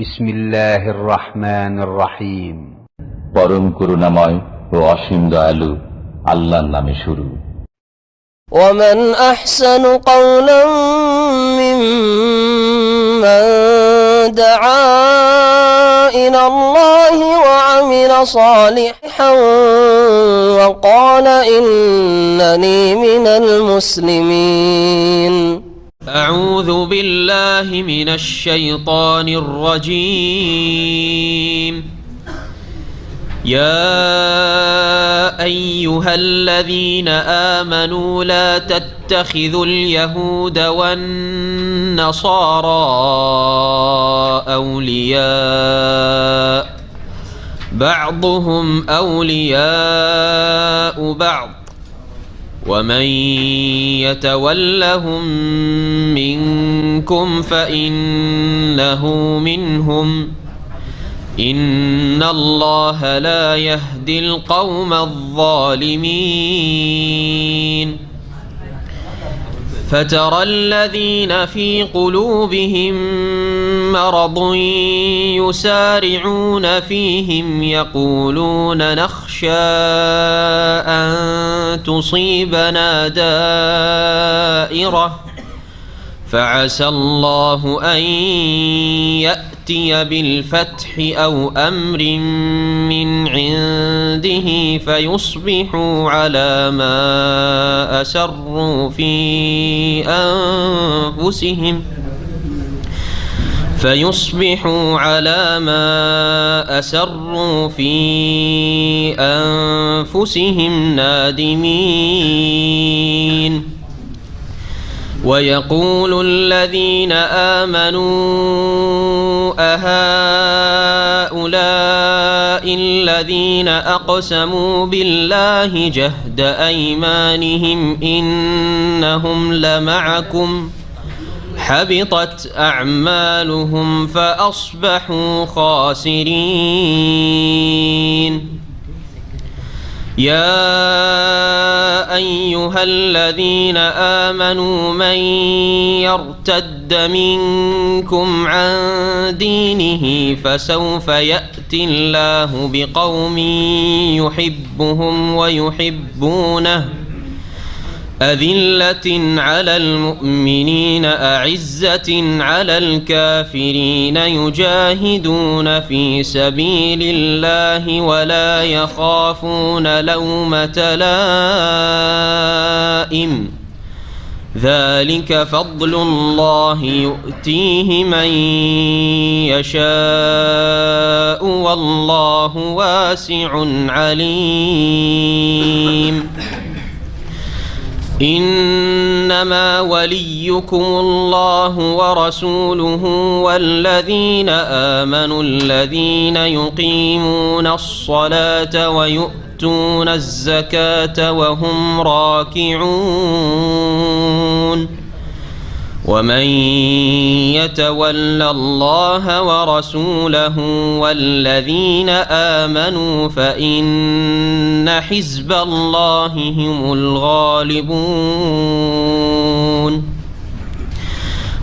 বিসমিল্লাহির রহমানির রহিম। পরম করুণাময় ও অসীম দয়ালু আল্লাহর নামে শুরু। ومن أحسن قولا ممن دعا إلى الله وعمل صالحا وقال إنني من المسلمين. أعوذ بالله من الشيطان الرجيم. يا أيها الذين آمنوا لا تتخذوا اليهود والنصارى أولياء بعضهم أولياء بعض ومن يتولهم منكم فإنه منهم إن الله لا يهدي القوم الظالمين. فترى الذين في قلوبهم مرض يسارعون فيهم يقولون نخشى أن تصيبنا دائرة فعسى الله أن يأتي بالفتح أو أمر من عنده فيصبحوا على ما أسروا في أنفسهم نادمين. ويقول الذين آمنوا أهؤلاء الذين أقسموا بالله جهد أيمانهم إنهم لمعكم حبطت أعمالهم فأصبحوا خاسرين. يا أيها الذين آمنوا من يرتد منكم عن دينه فسوف يأتي الله بقوم يحبهم ويحبونه أذلة على المؤمنين أعزة على الكافرين يجاهدون في سبيل الله ولا يخافون لومة لائم ذلك فضل الله يؤتيه من يشاء والله واسع عليم. إنما وليكم الله ورسوله والذين آمنوا الذين يقيمون الصلاة ويؤتون الزكاة وهم راكعون. ومن يتول الله ورسوله والذين آمنوا فإن حزب الله هم الغالبون.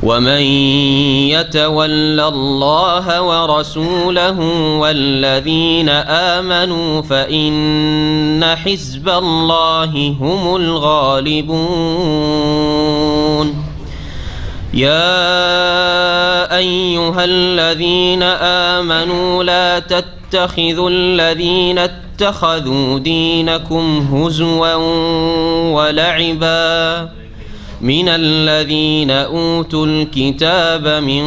ومن يتول الله ورسوله والذين آمنوا فإن حزب الله هم الغالبون. يا أيها الذين آمنوا لا تتخذوا الذين اتخذوا دينكم هزوا ولعبا من الذين أوتوا الكتاب من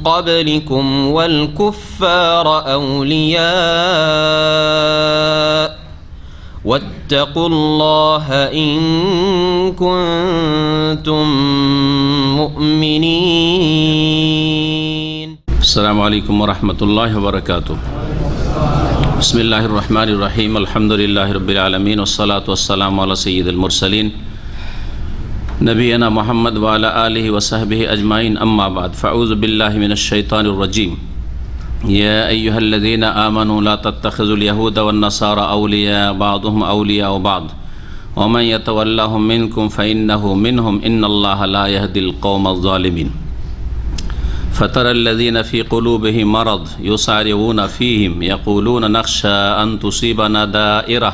قبلكم والكفار أولياء واتقوا الله إن كنتم مؤمنين. السلام عليكم ورحمة الله وبركاته. بسم الله الرحمن الرحيم. الحمد لله رب العالمين والصلاة والسلام على سيد المرسلين نبينا محمد وعلى آله وصحبه أجمعين. أما بعد فأعوذ بالله من الشيطان الرجيم. يا أيها الذين آمنوا لا تتخذوا اليهود والنصارى أولياء بعضهم أولياء بعض ومن يتولهم منكم فإنه منهم إن الله لا يهدي القوم الظالمين. فترى الذين في قلوبهم مرض يسارعون فيهم يقولون نخشى أن تصيبنا دائرة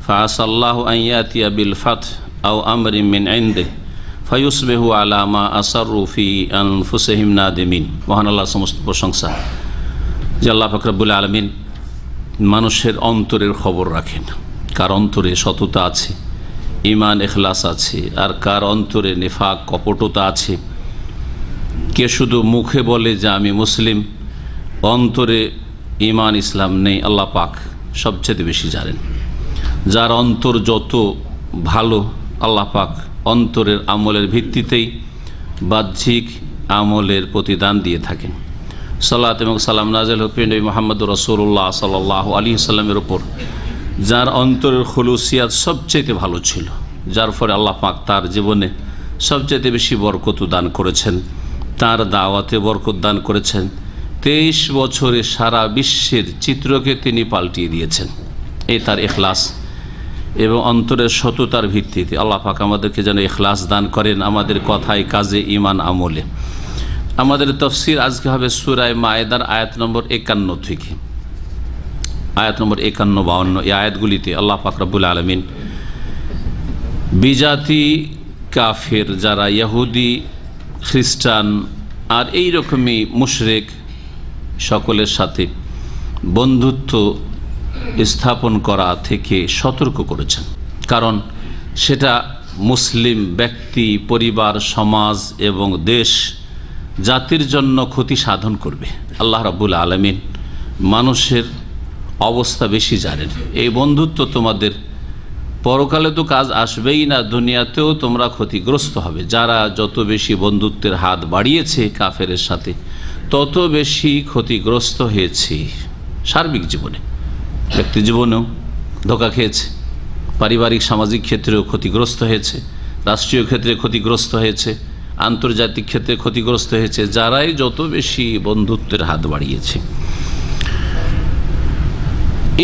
فعسى الله أن يأتي بالفتح أو أمر من عنده فيصبحوا على ما أسروا في أنفسهم نادمين। মহান আল্লাহর সমস্ত প্রশংসা যে আল্লাহ পাক রব্বুল আলামিন মানুষের অন্তরের খবর রাখেন, কার অন্তরে সততা আছে, ঈমান ইখলাস আছে, আর কার অন্তরে নিফাক কপটতা আছে। কে শুধু মুখে বলে যে আমি মুসলিম, অন্তরে ঈমান ইসলাম নেই, আল্লাহ পাক সবচেয়ে বেশি জানেন। যার অন্তর যত ভালো আল্লাহ পাক অন্তরের আমলের ভিত্তিতেই বাহ্যিক আমলের প্রতিদান দিয়ে থাকেন। সালাত এবং সালাম নাযিল হোক নবী মুহাম্মদ রাসূলুল্লাহ সাল্লাল্লাহু আলাইহি সাল্লামের উপর, যার অন্তরের খুলুসিয়াত সবচেয়ে ভালো ছিল, যার ফলে আল্লাহ পাক তার জীবনে সবচেয়ে বেশি বরকত দান করেছেন, তার দাওয়াতে বরকত দান করেছেন। 23 বছরে সারা বিশ্বের চিত্রকে তিনি পাল্টিয়ে দিয়েছেন। এই তার ইখলাস এবং অন্তরের সততার ভিত্তিতে। আল্লাহ পাক আমাদেরকে যেন ইখলাস দান করেন আমাদের কথায়, কাজে, ঈমান, আমলে। আমাদের তাফসীর আজকে হবে সূরা মায়েদার আয়াত নম্বর 51 থেকে আয়াত নম্বর 51-52। এই আয়াতগুলিতে আল্লাহ পাক রব্বুল আলামিন বিজাতি কাফের, যারা ইহুদি, খ্রিস্টান আর এই রকমই মুশরিক, সকলের সাথে বন্ধুত্ব স্থাপন করা থেকে সতর্ক করেছেন। কারণ সেটা মুসলিম ব্যক্তি, পরিবার, সমাজ এবং দেশ জাতির জন্য ক্ষতি সাধন করবে। আল্লাহ রাব্বুল আলামিন মানুষের অবস্থা বেশি জানেন। এই বন্ধুত্ব তোমাদের পরকালে তো কাজ আসবেই না, দুনিয়াতেও তোমরা ক্ষতিগ্রস্ত হবে। যারা যত বেশি বন্ধুত্বের হাত বাড়িয়েছে কাফেরের সাথে, তত বেশি ক্ষতিগ্রস্ত হয়েছে। সার্বিক জীবনে, ব্যক্তি জীবনেও ধোঁকা খেয়েছে, পারিবারিক সামাজিক ক্ষেত্রেও ক্ষতিগ্রস্ত হয়েছে, রাষ্ট্রীয় ক্ষেত্রে ক্ষতিগ্রস্ত হয়েছে, আন্তর্জাতিক ক্ষেত্রে ক্ষতিগ্রস্ত হয়েছে, যারাই যত বেশি বন্ধুত্বের হাত বাড়িয়েছে।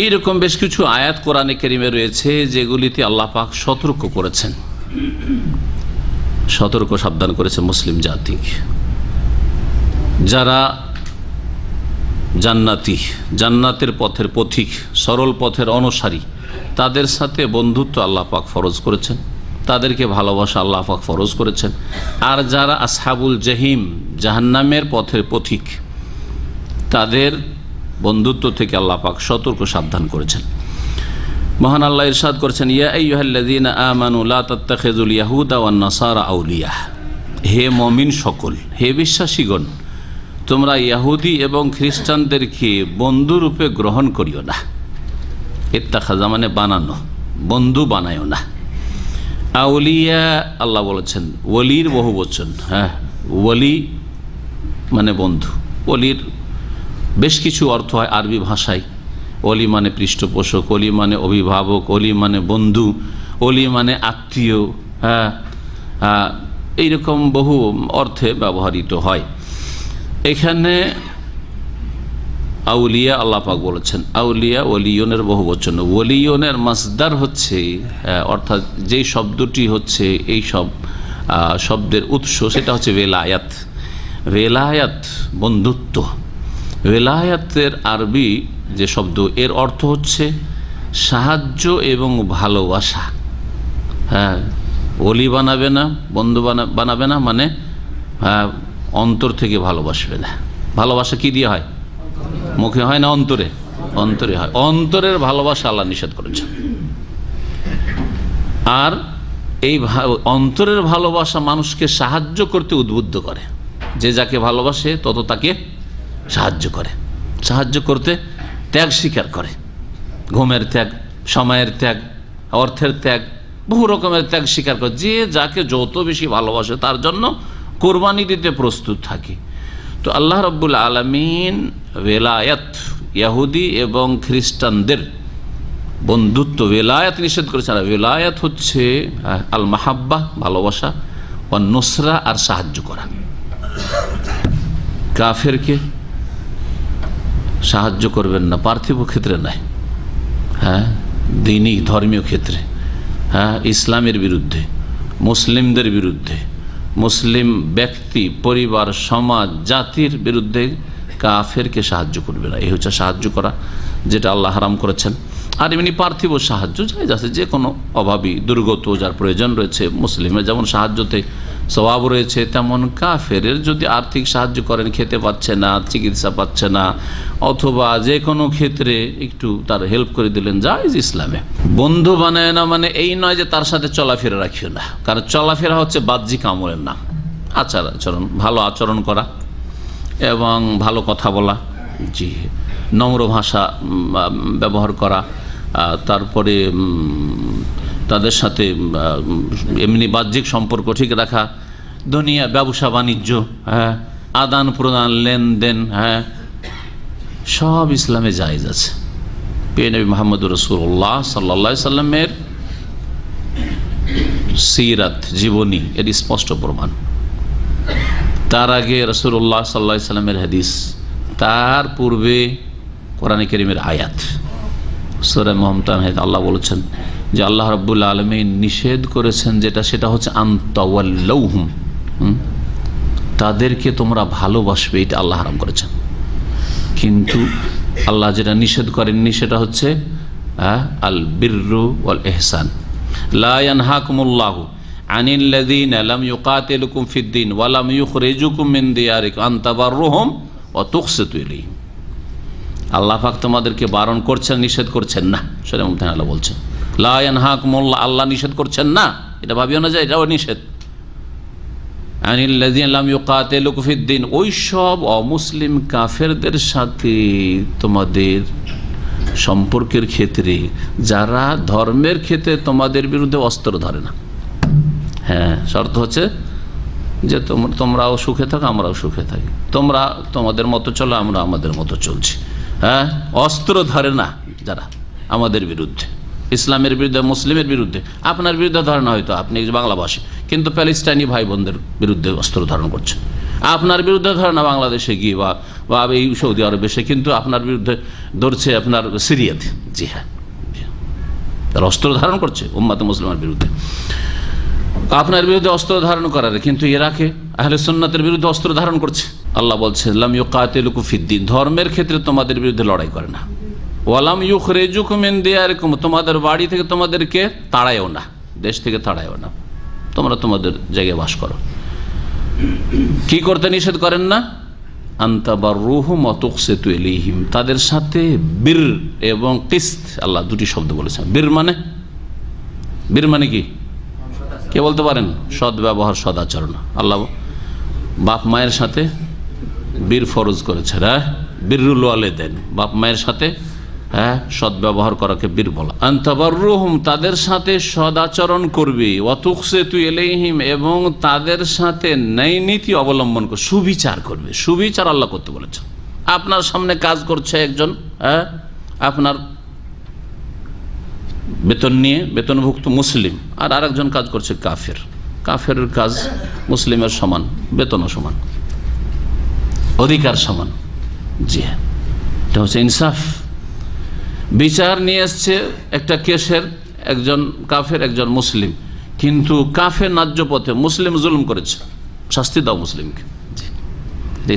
এইরকম বেশ কিছু আয়াত কোরআনে কারিমে রয়েছে যেগুলিতে আল্লাহ পাক সতর্ক করেছেন, সতর্ক সাবধান করেছে মুসলিম জাতিকে। যারা জান্নাতি, জান্নাতের পথের পথিক, সরল পথের অনুসারী, তাদের সাথে বন্ধুত্ব আল্লাহ পাক ফরজ করেছেন, তাদেরকে ভালোবাসা আল্লাহ পাক ফরজ করেছেন। আর যারা আসহাবুল জাহিম, জাহান্নামের পথের পথিক, তাদের বন্ধুত্ব থেকে আল্লাহ পাক সতর্ক সাবধান করেছেন। মহান আল্লাহ ইরশাদ করেছেন, ইয়া আইয়ুহাল্লাযীনা আমানু লা তাত্তাখিযুল ইয়াহুদা ওয়ান নাসারা আউলিয়া। হে মুমিন সকল, হে বিশ্বাসীগণ, তোমরা ইহুদি এবং খ্রিস্টানদেরকে বন্ধুরূপে গ্রহণ করিও না। ইত্তাখাযা মানে বানানো, বন্ধু বানায়ও না। আউলিয়া আল্লাহ বলেছেন, ওলির বহু বচন। হ্যাঁ, ওলি মানে বন্ধু। ওলির বেশ কিছু অর্থ হয় আরবি ভাষায়। ওলি মানে পৃষ্ঠপোষক, ওলি মানে অভিভাবক, ওলি মানে বন্ধু, ওলি মানে আত্মীয়। হ্যাঁ, এইরকম বহু অর্থে ব্যবহৃত হয়। এখানে আউলিয়া আল্লাহ পাক বলেছেন, আউলিয়া ওলিয়নের বহু বচন। ওলিয়নের মাসদার হচ্ছে, অর্থাৎ যেই শব্দটি হচ্ছে এই সব শব্দের উৎস, সেটা হচ্ছে বেলায়াত। বেলায়াত বন্ধুত্ব। বেলায়াতের আরবি যে শব্দ, এর অর্থ হচ্ছে সাহায্য এবং ভালোবাসা। হ্যাঁ, ওলি বানাবে না, বন্ধু বানাবে না, মানে অন্তর থেকে ভালোবাসবে না। ভালোবাসা কি দিয়ে হয়? মুখে হয় না অন্তরে? অন্তরে হয়। অন্তরের ভালোবাসা আল্লাহ নিষেধ করেছেন। আর এই অন্তরের ভালোবাসা মানুষকে সাহায্য করতে উদ্বুদ্ধ করে। যে যাকে ভালোবাসে তত তাকে সাহায্য করে, সাহায্য করতে ত্যাগ স্বীকার করে। ঘুমের ত্যাগ, সময়ের ত্যাগ, অর্থের ত্যাগ, বহু রকমের ত্যাগ স্বীকার করে। যে যাকে যত বেশি ভালোবাসে তার জন্য কোরবানি দিতে প্রস্তুত থাকে। তো আল্লাহ রাব্বুল আলামিন ওয়েলায়াত, ইহুদি এবং খ্রিস্টানদের বন্ধুত্ব, ওয়েলায়াত নিষেধ করেছেন। আর ওয়েলায়াত হচ্ছে আল মাহাব্বা, ভালোবাসা, ও নুসরা, আর সাহায্য করা। কাফেরকে সাহায্য করবেন না, পার্থিব ক্ষেত্রে নয়, হ্যাঁ, দীনী ধর্মীয় ক্ষেত্রে, হ্যাঁ, ইসলামের বিরুদ্ধে, মুসলিমদের বিরুদ্ধে, মুসলিম ব্যক্তি, পরিবার, সমাজ, জাতির বিরুদ্ধে কাফেরকে সাহায্য করবে না। এই হচ্ছে সাহায্য করা, যেটা আল্লাহ হারাম করেছেন। আর এমনি পার্থিব সাহায্য যাই যাচ্ছে, যে কোনো অভাবী দুর্গত যার প্রয়োজন রয়েছে, মুসলিমের যেমন সাহায্যতে স্বভাব রয়েছে, তেমন কাফেরের যদি আর্থিক সাহায্য করেন, খেতে পাচ্ছে না, চিকিৎসা পাচ্ছে না, অথবা যে কোনো ক্ষেত্রে একটু তার হেল্প করে দিলেন, জায়েজ ইসলামে। বন্ধু বানায় না মানে এই নয় যে তার সাথে চলাফেরা রাখিও না, কারণ চলাফেরা হচ্ছে বাহ্যিক আমলের নাম। আচরণ, ভালো আচরণ করা এবং ভালো কথা বলা, জি, নম্র ভাষা ব্যবহার করা, তারপরে তাদের সাথে এমনি বাহ্যিক সম্পর্ক ঠিক রাখা, দুনিয়া ব্যবসা বাণিজ্য, হ্যাঁ, আদান প্রদান, লেনদেন, হ্যাঁ, সব ইসলামে জায়েজ আছে। প্রিয় নবী মুহাম্মদুর রাসূলুল্লাহ সাল্লাল্লাহু আলাইহি সাল্লামের সিরাত, জীবনী এর স্পষ্ট প্রমাণ। তার আগে রাসূলুল্লাহ সাল্লাল্লাহু আলাইহি সাল্লামের হাদিস, তার পূর্বে কোরআন কারীমের আয়াত। সূরা মুমতাহিনায় আল্লাহ বলেছেন যে আল্লাহ রাব্বুল আলামিন নিষেধ করেছেন যেটা, সেটা হচ্ছে আনতাওয়াল্লাউহুম, তাদেরকে তোমরা ভালোবাসবে, এটা আল্লাহ হারাম করেছেন। কিন্তু আল্লাহ যেটা নিষেধ করেননি সেটা হচ্ছে আল বিররু ওয়াল ইহসান। লা ইয়ানহাকুমুল্লাহু আনিল্লাযীনা লাম ইউকাতিলুকুম ফিদ-দীন ওয়া লাম ইউখরিজুকুম মিন দিয়ারিকুম আন তাবাররুহুম ওয়া তুকসিতু ইলাইহিম। আল্লাহ পাক তোমাদেরকে বারণ করছেন, নিষেধ করছেন না। সূরা মুমতাহিনা আল্লাহ বলছেন লা ইয়ানহাকুমুল্লাহ, আল্লাহ নিষেধ করছেন না, এটা ভাবিও না যে এটাও নিষেধ। আনিল্লাযীনা লাম ইউকাতিলুকুম ফিদ-দীন, ওই সব অমুসলিম কাফেরদের সাথে তোমাদের সম্পর্কের ক্ষেত্রে যারা ধর্মের ক্ষেত্রে তোমাদের বিরুদ্ধে অস্ত্র ধরে না। হ্যাঁ, শর্ত হচ্ছে যে তোমরাও সুখে থাকো, আমরাও সুখে থাকি, তোমরা তোমাদের মতো চলো, আমরা আমাদের মতো চলছি। হ্যাঁ, অস্ত্র ধরে না যারা আমাদের বিরুদ্ধে, ইসলামের বিরুদ্ধে, মুসলিমের বিরুদ্ধে। আপনার বিরুদ্ধে ধরে না, হয়তো আপনি বাংলাভাষী, কিন্তু প্যালেস্টাইনি ভাই বোনদের বিরুদ্ধে অস্ত্র ধারণ করছে। আপনার বিরুদ্ধে ধরে না বাংলাদেশে গিয়ে বা এই সৌদি আরবে এসে, কিন্তু আপনার বিরুদ্ধে ধরছে আপনার সিরিয়াতে। জি হ্যাঁ, তারা অস্ত্র ধারণ করছে উম্মাতে মুসলিমের বিরুদ্ধে। আপনার বিরুদ্ধে অস্ত্র ধারণ করার, কিন্তু ইরাকে আহলে সুন্নাতের বিরুদ্ধে অস্ত্র ধারণ করছে। আল্লাহ বলছে লাম ইউকাতিলুকুম ফিদ-দীন, ধর্মের ক্ষেত্রে তোমাদের বিরুদ্ধে লড়াই করে না। ওয়ালাম ইউখরিজুকুম মিন দিয়ারিকুম, তোমাদের বাড়ি থেকে তোমাদেরকে তাড়ায়ও না, দেশ থেকে তাড়ায়ও না, তোমরা তোমাদের জায়গায় বাস করো। কি করতে নিষেধ করেন না? আন তাবাররুহুম ওয়া তুকসিতু ইলাইহিম, তাদের সাথে বীর এবং কিসত, আল্লাহ দুটি শব্দ বলেছেন। বীর মানে কি কে বলতে পারেন? সৎ ব্যবহার, সদাচরণ। আল্লাহ বাপ মায়ের সাথে বীর ফরজ করেছে, হ্যাঁ, বিররুল ওয়ালিদাইন, বাপ মায়ের সাথে হ্যাঁ সৎ ব্যবহার করাকে বীর বলা। আন তাবাররুহুম, তাদের সাথে সদাচরণ করবে, ওয়া তুকসিতু ইলাইহিম, এবং তাদের সাথে ন্যায় নীতি অবলম্বন করবে, সুবিচার করবে। সুবিচার আল্লাহ করতে বলেছেন। আপনার সামনে কাজ করছে একজন, হ্যাঁ, আপনার বেতন নিয়ে, বেতনভুক্ত মুসলিম, আর আরেকজন কাজ করছে কাফের। কাফেরের কাজ মুসলিমের সমান, বেতনও সমান, অধিকার সমান। জি হ্যাঁ, এটা হচ্ছে ইনসাফ। বিচার নিয়ে এসছে একটা কেসের, একজন কাফের একজন মুসলিম, কিন্তু কাফের ন্যায্য পথে, মুসলিম জুলুম করেছে, শাস্তি দাও মুসলিমকে।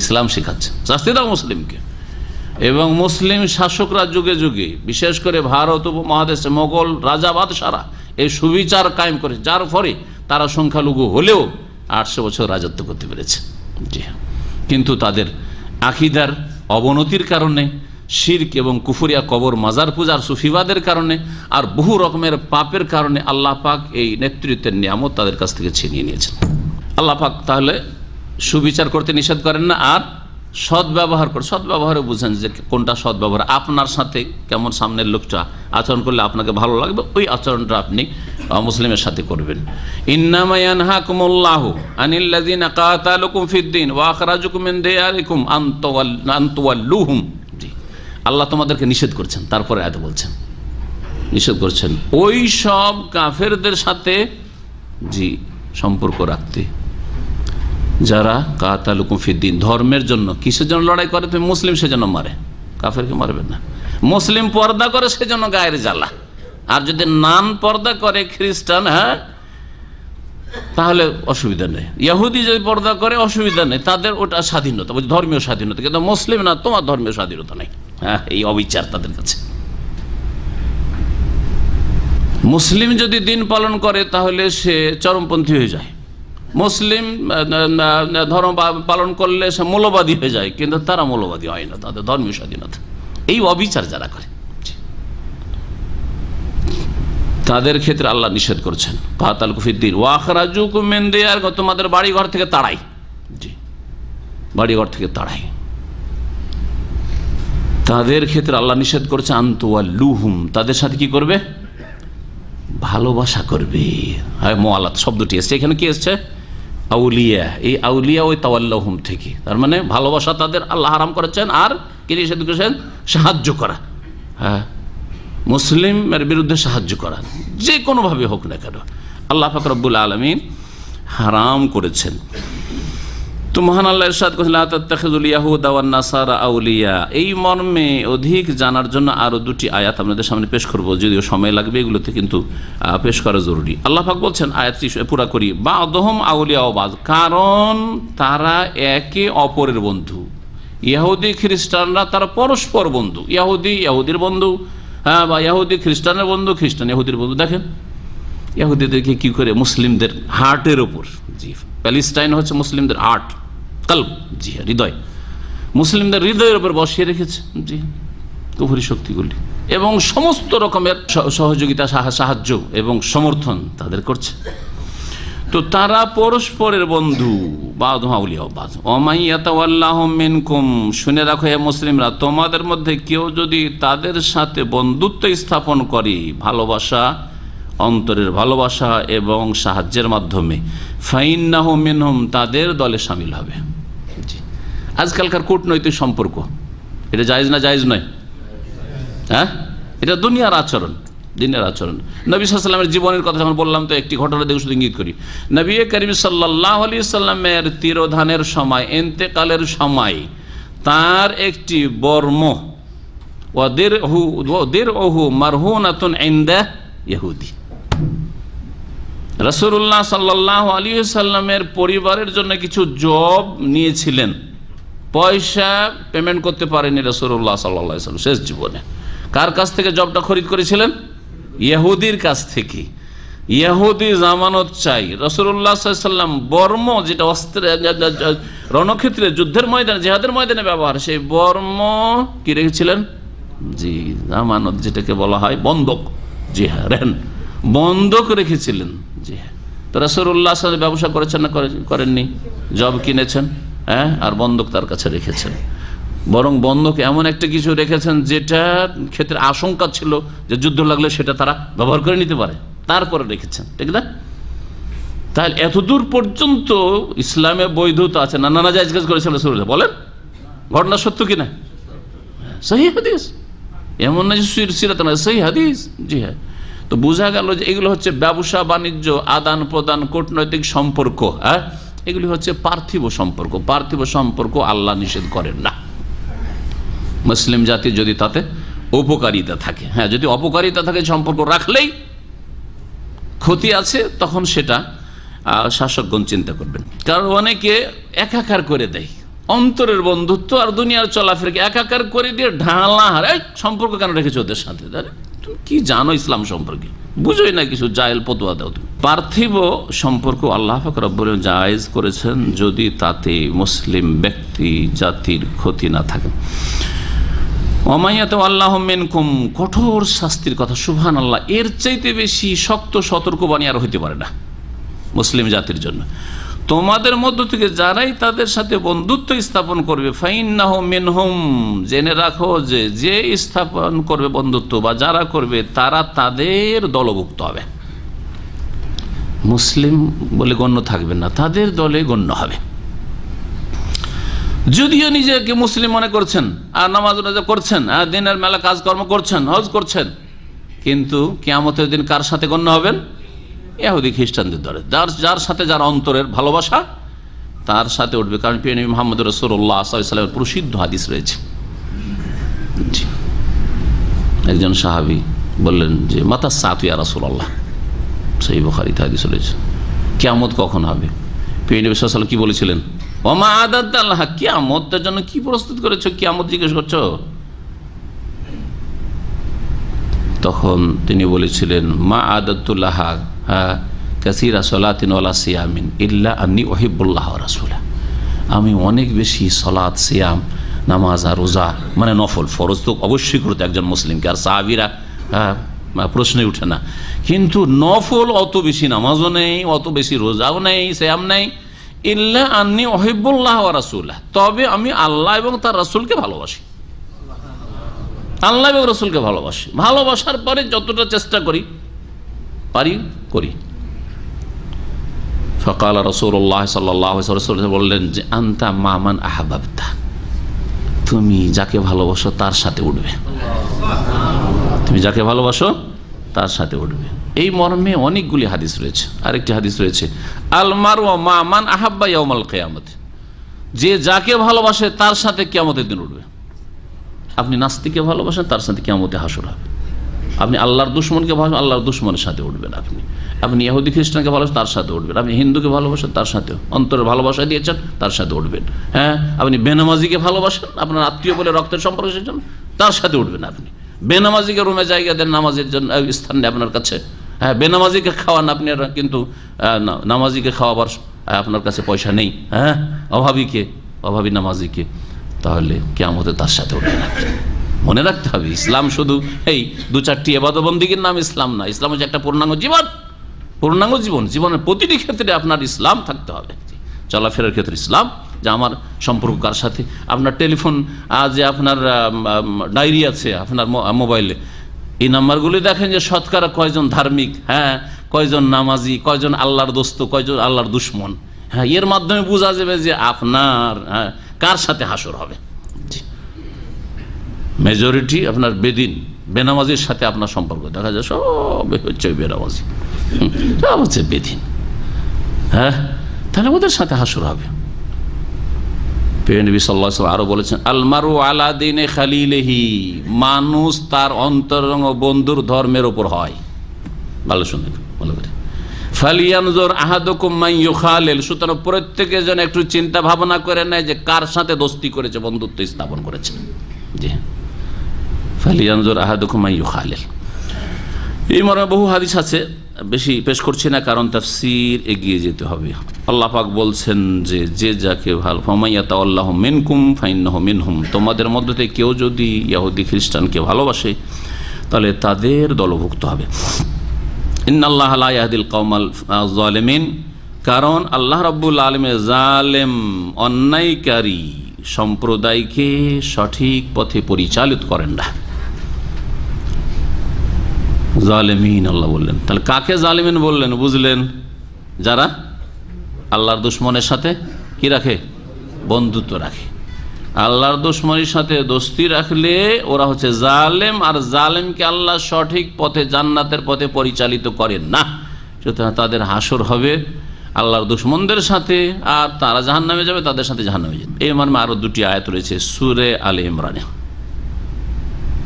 ইসলাম শেখাচ্ছে শাস্তি দাও মুসলিমকে। এবং মুসলিম শাসকরা যুগে যুগে, বিশেষ করে ভারত উপমহাদেশে মোগল রাজা বাদশারা এই সুবিচার কায়েম করে, যার ফলে তারা সংখ্যালঘু হলেও 800 বছর রাজত্ব করতে পেরেছে। জি হ্যাঁ, কিন্তু তাদের আকীদার অবনতির কারণে, শিরক এবং কুফরিয়া কবর মাজার পূজার সুফিবাদের কারণে, আর বহু রকমের পাপের কারণে আল্লাহ পাক এই নেতৃত্বের নিয়ামত তাদের কাছ থেকে ছিনিয়ে নিয়েছেন। আল্লাহ পাক তাহলে সুবিচার করতে নিষেধ করেন না, আর সৎ ব্যবহার করে। সৎ ব্যবহারে বুঝেন যে কোনটা সৎ ব্যবহার। আপনার সাথে কেমন সামনের লোকটা আচরণ করলে আপনাকে ভালো লাগবে, ওই আচরণটা আপনি মুসলিমের সাথে করবেন। ইন্নামা ইয়ানহাকুমুল্লাহু আনিল্লাযীনা কাতালুকুম ফিদ-দীন ওয়া আখরাজুকুম মিন দিয়ারিকুম আন তুওয়াল্লুহুম। জি, আল্লাহ তোমাদেরকে নিষেধ করছেন, তারপরে আয়াতে বলছেন নিষেধ করছেন ওই সব কাফেরদের সাথে জি সম্পর্ক রাখতে যারা কাতালুকুম ফিদ-দীন, ধর্মের জন্য। কিসের জন্য লড়াই করে? তুমি মুসলিম সেজন্য মারে, কাফেরকে মারবে না। মুসলিম পর্দা করে সেজন্য গায়ের জ্বালা, আর যদি নান পর্দা করে খ্রিস্টান, হ্যাঁ, তাহলে অসুবিধা নেই। ইহুদি যদি পর্দা করে অসুবিধা নেই, তাদের ওটা স্বাধীনতা, ধর্মীয় স্বাধীনতা। কিন্তু মুসলিম না, তোমার ধর্মীয় স্বাধীনতা নেই। হ্যাঁ, এই অবিচার তাদের কাছে। মুসলিম যদি দিন পালন করে তাহলে সে চরমপন্থী হয়ে যায়। মুসলিম ধর্ম পালন করলে সে মৌলবাদী হয়ে যায়, কিন্তু তারা মৌলবাদী হয় না, তাদের ধর্মীয় স্বাধীনতা। এই অবিচার যারা করে তাদের ক্ষেত্রে আল্লাহ নিষেধ করছেন, কাতাল কুফিদ্দিন ওয়াখরাজুকুম মিন দিয়ারিকুম, তোমাদের বাড়ি ঘর থেকে তাড়াই। জি, বাড়ি ঘর থেকে তাড়াই। তাদের ক্ষেত্রে আল্লাহ নিষেধ করছে আনতুয়াল্লুহুম, তাদের সাথে কি করবে? ভালোবাসা করবে। হ্যাঁ, মুআলাত শব্দটি এসছে এখানে, কি এসছে? আউলিয়া। এই আউলিয়া ওই তাওয়াল্লাহুম থেকে, তার মানে ভালোবাসা তাদের আল্লাহ হারাম করেছেন। আর কি নিষেধ করেছেন? সাহায্য করা। হ্যাঁ, মুসলিমের বিরুদ্ধে সাহায্য করা, যে কোনোভাবে হোক না কেন, আল্লাহ পাক রব্বুল আলামিন হারাম করেছেন। তো মহান আল্লাহ ইরশাদ করেছেন, লা তাত্তাখিযুল ইয়াহুদা ওয়ান নাসারা আউলিয়া। এই মর্মে অধিক জানার জন্য আরো দুটি আয়াত আপনাদের সামনে পেশ করব, যদিও সময় লাগবে, এগুলোতে কিন্তু পেশ করা জরুরি। আল্লাহ পাক বলছেন, আয়াতটি পুরা করি, বা'দুহুম আউলিয়া বা'দ, কারণ তারা একে অপরের বন্ধু। ইহুদি খ্রিস্টানরা তারা পরস্পর বন্ধু। ইহুদির বন্ধু, হ্যাঁ, বা ইহুদি খ্রিস্টানের বন্ধু, খ্রিস্টান ইহুদির বন্ধু। দেখেন ইহুদিদেরকে কি করে মুসলিমদের হার্টের ওপর, জি, প্যালেস্টাইন হচ্ছে মুসলিমদের হার্ট, কলব, জি হৃদয়, মুসলিমদের হৃদয়ের উপর বসিয়ে রেখেছে, জি, কুফরি শক্তিগুলি, এবং সমস্ত রকমের সহযোগিতা, সাহায্য এবং সমর্থন তাদের করছে। তো তারা পরস্পরের বন্ধু। শুনে রাখো হে মুসলিমরা, তোমাদের মধ্যে কেউ যদি তাদের সাথে বন্ধুত্ব স্থাপন করে, ভালোবাসা, অন্তরের ভালোবাসা এবং সাহায্যের মাধ্যমে, ফাইন্নাহু মিনহুম, তাদের দলে শামিল হবে। আজকালকার কূটনৈতিক সম্পর্ক, এটা জায়েজ না জায়েজ নয়? হ্যাঁ, এটা দুনিয়ার আচরণ, দিনের আচরণ। নবী সাল্লাল্লাহু আলাইহি ওয়াসাল্লামের জীবনের কথা যখন বললাম, তো একটি ঘটনা দেখে শুধু ইঙ্গিত করি। নবী করিম সাল্লাল্লাহু আলাইহি সাল্লামের তিরোধানের সময়, ইন্তেকালের সময়, তার একটি বর্ম, ওয়াদিরহু মারহুনাতুন ইনদা ইহুদি, রাসূলুল্লাহ সাল্লাল্লাহু আলাইহি ওয়াসাল্লামের পরিবারের জন্য কিছু জব নিয়েছিলেন, পয়সা পেমেন্ট করতে পারেনি রাসূলুল্লাহ সাল্লাল্লাহু আলাইহি ওয়াসাল্লাম শেষ জীবনে। কার কাছ থেকে জবটা খরিদ করেছিলেন? ইহুদির কাছ থেকে। ইহুদি জামানত চাই। রাসূলুল্লাহ সাল্লাল্লাহু আলাইহি ওয়াসাল্লাম বর্ম, যেটা অস্ত্রে, রণক্ষেত্রে, যুদ্ধের ময়দানে, জিহাদের ময়দানে ব্যবহার, সেই বর্ম কি রেখেছিলেন? জি, জামানত, যেটাকে বলা হয় বন্ধক। জি হ্যাঁ, রেন, বন্ধক রেখেছিলেন। জি হ্যাঁ। তো রাসূলুল্লাহ সাল্লাল্লাহু আলাইহি ওয়াসাল্লাম ব্যবসা করেছেন না করেননি? জব কিনেছেন, হ্যাঁ, আর বন্ধক তার কাছে রেখেছেন। বরং বন্ধক এমন একটা কিছু রেখেছেন যেটার ক্ষেত্রে আশঙ্কা ছিল যে যুদ্ধ লাগলে সেটা তারা ব্যবহার করে নিতে পারে, তারপরে রেখেছেন, ঠিক না? তাহলে এতদূর পর্যন্ত ইসলামে বৈধতা আছে। নানা জায়েজ কাজ করেছেন রাসূলুল্লাহ, বলেন ঘটনা সত্য কিনা? সহিহ হাদিস, এমন না যে সিরাত না, সহিহ হাদিস। জি হ্যাঁ। তো বোঝা গেল যে এগুলো হচ্ছে ব্যবসা বাণিজ্য, আদান প্রদান, কূটনৈতিক সম্পর্ক। হ্যাঁ, এগুলি হচ্ছে পার্থিব সম্পর্ক। পার্থিব সম্পর্ক আল্লাহ নিষেধ করেন না, মুসলিম জাতির যদি তাতে উপকারিতা থাকে। হ্যাঁ, যদি অপকারিতা থাকে, সম্পর্ক রাখলেই ক্ষতি আছে, তখন সেটা শাসকগণ চিন্তা করবেন। কারণ অনেকে একাকার করে দেয় অন্তরের বন্ধুত্ব আর দুনিয়ার চলাফেরাকে একাকার করে দিয়ে ঢালা হারায়। সম্পর্ক কেন রেখেছো ওদের সাথে? তুমি কি জানো ইসলাম সম্পর্কে? বুঝোই না কিছু, জায়েল ফতোয়া দাও তুমি। পার্থিব সম্পর্ক আল্লাহ পাক রব্বুল আলামিন জায়েজ করেছেন যদি তাতে মুসলিম ব্যক্তি জাতির ক্ষতি না থাকে। ওমাইয়াত আল্লাহ মিনকুম, কঠোর শাস্তির কথা, সুবহানাল্লাহ, এর চাইতে বেশি শক্ত সতর্কবাণী আর হইতে পারে না মুসলিম জাতির জন্য। তোমাদের মধ্য থেকে যারাই তাদের সাথে বন্ধুত্ব স্থাপন করবে, ফাইন্নাহু মিনহুম, জেনে রাখো যে যে স্থাপন করবে বন্ধুত্ব বা যারা করবে তারা তাদের দলভুক্ত হবে, মুসলিম বলে গণ্য থাকবে না, তাদের দলে গণ্য হবে। যদিও নিজেকে মুসলিম মনে করছেন আর নামাজ রোজা করছেন আর দিনের মেলা কাজকর্ম করছেন, হজ করছেন, কিন্তু কিয়ামতের দিন কার সাথে গণ্য হবেন? ইহুদি খ্রিস্টানদের দলে। যার সাথে যার অন্তরের ভালোবাসা, তার সাথে উঠবে। কারণ প্রিয় নবী মুহাম্মদ রাসূলুল্লাহ সাল্লাল্লাহু আলাইহি ওয়াসাল্লামের প্রসিদ্ধ হাদিস রয়েছে। একজন সাহাবী বললেন যে মাতা সাতু ইয়া রাসূলুল্লাহ, সহিহ বুখারীতে হাদিস রয়েছে, কিয়ামত কখন হবে? নবী সাল্লাল্লাহু আলাইহি ওয়াসাল্লাম কি বলেছিলেন? ওমা আদাদাল্লাহ, কিয়ামতের জন্য কি প্রস্তুত করেছো? কিয়ামত জিজ্ঞেস করছো? তখন তিনি বলেছিলেন, মা আদাতুল্লাহ কাসীরা সালাতিন ওয়ালা সিয়ামিন ইল্লা আন্নী উহিব্বুল্লাহ ওয়া রাসূলা। আমি অনেক বেশি সালাত, সিয়াম, নামাজ আর রোজা, মানে নফল, ফরজ তো অবশ্যই করতে একজন মুসলিমকে, আর সাহাবীরা প্রশ্নই উঠে না, কিন্তু নফল অত বেশি নামাজও নেই, অত বেশি রোজাও নেই, সিয়াম নেই, ইল্লা আন্নী উহিব্বুল্লাহ ওয়া রাসূলা, তবে আমি আল্লাহ এবং তার রাসূলকে ভালোবাসি। আল্লাহ এবং রাসূলকে ভালোবাসি, ভালোবাসার পরে যতটা চেষ্টা করি করি। ফাকাল রাসূলুল্লাহ সাল্লাল্লাহু আলাইহি ওয়াসাল্লাম বললেন যে আনতা মামান আহাবাবতা, তুমি যাকে ভালোবাসো তার সাথে উঠবে, তুমি যাকে ভালোবাসো তার সাথে উঠবে। এই মর্মে অনেকগুলি হাদিস রয়েছে। আরেকটি হাদিস রয়েছে, আল মারু মা মান আহাব্বা ইয়াউমাল কিয়ামত, যে যাকে ভালোবাসে তার সাথে কিয়ামতের দিন উঠবে। আপনি নাস্তিককে ভালোবাসেন, তার সাথে কিয়ামতে হাসর হবে। আপনি আল্লাহর দুশমনকে ভালোবাসেন, আল্লাহর দুশমনের সাথে উঠবেন। আপনি ইহুদি খ্রিস্টানকে ভালোবাসেন, তার সাথে উঠবেন। আপনি হিন্দুকে ভালোবাসেন, তার সাথে অন্তরের ভালোবাসা দিয়েছেন, তার সাথে উঠবেন। হ্যাঁ, আপনি বেনামাজিকে ভালোবাসেন, আপনার আত্মীয় বলে রক্তের সম্পর্ক এসেছেন, তার সাথে উঠবেন। আপনি বেনামাজিকে রুমে জায়গা দেন, নামাজের জন্য স্থান নেই আপনার কাছে। হ্যাঁ, বেনামাজিকে খাওয়ান আপনি, কিন্তু নামাজিকে খাওয়াবার আপনার কাছে পয়সা নেই। হ্যাঁ, অভাবী নামাজিকে, তাহলে কিয়ামতে তার সাথে উঠবেন আপনি। মনে রাখতে হবে, ইসলাম শুধু এই 2-4টি ইবাদতবন্দিগির নাম ইসলাম না। ইসলাম হচ্ছে একটা পূর্ণাঙ্গ জীবন। জীবনের প্রতিটি ক্ষেত্রে আপনার ইসলাম থাকতে হবে। চলাফেরার ক্ষেত্রে ইসলাম, যে আমার সম্পর্ক কার সাথে, আপনার টেলিফোন, যে আপনার ডায়েরি আছে আপনার মোবাইলে, এই নাম্বারগুলি দেখেন যে শতকরা কয়জন ধার্মিক, হ্যাঁ, কয়জন নামাজি, কয়জন আল্লাহর দোস্ত, কয়জন আল্লাহর দুশমন। হ্যাঁ, এর মাধ্যমে বোঝা যাবে যে আপনার কার সাথে হাসর হবে। মেজরিটি আপনার বেনামাজির সাথে আপনার সম্পর্ক, দেখা যায় সব হচ্ছে বেনামাজি, সব হচ্ছে বেদিন। হ্যাঁ, তাহলে ওদের সাথে হাসর হবে। নবী সাল্লাল্লাহু আলাইহি ওয়াসাল্লাম আরো বলেছেন, আল মারু আলা দীনি খালিলিহি, মানুষ তার অন্তরঙ্গ বন্ধুর ধর্মের উপর হয়। ভালো শুনবেন, ভালো করে। ফালিয়ানজুর আহাদুকুম মান ইউখালিল, সুতরাং প্রত্যেকে যেন একটু চিন্তা ভাবনা করে নেয় যে কার সাথে দোস্তি করেছে, বন্ধুত্ব স্থাপন করেছে। জি, ফালিয়ানজুর আহাদুকুম মান ইউখালিল। এই মর্মে বহু হাদিস আছে, বেশি পেশ করছি না, কারণ তাফসীর এগিয়ে যেতে হবে। আল্লাহ পাক বলছেন যে যাকে ভালো, ফামাইয়াতাওয়াল্লাহু মিনকুম ফাইন্নাহু মিনহুম, তোমাদের মধ্যে থেকে কেউ যদি ইহুদি খ্রিস্টানকে ভালোবাসে তাহলে তাদের দলভুক্ত হবে। ইন্নাল্লাহা লা ইয়াহদিল কওমাল যালিমিন, কারণ আল্লাহ রাব্বুল আলামিন জালেম, অন্যায়কারী সম্প্রদায়কে সঠিক পথে পরিচালিত করেন না। জালেমিন আল্লাহ বললেন, তাহলে কাকে জালেমিন বললেন? বুঝলেন, যারা আল্লাহর দুশমনের সাথে কি রাখে, বন্ধুত্ব রাখে। আল্লাহর দুশমনের সাথে দোস্তি রাখলে ওরা হচ্ছে জালেম, আর জালেমকে আল্লাহ সঠিক পথে, জান্নাতের পথে পরিচালিত করেন না। সুতরাং তাদের হাসর হবে আল্লাহর দুশমনদের সাথে, আর তারা জাহান্নামে যাবে, তাদের সাথে জাহান্নামে যাবে। এই মর্মে আরো 2টি আয়াত রয়েছে সূরা আলে ইমরানে,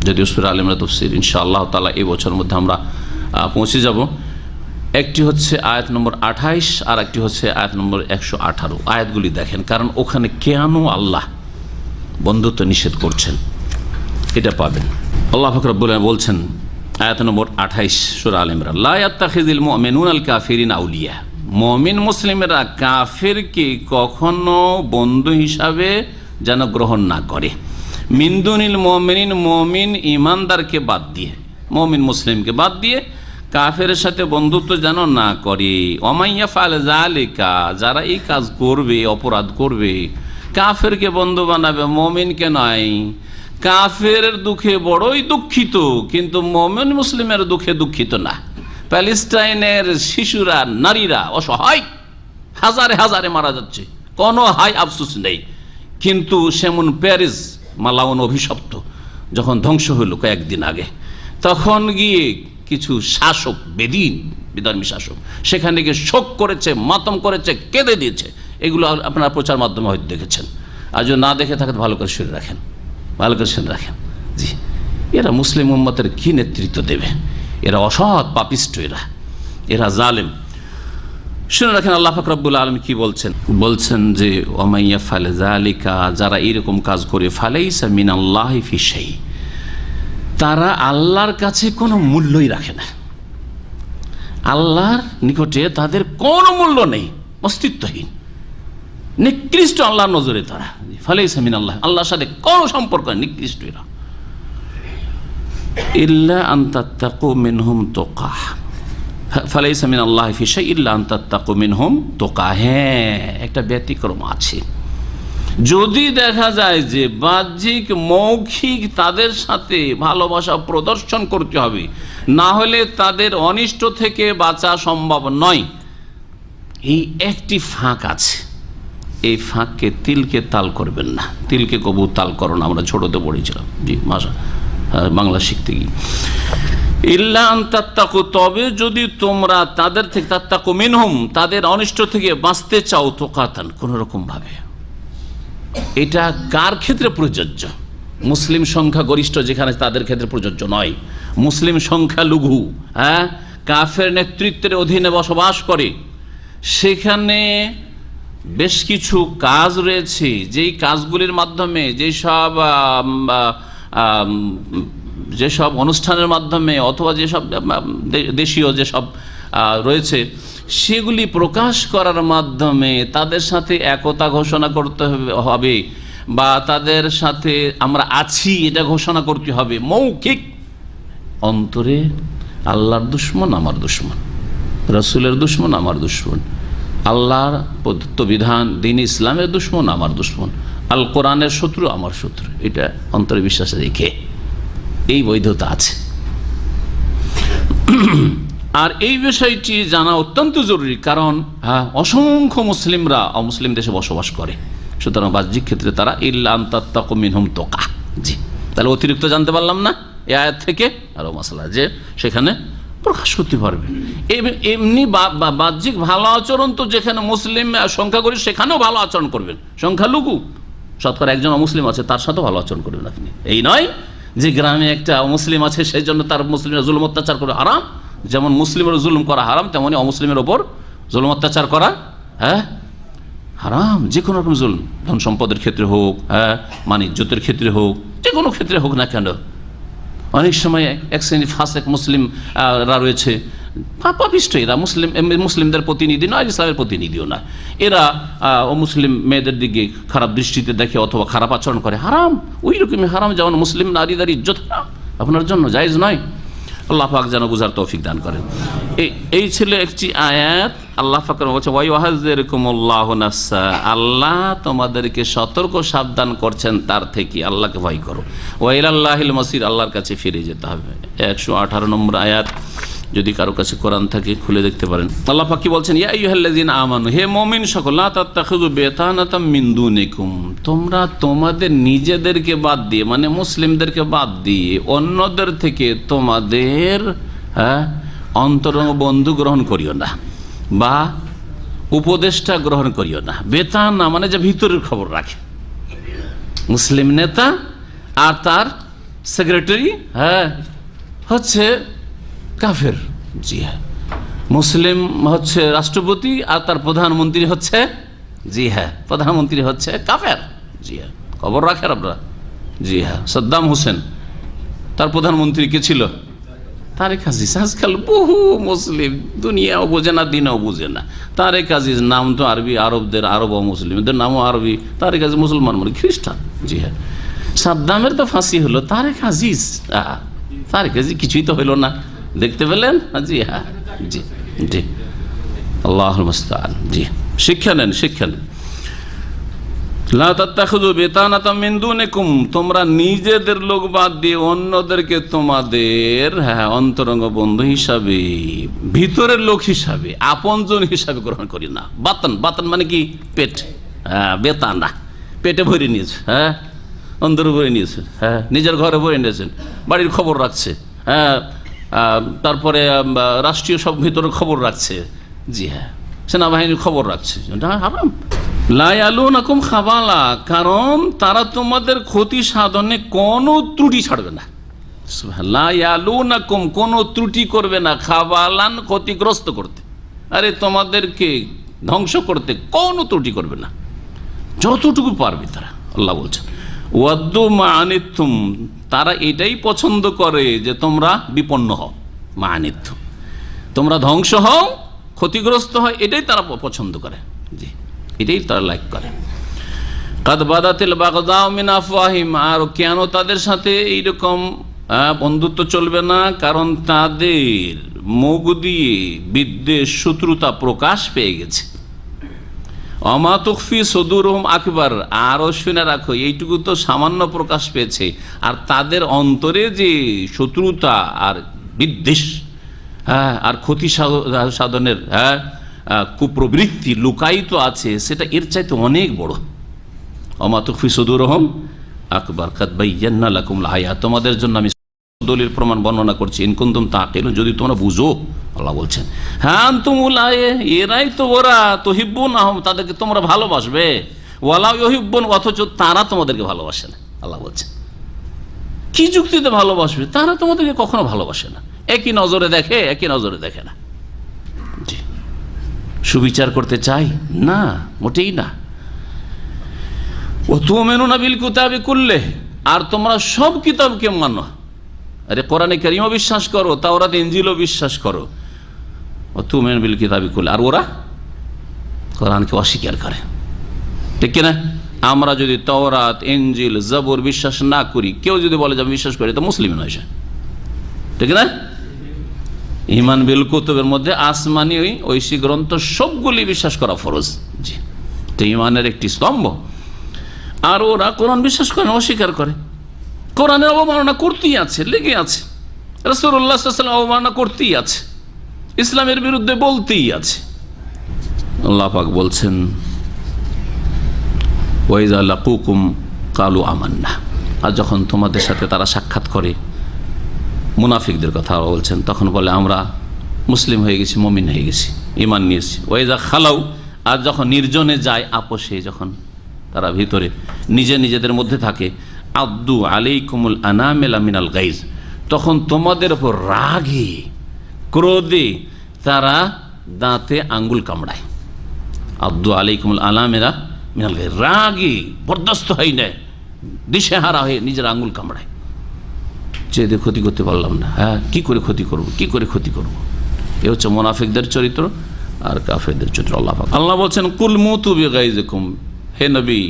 যদিও সূরা আলে ইমরান তাফসীর ইনশাআল্লাহ তাআলা এই বছরের মধ্যে আমরা পৌঁছে যাব। একটি হচ্ছে আয়াত নম্বর 28, আর একটি হচ্ছে আয়াত নম্বর 118। আয়াতগুলি দেখেন, কারণ ওখানে কেন আল্লাহ বন্ধুত্ব নিষেধ করছেন এটা পাবেন। আল্লাহ পাক রব্বুল আলামিন বলছেন আয়াত নম্বর 28 সূরা আলে ইমরান, লা ইয়াত্তাখিযুল মুমিনুনা আল কাফিরিনা আউলিয়া, মুমিন মুসলিমেরা কাফিরকে কখনো বন্ধু হিসাবে যেন গ্রহণ না করে। মিন দুনিল মুমিনিন, মুমিন ইমানদারকে বাদ দিয়ে, মুমিন মুসলিমকে বাদ দিয়ে কাফেরের সাথে বন্ধুত্ব যেন না করে। ওমাইয়া ফাল যালিকা, যারা এই কাজ করবে, অপরাধ করবে, কাফেরকে বন্ধু বানাবে, মুমিনকে নয়। কাফের দুঃখে বড়ই দুঃখিত, কিন্তু মুমিন মুসলিমের দুঃখে দুঃখিত না। প্যালেস্টাইনের শিশুরা, নারীরা অসহায়, হাজারে হাজারে মারা যাচ্ছে, কোনো হাই আফসোস নেই। কিন্তু সেমন প্যারিস, মালাউন অভিশপ্ত যখন ধ্বংস হইল কয়েকদিন আগে, তখন গিয়ে কিছু শাসক, বিধর্মী শাসক, সেখানে গিয়ে শোক করেছে, মাতম করেছে, কেঁদে দিয়েছে। এগুলো আপনারা প্রচার মাধ্যমে হয়তো দেখেছেন, আর যদি না দেখে থাকেন ভালো করে শুনে রাখেন, ভালো করে শুনে রাখেন। জি, এরা মুসলিম উম্মতের কি নেতৃত্ব দেবে? এরা অসৎ পাপিষ্ট, এরা জালেম। শুনে রাখেন আল্লাহ পাক রব্বুল আলামিন কি বলছেন। বলছেন যে ওমাইয়া ফালে যালিকা, যারা এরকম কাজ করে, ফালাইসা মিনাল্লাহি ফি শাই, তারা আল্লাহর কাছে কোনো মূল্যই রাখে না। আল্লাহর নিকটে তাদের কোনো মূল্য নেই, অস্তিত্বহীন, নিকৃষ্ট আল্লাহর নজরে তারা। ফালাইসা মিনাল্লাহ, আল্লাহর সাথে কোনো সম্পর্ক নেই, নিকৃষ্ট এরা। ইল্লা আন তাত্তাকু মিনহুম তুকাহ, ফালাইসা মিনাল্লাহি ফি শাই ইল্লা আন তাত্তাকু মিনহুম তুকাহ। হ্যাঁ, একটা ব্যতিক্রম আছে। যদি দেখা যায় যে বাহ্যিক মৌখিক তাদের সাথে ভালোবাসা প্রদর্শন করতে হবে, না হলে তাদের অনিষ্ট থেকে বাঁচা সম্ভব নয়, এই একটি ফাঁক আছে। এই ফাঁককে তিলকে তাল করবেন না। তিলকে কবু তাল করো না, আমরা ছোটতে পড়েছিলাম জি ভাষা বাংলা শিখতে গিয়ে। ইল্লা আন তাত্তাকু, তবে যদি তোমরা তাদের থেকে, তাত্তাকু মিনহুম, তাদের অনিষ্ট থেকে বাঁচতে চাও, তুকাতান, কোন রকম ভাবে। এটা কার ক্ষেত্রে প্রযোজ্য? মুসলিম সংখ্যা গরিষ্ঠ যেখানে, তাদের ক্ষেত্রে প্রযোজ্য নয়। মুসলিম সংখ্যা লঘু, হ্যাঁ, কাফের নেতৃত্বের অধীনে বসবাস করে, সেখানে বেশ কিছু কাজ রয়েছে, যেই কাজগুলির মাধ্যমে, যেসব অনুষ্ঠানের মাধ্যমে অথবা যেসব দেশীয় যেসব রয়েছে, সেগুলি প্রকাশ করার মাধ্যমে তাদের সাথে একতা ঘোষণা করতে হবে, বা তাদের সাথে আমরা আছি এটা ঘোষণা করতে হবে। মৌখিক, অন্তরে আল্লাহর দুশমন আমার দুশমন, রসুলের দুশমন আমার দুশমন, আল্লাহর প্রদত্ত বিধান দিন ইসলামের দুশমন আমার দুশমন, আল কোরআনের শত্রু আমার শত্রু, এটা অন্তরে বিশ্বাসে রেখে এই বৈধতা আছে। আর এই বিষয়টি জানা অত্যন্ত জরুরি, কারণ অসংখ্য মুসলিমরা অমুসলিম দেশে বসবাস করে, সুতরাং বাহ্যিক ক্ষেত্রে তারা ইল্লা আন তাত্তাকু মিনহুম তুকাহ। জি, তাহলে অতিরিক্ত জানতে পারলাম না এই আয়াত থেকে আরো মাসলা, যে সেখানে প্রকাশ করতে পারবে। এমনি বাহ্যিক ভালো আচরণ তো যেখানে মুসলিম সংখ্যাগরিষ্ঠ সেখানেও ভালো আচরণ করবেন। সংখ্যালঘু শতকরা একজন অমুসলিম আছে, তার সাথেও ভালো আচরণ করবেন আপনি। এই নয় যে গ্রামে একটা অমুসলিম আছে সেই জন্য তার মুসলিমরা জুলুম অত্যাচার করে হারাম। যেমন মুসলিমের জুলুম করা হারাম, তেমনি অমুসলিমের ওপর জুলুম অত্যাচার করা হারাম। যে কোনো রকম জুলুম, ধন সম্পদের ক্ষেত্রে হোক, মান ইজ্জতের ক্ষেত্রে হোক, যে কোনো ক্ষেত্রে হোক না কেন। অনেক সময় এক শ্রেণী ফাসেক মুসলিমরা রয়েছে, পাপিষ্ঠ, এরা মুসলিমদের প্রতিনিধি নয়, ইসলামের প্রতিনিধিও না। এরা অমুসলিম মেয়েদের দিকে খারাপ দৃষ্টিতে দেখে অথবা খারাপ আচরণ করে, হারাম। ওই রকমই হারাম যেমন মুসলিম নারীদের ইজ্জত হারাম, আপনার জন্য জায়েজ নয়। আল্লাহ পাক যেন বুঝার তৌফিক দান করেন। এই ছিল একটি আয়াত। আল্লাহ পাক বলছে ওয়াইউহাযযিরুকুমুল্লাহু নাফসা, আল্লাহ তোমাদেরকে সতর্ক সাবধান করছেন তার থেকে, আল্লাহকে ভয় করো। ওয়া ইলাল্লাহিল মাসির, আল্লাহর কাছে ফিরে যেতে হবে। 118 নম্বর আয়াত, যদি কারো কাছে কোরআন থাকে খুলে দেখতে পারেন। আল্লাহ পাক কি বলছেন? ইয়া আইয়ুহাল্লাযিনা আমানু, হে মুমিন সকল, লা তাত্তাখিযু বিতানাতাম মিন দুনিকুম, তোমরা তোমাদের নিজেদেরকে বাদ দিয়ে, মানে মুসলিমদেরকে বাদ দিয়ে অন্যদের থেকে তোমাদের অন্তরঙ্গ বন্ধু গ্রহণ করিও না, বা উপদেষ্টা গ্রহণ করিও না। বেতানা মানে যে ভিতরের খবর রাখে, মুসলিম নেতা আর তার সেক্রেটারি হচ্ছে কাফের। জি হ্যাঁ, মুসলিম হচ্ছে রাষ্ট্রপতি আর তার প্রধানমন্ত্রী হচ্ছে, জি হ্যাঁ, প্রধানমন্ত্রী হচ্ছে কাফের। জি হ্যাঁ, খবর রাখেন আপনারা। জি হ্যাঁ, সাদ্দাম হোসেন, তার প্রধানমন্ত্রী কে ছিল? তারেক আজিজ। আজকাল বহু মুসলিম দুনিয়াও বোঝে না, দিনেও বোঝে না। তারেক আজিজ নাম তো আরবি, আরবদের, আরব মুসলিমদের নামও আরবি। তারেক আজিজ মুসলমান মানে খ্রিস্টান। জি হ্যাঁ, সাদ্দামের তো ফাঁসি হলো, তারেক আজিজ, তারেক আজিজ কিছুই তো হইল না, দেখতে পেলেন? জি হ্যাঁ, জি জি, আল্লাহুল মুস্তাআন। জি, শিক্ষা নেন, শিক্ষা নেন। লা তাত্তাখিযু বিতানাতাম মিন দুনিকুম, তোমরা নিজেদের লোক বাদ দিয়ে অন্যদেরকে তোমাদের অন্তরঙ্গ বন্ধু হিসাবে, ভিতরের লোক হিসাবে, আপনজন হিসাবে গ্রহণ করি না। বাতান, বাতান মানে কি? পেট। বেতানা, পেটে ভরে নিয়েছে, অন্তরে ভরে নিয়েছে, নিজের ঘরে ভরে নিয়েছেন, বাড়ির খবর রাখছে, তারপরে রাষ্ট্রীয় সব ভিতরে খবর রাখছে। জি হ্যাঁ, সেনাবাহিনীর খবর রাখছে, হারাম। লা ইয়ালুনাকুম খাবালা, কারণ তারা তোমাদের ক্ষতি সাধনে কোনো ত্রুটি ছাড়বে না। লা ইয়ালুনাকুম, কোনো ত্রুটি করবে না, খাবালান ক্ষতিগ্রস্ত করতে, আরে তোমাদেরকে ধ্বংস করতে কোনো ত্রুটি করবে না, যতটুকু পারবে তারা। আল্লাহ বলছেন ওয়াদ্দু মা আনিতুম, তারা এটাই পছন্দ করে যে তোমরা বিপন্ন হও, মা আনিতুম, তোমরা ধ্বংস হও, ক্ষতিগ্রস্ত হয়, এটাই তারা পছন্দ করে, জি এটাই তারা লাইক করে। কাদ বাদাতিল বাগদাউ মিন আফওয়াহিম, আর কেন তাদের সাথে এইরকম বন্ধুত্ব চলবে না, কারণ তাদের মুখ দিয়ে বিদ্বেষ শত্রুতা প্রকাশ পেয়ে গেছে। অমা তুখফি সুদুরহুম আকবার, আরও শুনে রাখো এইটুকু তো সামান্য প্রকাশ পেয়েছে, আর তাদের অন্তরে যে শত্রুতা আর বিদ্বেষ, হ্যাঁ, আর ক্ষতি সাধনের কুপ্রবৃত্তি লুকায়িত আছে, সেটা এর চাইতে অনেক বড়। অমা তুখফি সুদুরহুম আকবার কাদ বায়্যানা লাকুমুল আয়াত, তোমাদের জন্য আমি দলিল প্রমাণ বর্ণনা করছি, ইন কুনতুম তাকিলুন, যদি তোমরা বুঝো। আল্লাহ বলছেন হ্যাঁ আনতুমুল আয়ে, এরাই তো ওরা, তুহিব্বুনাহুম, তাদেরকে তোমরা ভালোবাসবে, ওয়ালা ইউহিব্বুন, অথচ তারা তোমাদেরকে ভালোবাসে না। আল্লাহ বলছেন কি যুক্তিতে ভালোবাসবে, তারা তোমাদেরকে কখনো ভালোবাসে না, একই নজরে দেখে, একই নজরে দেখে না। জি, সুবিচার করতে চাই না, মোটেই না। ও তুমিনুনা বিল কিতাবি কুল্লি, আর তোমরা সব কিতাবকে মানো, আরে কোরআনে কারীমও বিশ্বাস করো, তাওরাত ইনজিলও বিশ্বাস করো। ও তুমিনুনা বিল কিতাবি কুল্লি, আর ওরা কোরআনকে অস্বীকার করে, ঠিক কিনা? আমরা যদি তাওরাত ইনজিল জবুর বিশ্বাস না করি, কেউ যদি বলে যে আমি বিশ্বাস করি, তো মুসলিম নয় সে, ঠিক না? ঈমান বিল কুতুবের মধ্যে আসমানি ঐশী গ্রন্থ সবগুলি বিশ্বাস করা ফরজ, জি, তো ঈমানের একটি স্তম্ভ। আর ওরা কোরআন বিশ্বাস করে না, অস্বীকার করে, কোরআনের অবমাননা করতেই আছে, লেগে আছে, রাসূলুল্লাহ সাল্লাল্লাহু আলাইহি ওয়াসাল্লাম অবমাননা করতেই আছে, ইসলামের বিরুদ্ধে বলতেই আছে। আল্লাহ পাক বলছেন ওয়াইজা লাকুকুম কালু আমান্না, আর যখন তোমাদের সাথে তারা সাক্ষাৎ করে, মুনাফিকদের কথা বলছেন, তখন বলে আমরা মুসলিম হয়ে গেছি, মুমিন হয়ে গেছি, ঈমান নিয়েছি। ওয়াইজা খালাউ, আর যখন নির্জনে যায়, আপোষে যখন তারা ভিতরে নিজেদের মধ্যে থাকে, আদ্দু আলাইকুমুল আনামিলা মিনাল গাইজ, তখন তোমাদের উপর রাগে ক্রোধে তারা দাঁতে আঙ্গুল কামড়ায়। আদ্দু আলাইকুমুল আনামিলা মিনাল গাইজ, রাগে বরদাস্ত হয় না, দিশেহারা হয়ে নিজের আঙ্গুল কামড়ায়, চেয়ে ক্ষতি করতে পারলাম না, হ্যাঁ কি করে ক্ষতি করব, কি করে ক্ষতি করব। এ হচ্ছে মুনাফিকদের চরিত্র আর কাফেরদের চরিত্র। আল্লাহ বলছেন কুল মুতু বিগাইজিকুম, হে নবী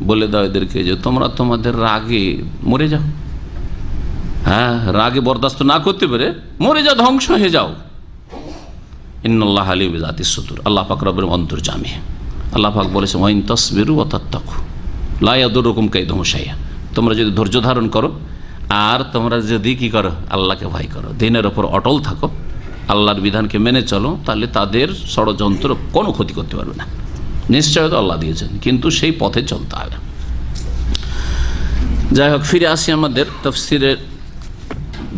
বলে দাও এদেরকে যে তোমরা তোমাদের রাগে মরে যাও, হ্যাঁ রাগে বরদাস্ত না করতে পেরে মরে যাও, ধ্বংস হয়ে যাও। ইন্নাল্লাহ আলিম বিযাতিস সুদূর, আল্লাহ পাক রব্বুল অন্তর্যামী। আল্লাহ পাক বলেছেন ওয়াইন তাসবিরু ওয়া তাত্তাকু লা ইয়াদুরুকুম কাইদুহুম শাইআ, তোমরা যদি ধৈর্য ধারণ করো আর তোমরা যদি কি করো, আল্লাহকে ভয় করো, দিনের ওপর অটল থাকো, আল্লাহর বিধানকে মেনে চলো, তাহলে তাদের ষড়যন্ত্র কোনো ক্ষতি করতে পারবে না। নিশ্চয়তা আল্লাহ দিয়েছেন, কিন্তু সেই পথে চলতে হবে। যাই হোক, ফিরে আসি আমাদের তাফসীরের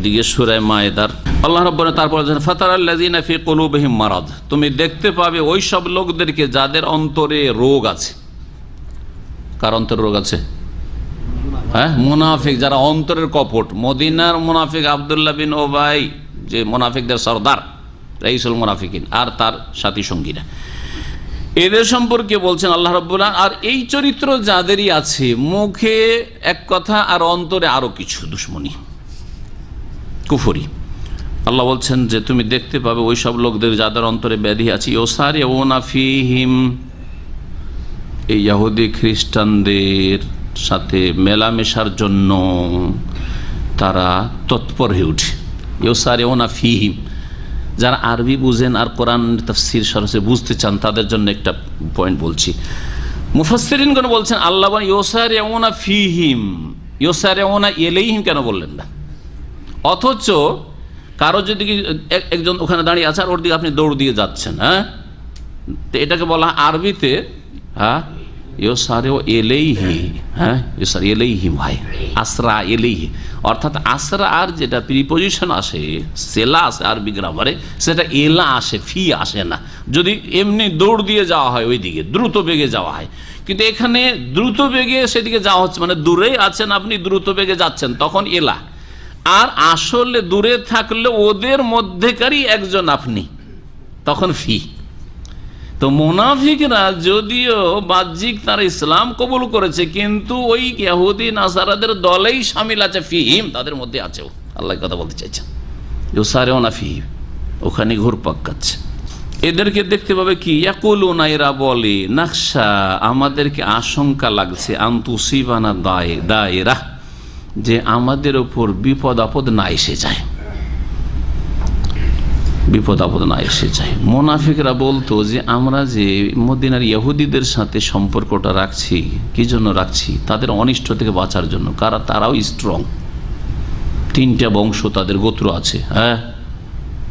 দিকে, সূরা মায়েদার। আল্লাহ রাব্বুল তারপর ফাতারাল্লাযিনা ফি কুলুবিহিম মারাদ, তুমি দেখতে পাবে ওই সব লোকদেরকে যাদের অন্তরে রোগ আছে। কার অন্তরে রোগ আছে? হ্যাঁ, মুনাফিক, যারা অন্তরের কপট। মদিনার মুনাফিক আব্দুল্লাহ বিন উবাই, যে মুনাফিকদের সর্দার, রাইসুল মুনাফিকিন, আর তার সাথী সঙ্গীরা, এদের সম্পর্কে বলছেন আল্লাহ রাব্বুল। আর এই চরিত্র যাদেরই আছে, মুখে এক কথা আর অন্তরে আরো কিছু, দুশ্মনী, কুফরি। আল্লাহ বলছেন যে তুমি দেখতে পাবে ওই সব লোকদের যাদের অন্তরে ব্যাধি আছে, ইউসারিউনা ফীহিম, এই ইহুদি খ্রিস্টানদের সাথে মেলামেশার জন্য তারা তৎপর হয়ে ওঠে। ইউসারিউনা ফীহিম, যারা আরবি বুঝেন আর কোরআন তাফসীর সরাসরি বুঝতে চান, তাদের জন্য একটা পয়েন্ট বলছি। মুফাসসিরিনগণ বলছেন আল্লাহ ইউসারিউনা ফীহিম, ইউসারিউনা ইলাইহিম কেন বললেন না? অথচ কারো যদি একজন ওখানে দাঁড়িয়ে আছে আর ওর দিকে আপনি দৌড় দিয়ে যাচ্ছেন, হ্যাঁ, তো এটাকে বলা আরবিতে হ্যাঁ ইউসারিউ ইলাইহি, হ্যাঁ ইউসারি ইলাইহি, ভাই আসরা ইলাইহি, অর্থাৎ আসরা আর যেটা প্রিপোজিশন আসে, সেলা আসে আরবি গ্রামারে, সেটা এলা আসে, ফি আসে না। যদি এমনি দৌড় দিয়ে যাওয়া হয় ওই দিকে, দ্রুত বেগে যাওয়া হয়, কিন্তু এখানে দ্রুত বেগে সেদিকে যাওয়া হচ্ছে, মানে দূরেই আছেন আপনি, দ্রুত বেগে যাচ্ছেন, তখন এলা। আর আসলে দূরে থাকলে ওদের মধ্যেকারই একজন আপনি, তখন ফি। তো মুনাফিকরা যদিও বাহ্যিক তারা ইসলাম কবুল করেছে, কিন্তু ওই ইহুদি নাসারাদের দলেই শামিল আছে, ফিহিম তাদের মধ্যে আছে। আল্লাহ কথা বলতে চাইছেন ইউসারেও না ফিহিম, ওখানে ঘুরপাক খাচ্ছে। এদেরকে দেখতে পাবে কি, ইয়াকুলুনা, এরা বলে, নাকশা, আমাদেরকে আশঙ্কা লাগছে, আনতুসিবানা দায়রা, যে আমাদের ওপর বিপদ আপদ না এসে যায়, বিপদ আপদ না এসে যায়। মুনাফিকরা বলতো যে আমরা যে মদিনার ইহুদিদের সাথে সম্পর্কটা রাখছি, কি জন্য রাখছি? তাদের অনিষ্ট থেকে বাঁচার জন্য। কারণ তারাও স্ট্রং, 3টা বংশ তাদের গোত্র আছে। হ্যাঁ,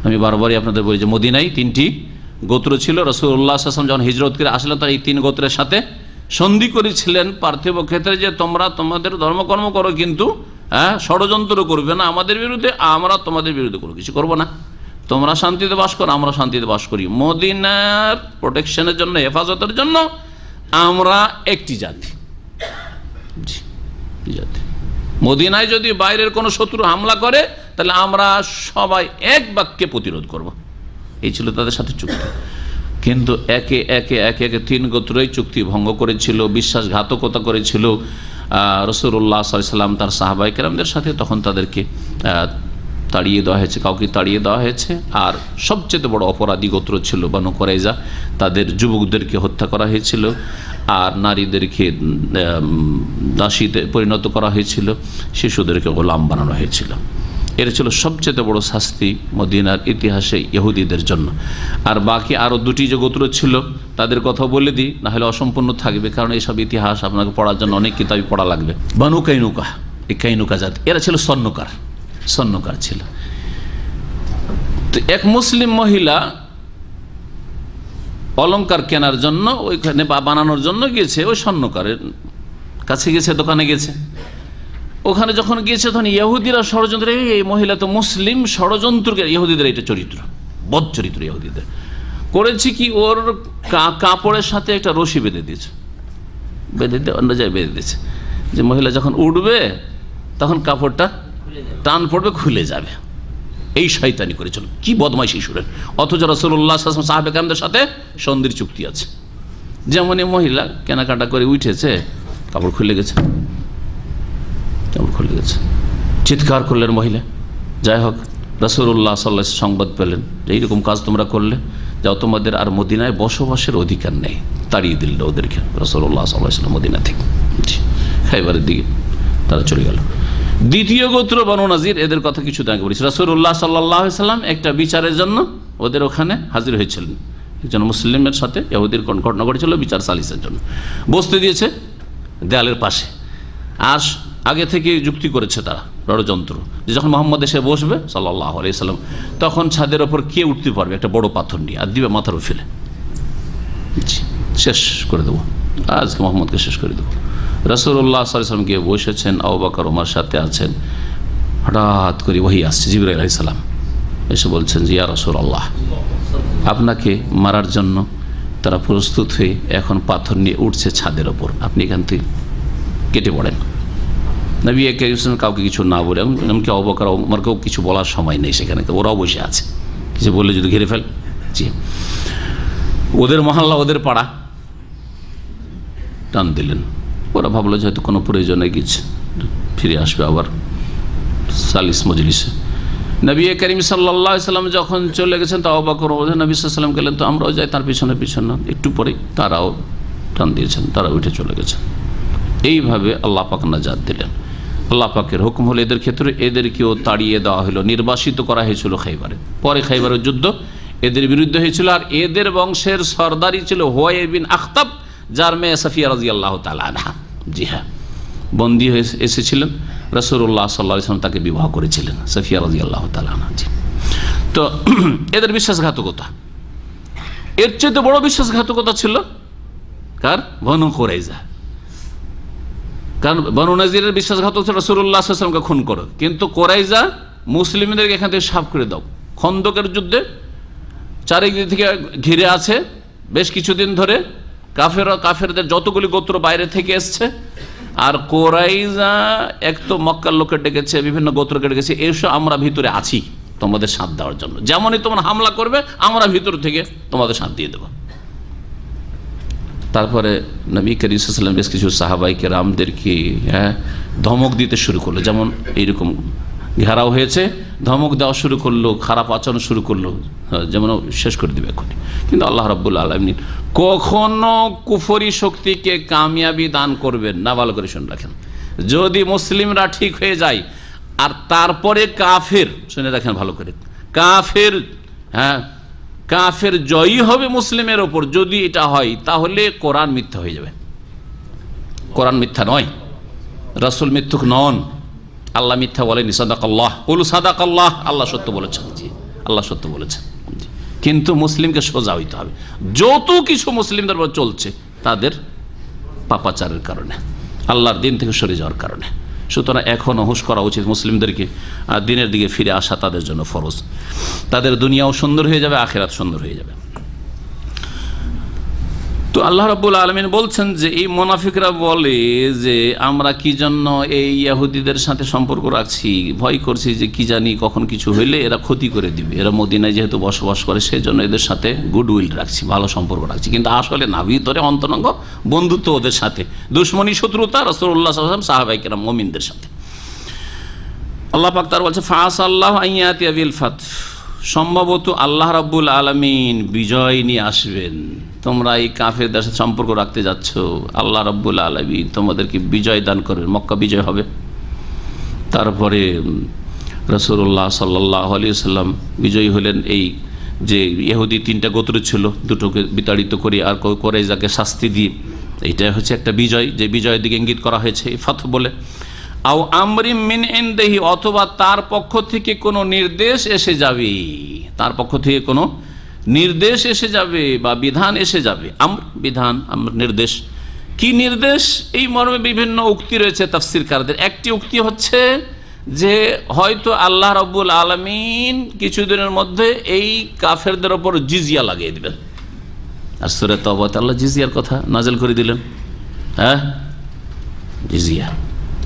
আমি বারবারই আপনাদের বলি যে মদিনায় 3টি গোত্র ছিল। রাসূলুল্লাহ সাল্লাল্লাহু আলাইহি ওয়াসাল্লাম যখন হিজরত করে আসলেন, তারা এই 3 গোত্রের সাথে সন্ধি করেছিলেন পার্থিব ক্ষেত্রে, যে তোমরা তোমাদের ধর্মকর্ম করো, কিন্তু ষড়যন্ত্র করবে না আমাদের বিরুদ্ধে, আমরা তোমাদের বিরুদ্ধে কোনো কিছু করবো না। তোমরা শান্তিতে বাস করো, আমরা শান্তিতে বাস করি। মদিনার প্রোটেকশনের জন্য, হেফাজতের জন্য আমরা একটি জাতি। জাতি মদিনায় যদি বাইরের কোনো শত্রু হামলা করে, তাহলে আমরা সবাই এক বাক্যে প্রতিরোধ করব। এই ছিল তাদের সাথে চুক্তি। কিন্তু একে একে 3 গোত্রই চুক্তি ভঙ্গ করেছিল, বিশ্বাসঘাতকতা করেছিল রাসূলুল্লাহ সাল্লাল্লাহু আলাইহি ওয়াসাল্লাম তার সাহাবায়ে কেরামদের সাথে। তখন তাদেরকে তাড়িয়ে দেওয়া হয়েছে, কাউকে তাড়িয়ে দেওয়া হয়েছে। আর সবচেয়ে বড় অপরাধী গোত্র ছিল বানু কুরাইজা, তাদের যুবকদেরকে হত্যা করা হয়েছিল, আর নারীদেরকে দাসীতে পরিণত করা হয়েছিল, শিশুদেরকে গোলাম বানানো হয়েছিল। এর ছিল সবচেয়ে বড় শাস্তি মদিনার ইতিহাসে ইহুদিদের জন্য। আর বাকি আরও 2টি যে গোত্র ছিল তাদের কথা বলে দিই, না হলে অসম্পূর্ণ থাকবে, কারণ এইসব ইতিহাস আপনাকে পড়ার জন্য অনেক কিতাবই পড়া লাগবে। বানু কাইনুকা, এই কাইনুকা জাত, এরা ছিল স্বর্ণকার ছিল। তো এক মুসলিম মহিলা অলংকার কেনার জন্য ওইখানে বানানোর জন্য গিয়েছে, ওই স্বর্ণকারের কাছে গেছে, দোকানে গেছে। ওখানে যখন গিয়েছে তখন ইহুদিরা ষড়যন্ত্র, এই মহিলা তো মুসলিম, ষড়যন্ত্রকে, ইহুদিদের এটা চরিত্র, বদ চরিত্র ইহুদিদের করেছে কি, ওর কাপড়ের সাথে একটা রশি বেঁধে দিয়েছে, অন্য জায়গায় বেঁধে দিয়েছে, যে মহিলা যখন উঠবে তখন কাপড়টা টান পড়বে, খুলে যাবে। এই শয়তানি করেছিল, কি বদমাইশি সুরের। অথচ রাসূলুল্লাহ সাল্লাল্লাহু আলাইহি ওয়াসাল্লাম সাহাবায়ে কেরামদের সাথে সন্ধির চুক্তি আছে। যেমন এই মহিলা কেনাকাটা করে উঠেছে, কাপড় খুলে গেছে, চিৎকার করলেন মহিলা। যাই হোক, রাসূলুল্লাহ সাল্লাল্লাহু আলাইহি ওয়াসাল্লাম সংবাদ পেলেন যে এইরকম কাজ তোমরা করলে, যাও, তোমাদের আর মদিনায় বসবাসের অধিকার নেই। তাড়িয়ে দিল ওদেরকে রাসূলুল্লাহ সাল্লাল্লাহু আলাইহি ওয়াসাল্লাম মদিনা থেকে। খাইবারের দিকে তারা চলে গেল। দ্বিতীয় গোত্র বনু নাজির, এদের কথা কিছু আগে বলেছি। রাসূলুল্লাহ সাল্লাল্লাহু আলাইহি ওয়াসাল্লাম একটা বিচারের জন্য ওদের ওখানে হাজির হয়েছিলেন। একজন মুসলিমের সাথে ইহুদির ঘটনা ঘটেছিল, বিচার সালিসের জন্য বসতে দিয়েছে দেয়ালের পাশে। আর আগে থেকে যুক্তি করেছে তারা, ষড়যন্ত্র, যে যখন মুহাম্মদ এসে বসবে সাল্লাল্লাহু আলাইহি ওয়াসাল্লাম, তখন ছাদের ওপর কে উঠতে পারবে একটা বড় পাথর নিয়ে, আর দিবে মাথার উপর ফেলে, শেষ করে দেবো, আজকে মুহাম্মদকে শেষ করে দেবো। রাসূলুল্লাহ সাল্লাল্লাহু আলাইহি ওয়াসাল্লাম গিয়ে বসেছেন, আবু বকর ওমর সাথে আছেন। হঠাৎ করে ওহী আসছে, জিবরাইল আলাইহিস সালাম এসে বলছেন যে ইয়া রাসূলুল্লাহ, আপনাকে মারার জন্য তারা প্রস্তুত হয়ে এখন পাথর নিয়ে উঠছে ছাদের ওপর, আপনি এখান থেকে কেটে পড়েন। নবী কারীম কাউকে কিছু না বলে, এমনকি আবু বকর ওমরকেও কিছু বলার সময় নেই সেখানে, ওরাও বসে আছে, কিছু বললে যদি ঘিরে ফেল। জি, ওদের মহল্লা, ওদের পাড়া, টান দিলেন। ওরা ভাবলো যে হয়তো কোনো প্রয়োজনে গেছে, ফিরে আসবে আবার সালিস মজলিসে। নবী করিম সাল্লাল্লাহু আলাইহি ওয়াসাল্লাম যখন চলে গেছেন, তো আবু বকর নবী সাল্লাল্লাহু আলাইহি ওয়াসাল্লাম গেলেন, তো আমরাও যাই তার পিছনে পিছনে। একটু পরেই তারাও টান দিয়েছেন, তারা উঠে চলে গেছেন। এইভাবে আল্লাহ পাক নাজাত দিলেন। আল্লাহ পাকের হুকুম হলো এদের ক্ষেত্রে এদেরকেও তাড়িয়ে দেওয়া হলো, নির্বাসিত করা হয়েছিল খাইবারে। পরে খাইবারের যুদ্ধ এদের বিরুদ্ধে হয়েছিল। আর এদের বংশের সর্দারি ছিল হুয়াই বিন আখতাব, যার মেয়ে সাফিয়া রাদিয়াল্লাহু তাআলা আনহা। জি হ্যাঁ, বন্দী হয়ে এসেছিলেন, রাসূলুল্লাহ সাল্লাল্লাহু আলাইহি ওয়াসাল্লাম তাকে বিবাহ করেছিলেন, সাফিয়া রাদিয়াল্লাহু তাআলা আনহা। জি, তো এদের বিশ্বাসঘাতকতা, এর চেয়ে বড় বিশ্বাসঘাতকতা ছিল কার? বনু কুরাইজা। কারণ বনু নাজিরের বিশ্বাসঘাতক ছিল রাসূলুল্লাহ সাল্লাল্লাহু আলাইহি ওয়াসাল্লামকে খুন করো, কিন্তু কুরাইজা মুসলিমদেরকে এখান থেকে সাফ করে দাও। খন্দকের যুদ্ধে চারিদিক থেকে ঘিরে আছে বেশ কিছুদিন ধরে, কাফেরদের যতগুলি গোত্র বাইরে থেকে এসছে। আর কুরাইজা এক তো মক্কার লোকে ডেকেছে, বিভিন্ন গোত্রকে ডেকেছে, এসো আমরা ভিতরে আছি তোমাদের সাথ দেওয়ার জন্য, যেমনই তোমরা হামলা করবে আমরা ভিতর থেকে তোমাদের সাথ দিয়ে দেবো। তারপরে নবী করিম সাল্লাল্লাহু আলাইহি ওয়াসাল্লাম বেশ কিছু সাহাবায়ে কেরামদেরকে ধমক দিতে শুরু করলো, যেমন এইরকম ঘেরাও হয়েছে, ধমক দেওয়া শুরু করলো, খারাপ আচরণ শুরু করলো, যেমন শেষ করে দেবে এখনই। কিন্তু আল্লাহ রাব্বুল আলামিন কখনো কুফরি শক্তিকে কামিয়াবি দান করবেন না। ভালো করে শুনে রাখেন, যদি মুসলিমরা ঠিক হয়ে যায় আর তারপরে কাফের, শুনে রাখেন ভালো করে, কাফের কাফের জয়ী হবে মুসলিমের ওপর, যদি এটা হয় তাহলে কোরআন মিথ্যা হয়ে যাবে। কোরআন মিথ্যা নয়, রাসূল মিথ্যুক নন, আল্লাহ মিথ্যা বলেনি। সাদাকাল্লাহ, কুলু সাদাকাল্লাহ, আল্লাহ সত্য বলেছেন। জি, আল্লাহ সত্য বলেছেন। কিন্তু মুসলিমকে সোজা হইতে হবে। যত কিছু মুসলিমদের উপর চলছে তাদের পাপাচারের কারণে, আল্লাহর দিন থেকে সরে যাওয়ার কারণে। সুতরাং এখনও হুঁশ করা উচিত মুসলিমদেরকে, আর দিনের দিকে ফিরে আসা তাদের জন্য ফরজ। তাদের দুনিয়াও সুন্দর হয়ে যাবে, আখিরাত সুন্দর হয়ে যাবে। তো আল্লাহ রাব্বুল আলামিন বলছেন যে এই মুনাফিকরা বলে যে আমরা কি জন্য এই ইহুদিদের সাথে সম্পর্ক রাখছি, ভয় করছি যে কি জানি কখন কিছু হইলে এরা ক্ষতি করে দিবে, এরা মদিনায় যেহেতু বসবাস করে সেই জন্য এদের সাথে গুডউইল রাখছি, ভালো সম্পর্ক রাখছি। কিন্তু আসলে না, ভিতরে অন্তরঙ্গ বন্ধুত্ব ওদের সাথে, দুশমনী শত্রুতা রাসূলুল্লাহ সাল্লাল্লাহু আলাইহি ওয়াসাল্লাম সাহাবায়ে কেরাম মুমিনদের সাথে। আল্লাহ পাক তার বলছে ফাসাল্লাহু আইয়াতিয়া বিল ফাত, সম্ভবত আল্লাহ রাব্বুল আলামিন বিজয় নিয়ে আসবেন। তোমরা এই কাফেরদের সাথে সম্পর্ক রাখতে যাচ্ছ, আল্লাহ রাব্বুল আলামিন তোমাদেরকে বিজয় দান করবেন, মক্কা বিজয় হবে। তারপরে রাসূলুল্লাহ সাল্লাল্লাহু আলাইহি ওয়াসাল্লাম বিজয়ী হলেন। এই যে ইহুদি তিনটা গোত্র ছিল, দুটোকে বিতাড়িত করে আর কুরাইজাকে শাস্তি দিয়ে, এইটা হচ্ছে একটা বিজয়, যে বিজয়ের দিকে ইঙ্গিত করা হয়েছে এই ফাতহ বলে। আও আমরিম মিন ইনদিহি, অথবা তার পক্ষ থেকে কোনো নির্দেশ এসে যাবে, তার পক্ষ থেকে কোনো নির্দেশ এসে যাবে বা বিধান এসে যাবে। বিধান, নির্দেশ, কি নির্দেশ? এই মর্মে বিভিন্ন উক্তি রয়েছে তাফসীরকারদের। একটি উক্তি হচ্ছে যে হয়তো আল্লাহ রাব্বুল আলামিন কিছুদিনের মধ্যে এই কাফেরদের ওপর জিজিয়া লাগিয়ে দিবেন। আর সূরা তাওবাতে আল্লাহ জিজিয়ার কথা নাযিল করে দিলেন। জিজিয়া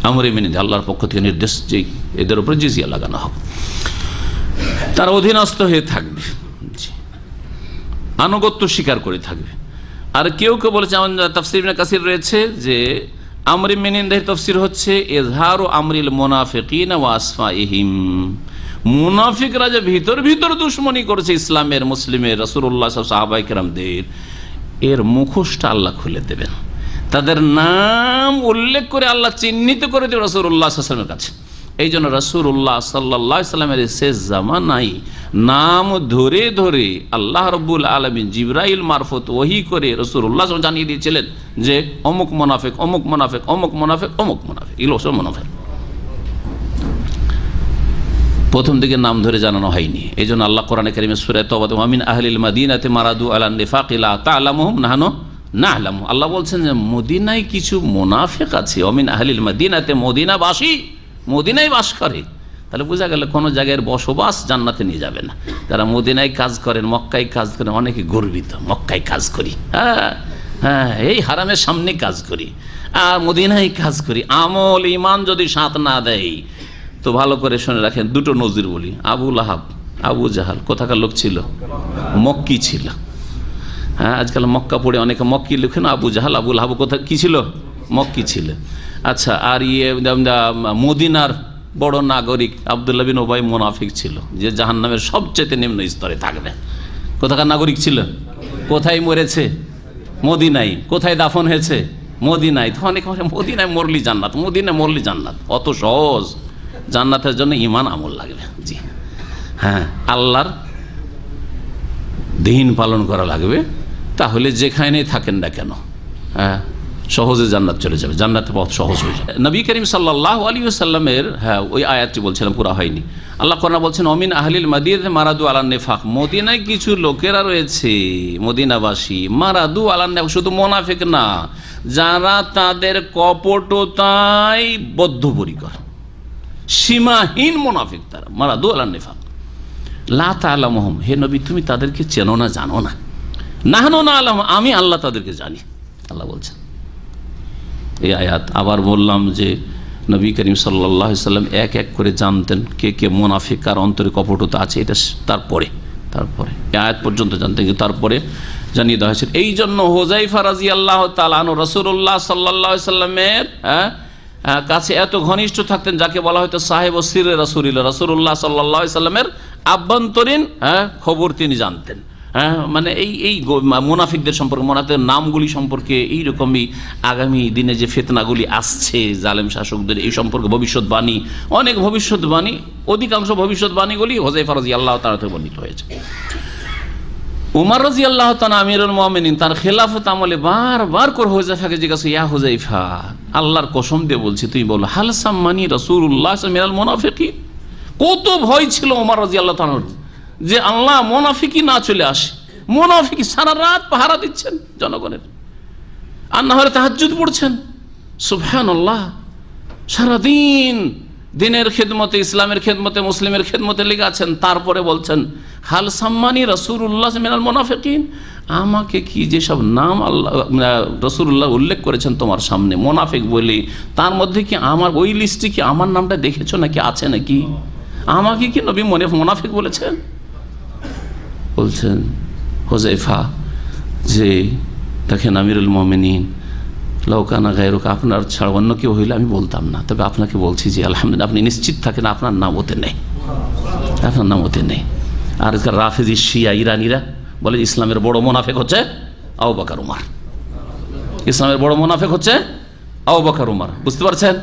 আমরে মিন, আল্লাহর পক্ষ থেকে নির্দেশ যে এদের উপর জিজিয়া লাগানো হবে, তার অধীনস্থ হয়ে থাকবে, আনুগত্য স্বীকার করে থাকবে। আর কেউ কেউ বলেছে, আমাদের তাফসীর ইবনে কাসির রয়েছে যে আমরে মিন এর তাফসীর হচ্ছে ইজহারু আমরিল মুনাফিকিন ওয়া আসফাইহিম, মুনাফিকরা যে ভিতর ভিতর দুশমনী করেছে ইসলামের, মুসলিমের, রাসূলুল্লাহ সাহাবায়ে কেরামদের, এর মুখোশটা আল্লাহ খুলে দেবেন। তাদের নাম উল্লেখ করে আল্লাহ চিহ্নিত করে দেবে রাসূলুল্লাহ সাল্লাল্লাহু আলাইহি ওয়াসাল্লামের কাছে। এই জন্য রাসূলুল্লাহ সাল্লাল্লাহু আলাইহি ওয়াসাল্লামের শেষ জামানায় নাম ধরে ধরে আল্লাহ রাব্বুল আলামিন জিবরাইল মারফত ওহী করে রাসূলুল্লাহ জানিয়ে দিয়েছিলেন যে অমুক মুনাফিক, অমুক মুনাফিক, অমুক মুনাফিক, অমুক মুনাফিক, এগুলো সব মুনাফিক। প্রথম দিকে নাম ধরে জানানো হয়নি। এই জন্য আল্লাহ কোরআনে কারীমে সূরা তাওবাতে ওয়া মিন আহলিল মাদিনাতি মারাদু আলান নিফাকি লা তা'লামুহুম নাহনু না'লামু, আল্লাহ বলছেন যে মদিনায় কিছু মুনাফিক আছে। ওয়া মিন আহলিল মাদিনাতে, মদিনাবাসী, মদিনায় বাস করে। তাহলে বোঝা গেল কোনো জায়গায় বসবাস জান্নাতে নিয়ে যাবে না। যারা মদিনায় কাজ করেন, মক্কায় কাজ করেন, অনেকে গর্বিত, মক্কায় কাজ করি, এই হারামের সামনে কাজ করি, আর মদিনায় কাজ করি। আমল ইমান যদি সাথ না দেয় তো ভালো করে শুনে রাখেন, দুটো নজির বলি। আবু লাহাব, আবু জাহাল কোথাকার লোক ছিল? মক্কি ছিল। আজকাল মক্কা পড়ে অনেকে মক্কি লিখেন, আবু জাহাল, আবু লাহাব কোথা কি ছিল? মক্কি ছিল। আচ্ছা, আর মদিনার বড় নাগরিক আব্দুল্লাহ বিন উবাই মুনাফিক ছিল, যে জাহান্নামের সবচেয়ে নিম্ন স্তরে থাকবে। কোথাকার নাগরিক ছিল? কোথায় মরেছে? মদিনায়। কোথায় দাফন হয়েছে? মদিনায়। তো অনেকে মদিনায় মরলি জান্নাত, মদিনায় মরলি জান্নাত। অত সহজ? জান্নাতের জন্য ঈমান আমল লাগবে। জি হ্যাঁ, আল্লাহর দিন পালন করা লাগবে। তাহলে যেখানেই থাকেন না কেন, সহজে জান্নাত চলে যাবে, জান্নাতের পথ সহজ হয়ে যাবে। নবী করিম সাল্লাল্লাহু আলাইহি ওয়াসাল্লামের ওই আয়াতটি বলছিলাম, পুরা হয়নি। আল্লাহ কোরআনে বলছেন অমিন আহলিল মাদিনাতি মারাদু আলান নিফাক, মদিনায় কিছু লোকেরা রয়েছে, মদিনাবাসী, মারাদু আলান নিফাক, শুধু মুনাফিক না, যারা তাদের কপটতায় বদ্ধপরিকর, সীমাহীন মুনাফিক, তারা মারাদু আলান নিফাক। লা তা'লামুহুম, হে নবী তুমি তাদেরকে চেনো না, জানো না। নাহনু না'লামু, আমি আল্লাহ তাদেরকে জানি, আল্লাহ বলছেন এই আয়াত। আবার বললাম যে নবী করিম সাল্লাল্লাহু আলাইহি ওয়াসাল্লাম এক এক করে জানতেন কে কে মুনাফিক, কার অন্তরে কপটতা আছে, এটা তারপরে এই আয়াত পর্যন্ত জানতেন। কিন্তু তারপরে জানিয়ে দেওয়া হয়েছিল। এই জন্য হুযায়ফা রাদিয়াল্লাহু তাআলা আনহু রাসূলুল্লাহ সাল্লাল্লাহু আলাইহি সাল্লামের কাছে এত ঘনিষ্ঠ থাকতেন, যাকে বলা হতো সাহেব ও সিরে রাসূলিল্লাহ। রাসূলুল্লাহ সাল্লাল্লাহু আলাইহি সাল্লামের আভ্যন্তরীণ খবর তিনি জানতেন। মানে এই মুনাফিকদের সম্পর্কে, মুনাফিকদের নামগুলি সম্পর্কে, এইরকমই আগামী দিনে যে ফিতনাগুলি আসছে জালেম শাসকদের, এই সম্পর্কে ভবিষ্যৎবাণী, অনেক ভবিষ্যৎবাণী, অধিকাংশ ভবিষ্যৎবাণীগুলি হুযায়ফা রাদিয়াল্লাহু তাআলা থেকে বর্ণিত হয়েছে। উমর রাদিয়াল্লাহু তাআলা আমিরুল মুমিনিন তার খেলাফত আমলে বারবার করে হুযায়ফাকে জিজ্ঞাসা, ইয়া হুযায়ফা, আল্লাহর কসম দিয়ে বলছি, তুই বল, হাল সাম্মানি রাসূলুল্লাহ মিনাল মুনাফিকিন। কত ভয় ছিল উমর রাদিয়াল্লাহু তাআলার যে আল্লাহ মুনাফিকি না চলে আসে। মুনাফিকি সারা রাত পাহারা দিচ্ছেন জনগণের, আর না হলে তাহাজ্জুদ পড়ছেন, সুবহানাল্লাহ, সারাদিন দিনের খেদমতে, ইসলামের খেদমতে, মুসলিমের খেদমতে লেগে আছেন। তারপরে বলছেন, হাল সাম্মানি রাসূলুল্লাহ মিনাল মুনাফিকিন, আমাকে কি যেসব নাম আল্লাহ রাসূলুল্লাহ উল্লেখ করেছেন তোমার সামনে মুনাফিক বলে, তার মধ্যে কি আমার ওই লিস্টে কি আমার নামটা দেখেছো নাকি, আছে নাকি? আমাকে কি নবী মুনাফিক বলেছেন? বলছেন হুযায়ফা যে, দেখেন আমিরুল মুমিনিন, লাউকানা গায়রুকা, আপনার ছাড়া অন্য কেউ হইলে আমি বলতাম না, তবে আপনাকে বলছি যে আলহামদুলিল্লাহ আপনি নিশ্চিত থাকেন আপনার নাম ওতে নেই, আপনার নাম ওতে নেই। আর রাফেজি শিয়া ইরানিরা বলে ইসলামের বড় মুনাফিক হচ্ছে আবু বকর উমর, ইসলামের বড় মুনাফিক হচ্ছে আবু বকর উমর। বুঝতে পারছেন?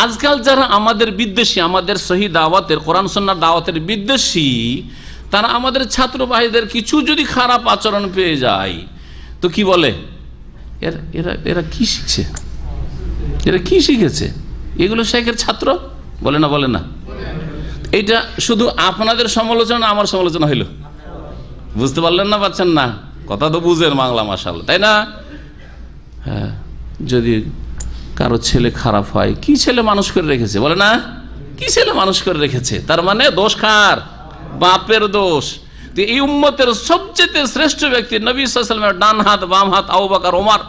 আজকাল যারা আমাদের বিদ্বেষী, আমাদের সহি দাওয়াতের, কোরআন সুন্নাহর দাওয়াতের বিদ্বেষী, তারা আমাদের ছাত্র ভাইদের কিছু যদি খারাপ আচরণ পেয়ে যায় তো কি বলে, এরা কি শিখছে, এরা কি শিখেছে, এগুলো শেখের ছাত্র বলে না, বলে না? এটা শুধু আপনাদের সমালোচনা, আমার সমালোচনা হইল, বুঝতে পারলেন না, পাচ্ছেন না? কথা তো বুঝেন বাংলা, মাশাআল্লাহ, তাই না? হ্যাঁ, যদি কারো ছেলে খারাপ হয়, কি ছেলে মানুষ করে রেখেছে, বলে না, কি ছেলে মানুষ করে রেখেছে, তার মানে দোষ কার? বাপের দোষ। এই উম্মতের সবচেয়ে শ্রেষ্ঠ ব্যক্তি নবী সাল্লাল্লাহু আলাইহি ওয়াসাল্লামের ডান হাত, বাম হাত আবু বকর ওমর,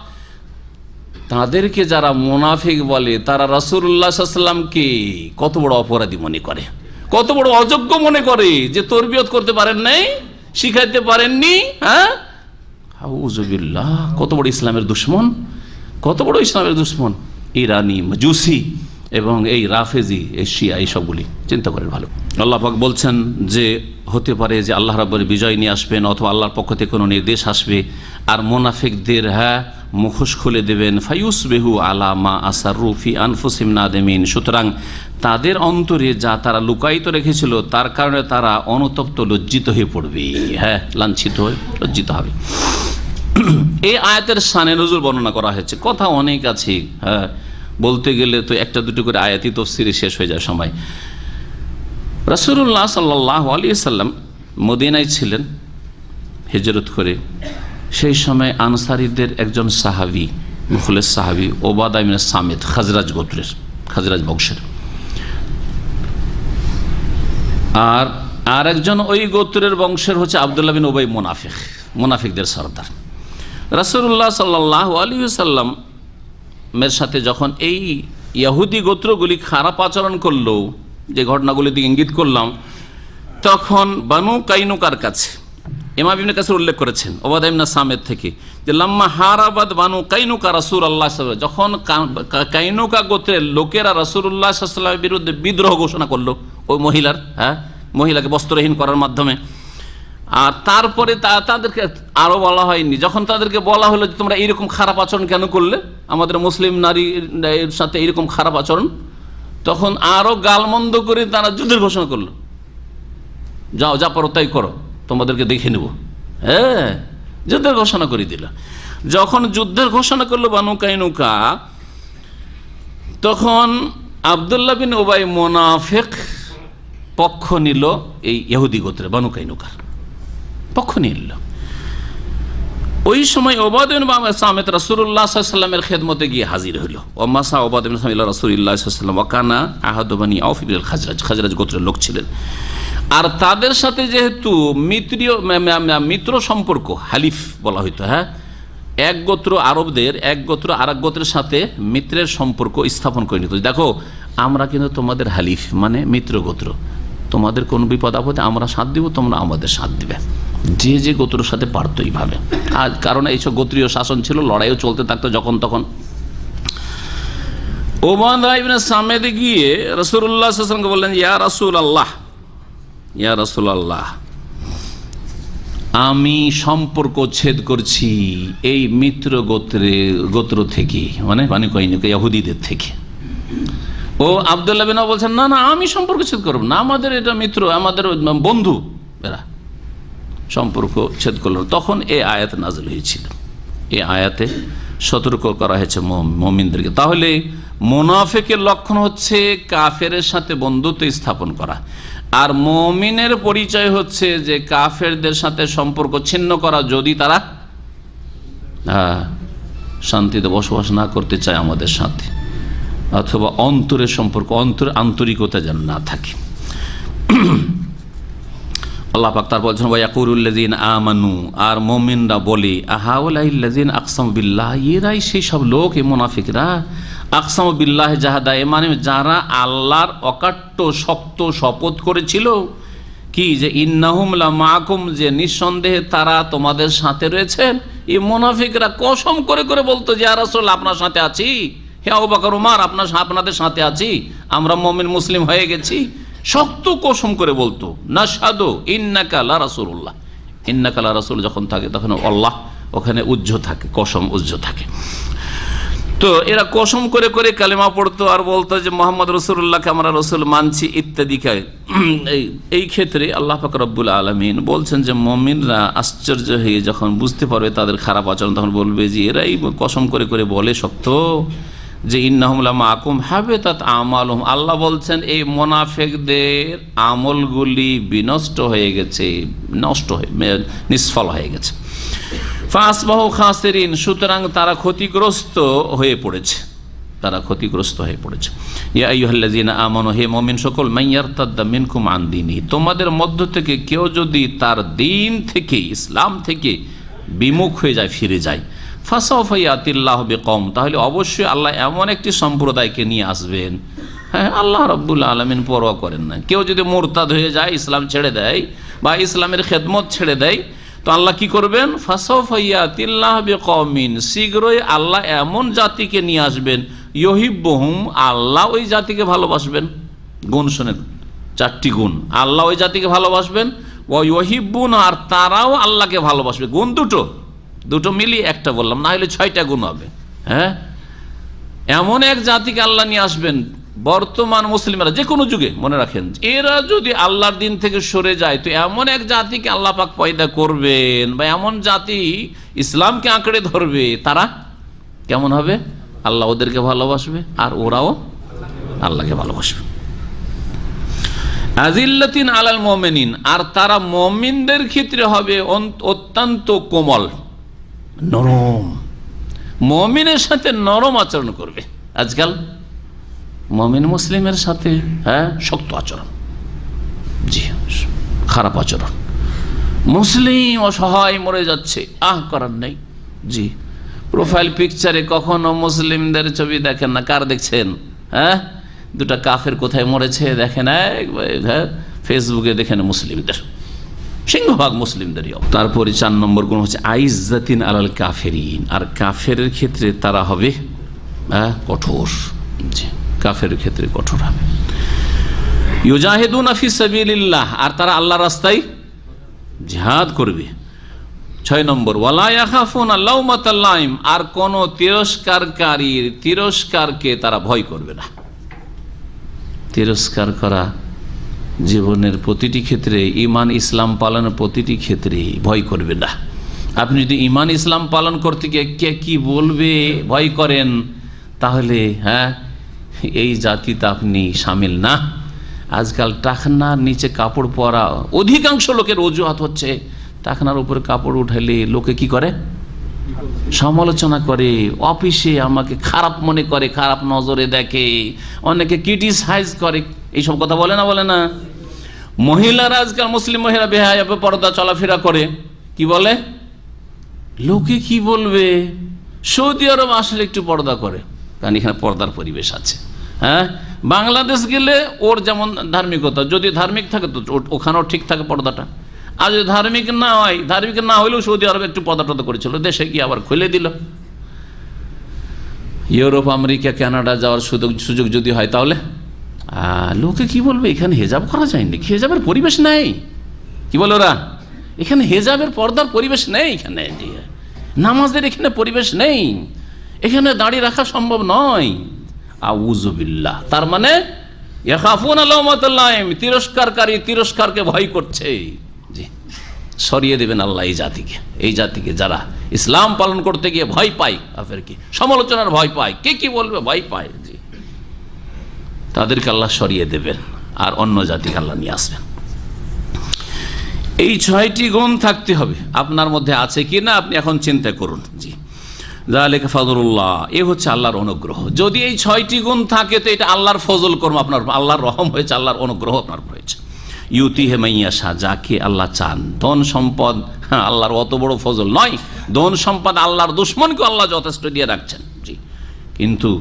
তাদেরকে যারা মুনাফিক বলে, তারা রাসূলুল্লাহ সাল্লাল্লাহু আলাইহি ওয়াসাল্লামকে কত বড় অপরাধী মনে করে, কত বড় অযোগ্য মনে করে, যে তরবিয়ত করতে পারেন নাই, শিখাইতে পারেননি। হ্যাঁ, আউযুবিল্লাহ, কত বড় ইসলামের দুশমন, কত বড় ইসলামের দুশমন ইরানি, মাজুসি এবং এই রাফেজি, এই শিয়া, এই সবগুলি চিন্তা করেন ভালো। আল্লাহ পাক বলছেন যে হতে পারে যে আল্লাহ রাব্বুল বিজয় নিয়ে আসবেন, অথবা আল্লাহর পক্ষ থেকে কোনো নির্দেশ আসবে, আর মুনাফিকদের মুখোশ খুলে দেবেন, ফায়ুসবিহু আলা মা আসাররু ফি আনফুসিহিম নাদিমিন। সুতরাং তাদের অন্তরে যা তারা লুকায়িত রেখেছিল তার কারণে তারা অনুতপ্ত, লজ্জিত হয়ে পড়বে, লাঞ্ছিত হয়ে লজ্জিত হবে। এই আয়াতের শানে নজুল বর্ণনা করা হয়েছে, কথা অনেক আছে, বলতে গেলে তো একটা দুটো করে আয়াতি তাফসীরে শেষ হয়ে যায় সময়। রাসূলুল্লাহ সাল্লাল্লাহু আলাইহি ওয়াসাল্লাম মদিনায় ছিলেন হিজরত করে। সেই সময় আনসারীদের একজন সাহাবী, মুখলেস সাহাবী, ওবাদা ইবনে সামিত, খাজরাজ গোত্রের, খাজরাজ বংশের, আর একজন ওই গোত্রের বংশের হচ্ছে আব্দুল্লাহ বিন উবাই, মুনাফিক, মুনাফিকদের সর্দার। রাসূলুল্লাহ সাল্লাল্লাহু আলাইহি ওয়াসাল্লাম মের সাথে যখন এই ইহুদি গোত্রগুলি খারাপ আচরণ করলো, যে ঘটনাগুলি দিকে ইঙ্গিত করলাম, তখন বানু কাইনুকার কাছে, ইমাম ইবনে কাসির উল্লেখ করেছেন ওবাদা ইবনে সামিত থেকে, যে লাম্মা হারাবাদ বানু কাইনুকা রাসূলুল্লাহ সাল্লাল্লাহু আলাইহি ওয়াসাল্লাম, যখন কাইনুকা গোত্রের লোকেরা রাসূলুল্লাহ সাল্লাল্লাহু আলাইহি ওয়াসাল্লামের বিরুদ্ধে বিদ্রোহ ঘোষণা করলো, ওই মহিলাকে বস্ত্রহীন করার মাধ্যমে। আর তারপরে তাদেরকে আরও বলা হয়নি, যখন তাদেরকে বলা হলো যে তোমরা এইরকম খারাপ আচরণ কেন করলে, আমাদের মুসলিম নারীর সাথে এইরকম খারাপ আচরণ, তখন আরও গালমন্দ করে তারা যুদ্ধের ঘোষণা করলো, যাও যা পারো তাই করো, তোমাদেরকে দেখে নেব। যুদ্ধের ঘোষণা করে দিল। যখন যুদ্ধের ঘোষণা করলো বানু কাইনুকা, তখন আব্দুল্লাহ বিন উবাই মুনাফিক পক্ষ নিল, এই ইহুদি গোত্রে বানু কাইনুকার পক্ষ নিল। ওই সময় ওবাদা ইবনে সামিত রাসূলুল্লাহ সাল্লাল্লাহু আলাইহি ওয়াসাল্লামের খেদমতে গিয়ে হাজির হইল। ওমাসা ওবাদা ইবনে সামিত রাসূলুল্লাহ সাল্লাল্লাহু আলাইহি ওয়াসাল্লাম ওয়াকানা আহাদু বানি আউফ বিল খাজরাজ, খাজরাজ গোত্রের লোক ছিলেন। আর তাদের সাথে যেহেতু মিত্র সম্পর্ক, হালিফ বলা হইতো, এক গোত্র আরবদের এক গোত্র আর এক গোত্রের সাথে মিত্রের সম্পর্ক স্থাপন করে নিত। দেখো আমরা কিন্তু তোমাদের হালিফ, মানে মিত্র গোত্র, তোমাদের কোন বিপদ আপদে আমরা সাথ দিব, তোমরা আমাদের সাথ দিবে, যে যে গোত্রের সাথে পারত এইভাবে। আর কারণ এইসব গোত্রীয় শাসন ছিল, লড়াইও চলতে থাকতো যখন তখন। উবাদা ইবনে সামেদ গিয়ে রাসূলুল্লাহ সাল্লাল্লাহু আলাইহি ওয়াসাল্লামকে বললেন, ইয়া রাসূলুল্লাহ, ইয়া রাসূলুল্লাহ, আমি সম্পর্ক ছেদ করছি এই মিত্র গোত্র থেকে, মানে ইহুদিদের থেকে। ও আব্দুল্লাহ বিন বলছেন, না না, আমি সম্পর্ক ছেদ করব না, আমাদের এটা মিত্র, আমাদের বন্ধু, এরা সম্পর্ক ছেদ করল। তখন এই আয়াত নাযিল হয়েছিল। এই আয়াতে সতর্ক করা হয়েছে মুমিনদেরকে। তাহলে মুনাফিকের লক্ষণ হচ্ছে কাফেরের সাথে বন্ধুত্ব স্থাপন করা, আর মুমিনের পরিচয় হচ্ছে যে কাফেরদের সাথে সম্পর্ক ছিন্ন করা, যদি তারা শান্তিতে বসবাস না করতে চায় আমাদের সাথে, অথবা অন্তরের সম্পর্ক, আন্তরিকতা যেন না থাকে। আল্লাহ পাক তার বলছেন, ওয়ায়াকুলুল্লাযিনা আমানু, আর মুমিনরা বলে, আহাউলাইল্লাযিনা আকসামু বিল্লাহ, এরাই সেই সব লোক, এই মুনাফিকরা, আকসামু বিল্লাহ জাহাদা, মানে যারা আল্লাহর অকাট্য শক্ত শপথ করেছিল, কি যে ইন্নাহুম লামাকুম, যে নিঃসন্দেহে তারা তোমাদের সাথে রয়েছেন। এই মুনাফিকরা কসম করে করে বলতো যে ইয়া রাসূলুল্লাহ, আপনার সাথে আছি, হে আবু বকর ওমর, আপনাদের সাথে আছি, আমরা মুমিন মুসলিম হয়ে গেছি। শক্ত কসম করে বলতো, নাশহাদু ইন্নাকা লা রাসূলুল্লাহ, ইন্নাকা লা রাসূল যখন থাকে তখন আল্লাহ ওখানে উজ্জ থাকে, কসম উজ্জ থাকে। তো এরা কসম করে করে কালেমা পড়তো আর বলতো যে মোহাম্মদ রাসূলুল্লাহকে আমরা রাসূল মানছি ইত্যাদি। এই ক্ষেত্রে আল্লাহ পাক রব্বুল আলামিন বলছেন যে মুমিনরা আশ্চর্য হয়ে যখন বুঝতে পারবে তাদের খারাপ আচরণ, তখন বলবে যে এরাই কসম করে করে বলে শক্ত যে ইন্নাহুম লামাকুম হাবিতাত আমালুহুম। আল্লাহ বলছেন এই মুনাফিকদের আমলগুলি বিনষ্ট হয়ে গেছে, নষ্ট হয়ে নিষ্ফল হয়ে গেছে। ফাসবাহু খাসিরিন, সুতরাং তারা ক্ষতিগ্রস্ত হয়ে পড়েছে, তারা ক্ষতিগ্রস্ত হয়ে পড়েছে। ইয়া আইয়ুহাল্লাযিনা আমানু, হে মুমিন সকল, মাইয়ারতাদ্দা মিনকুম আন দীনি, তোমাদের মধ্য থেকে কেউ যদি তার দিন থেকে, ইসলাম থেকে বিমুখ হয়ে যায়, ফিরে যায়, ফাসাউফা ইয়াতিল্লাহু বিকওম, তাহলে অবশ্যই আল্লাহ এমন একটি সম্প্রদায়কে নিয়ে আসবেন। হ্যাঁ, আল্লাহ রাব্বুল আলামিন পরোয়া করেন না। কেউ যদি মুরতাদ হয়ে যায়, ইসলাম ছেড়ে দেয় বা ইসলামের খেদমত ছেড়ে দেয়, তো আল্লাহ কি করবেন? ফাসাউফা ইয়াতিল্লাহু বিকওমিন, শীঘ্রই আল্লাহ এমন জাতিকে নিয়ে আসবেন, ইউহিব্বুহুম, আল্লাহ ওই জাতিকে ভালোবাসবেন। গুণ শোনেন, 4টি গুণ। আল্লাহ ওই জাতিকে ভালোবাসবেন, ওয়া ইউহিব্বুন, আর তারাও আল্লাহকে ভালোবাসবে। গুণ দুটো মিলিয়ে একটা বললাম, না হলে 6টা গুণ হবে। হ্যাঁ, এমন এক জাতিকে আল্লাহ নিয়ে আসবেন। বর্তমান মুসলিমরা যে কোনো যুগে মনে রাখেন, এরা যদি আল্লাহর দিন থেকে সরে যায়, তো এমন এক জাতিকে আল্লাহ পাক পয়দা করবেন, বা এমন জাতি ইসলামকে আঁকড়ে ধরবে, তারা কেমন হবে? আল্লাহ ওদেরকে ভালোবাসবে আর ওরাও আল্লাহকে ভালোবাসবে। আজিল্লাতিন আলাল মুমিনিন, আর তারা মুমিনদের ক্ষেত্রে হবে অত্যন্ত কোমল, নরম, মুমিনের সাথে নরম আচরণ করবে। আজকাল মুমিন মুসলিমের সাথে শক্ত আচরণ, জি, খারাপ আচরণ। মুসলিম অসহায় মরে যাচ্ছে, করার নেই, জি। প্রোফাইল পিকচারে কখনো মুসলিমদের ছবি দেখেন না, কার দেখছেন? দুটা কাফের কোথায় মরেছে দেখেন, ফেসবুকে দেখেন মুসলিমদের, সিংহভাগ মুসলিমদেরই। তারপরে 4 নম্বর গুণ হচ্ছে আইজ্জাতিন আলাল কাফেরিন, আর কাফেরের ক্ষেত্রে তারা হবে কঠোর, জি, কাফের ক্ষেত্রে কঠোর হবে। ইউজাহিদুনা ফি সাবিলিল্লাহ, আর তারা আল্লাহর রাস্তায় জিহাদ করবে। 6 নম্বর ওয়ালা ইয়াখাফুনা লাউমাতাল লাইম, আর কোন তিরস্কারকারীর তিরস্কারকে তারা ভয় করবে না। তিরস্কার করা জীবনের প্রতিটি ক্ষেত্রে, ঈমান ইসলাম পালনের প্রতিটি ক্ষেত্রে ভয় করবে না। আপনি যদি ঈমান ইসলাম পালন করতে গিয়ে কে কি বলবে ভয় করেন, তাহলে এই জাতিতে আপনি শামিল না। আজকাল টাকনার নিচে কাপড় পরা অধিকাংশ লোকের অজুহাত হচ্ছে, টাকনার উপরে কাপড় উঠাইলে লোকে কি করে? সমালোচনা করে, অফিসে আমাকে খারাপ মনে করে, খারাপ নজরে দেখে, অনেকে ক্রিটিসাইজ করে। এইসব কথা বলে না? মহিলারা আজকাল, মুসলিম মহিলা বেহায়া পর্দা চলাফেরা করে, কি বলে? লোকে কি বলবে? সৌদি আরব আসলে একটু পর্দা করে, কারণ এখানে পর্দার পরিবেশ আছে। বাংলাদেশ গেলে ওর যেমন ধার্মিকতা, যদি ধার্মিক থাকে তো ওখানেও ঠিক থাকে পর্দাটা। আর যদি ধার্মিক না হইলেও সৌদি আরবে একটু পদার্থ করেছিল, দেশে গিয়ে আবার খুলে দিল। ইউরোপ, আমেরিকা, কানাডা যাওয়ার সুযোগ যদি হয় তাহলে লোকে কি বলবে, এখানে হেজাব করা যায়নি, হেজাবের পরিবেশ নেই। কি বলে ওরা, এখানে হেজাবের পর্দার পরিবেশ নেই, এখানে নামাজের এখানে পরিবেশ নেই, এখানে দাঁড়িয়ে রাখা সম্ভব নয়। আউযুবিল্লাহ। তার মানে ইয়াখাফুনা লাওমাতাল লাইম, তিরস্কারকারী তিরস্কারকে ভয় করছে। জি, সরিয়ে দেবেন আল্লাহ এই জাতিকে যারা ইসলাম পালন করতে গিয়ে ভয় পায়, আপনার কি সমালোচনার ভয় পায়, কে কি বলবে ভয় পায়, জি, তাদেরকে আল্লাহ সরিয়ে দেবেন আর অন্য জাতিকে আল্লাহ নিয়ে আসবেন। এই 6টি গুণ থাকতে হবে। আপনার মধ্যে আছে কি না আপনি এখন চিন্তা করুন। জি, যালিকা ফাদলুল্লাহ, এ হচ্ছে আল্লাহর অনুগ্রহ। যদি এই 6টি গুণ থাকে তো এটা আল্লাহর ফজল কর্ম, আপনার আল্লাহর রহম হয়েছে, আল্লাহর অনুগ্রহ আপনার হয়েছে। ইউতিহে মাইয়াশা, যাকে আল্লাহ চান। ধন সম্পদ আল্লাহর অত বড় ফজল নয়, ধন সম্পদ আল্লাহর দুশ্মনকে আল্লাহ যথেষ্ট দিয়ে রাখছেন। জি, কিন্তু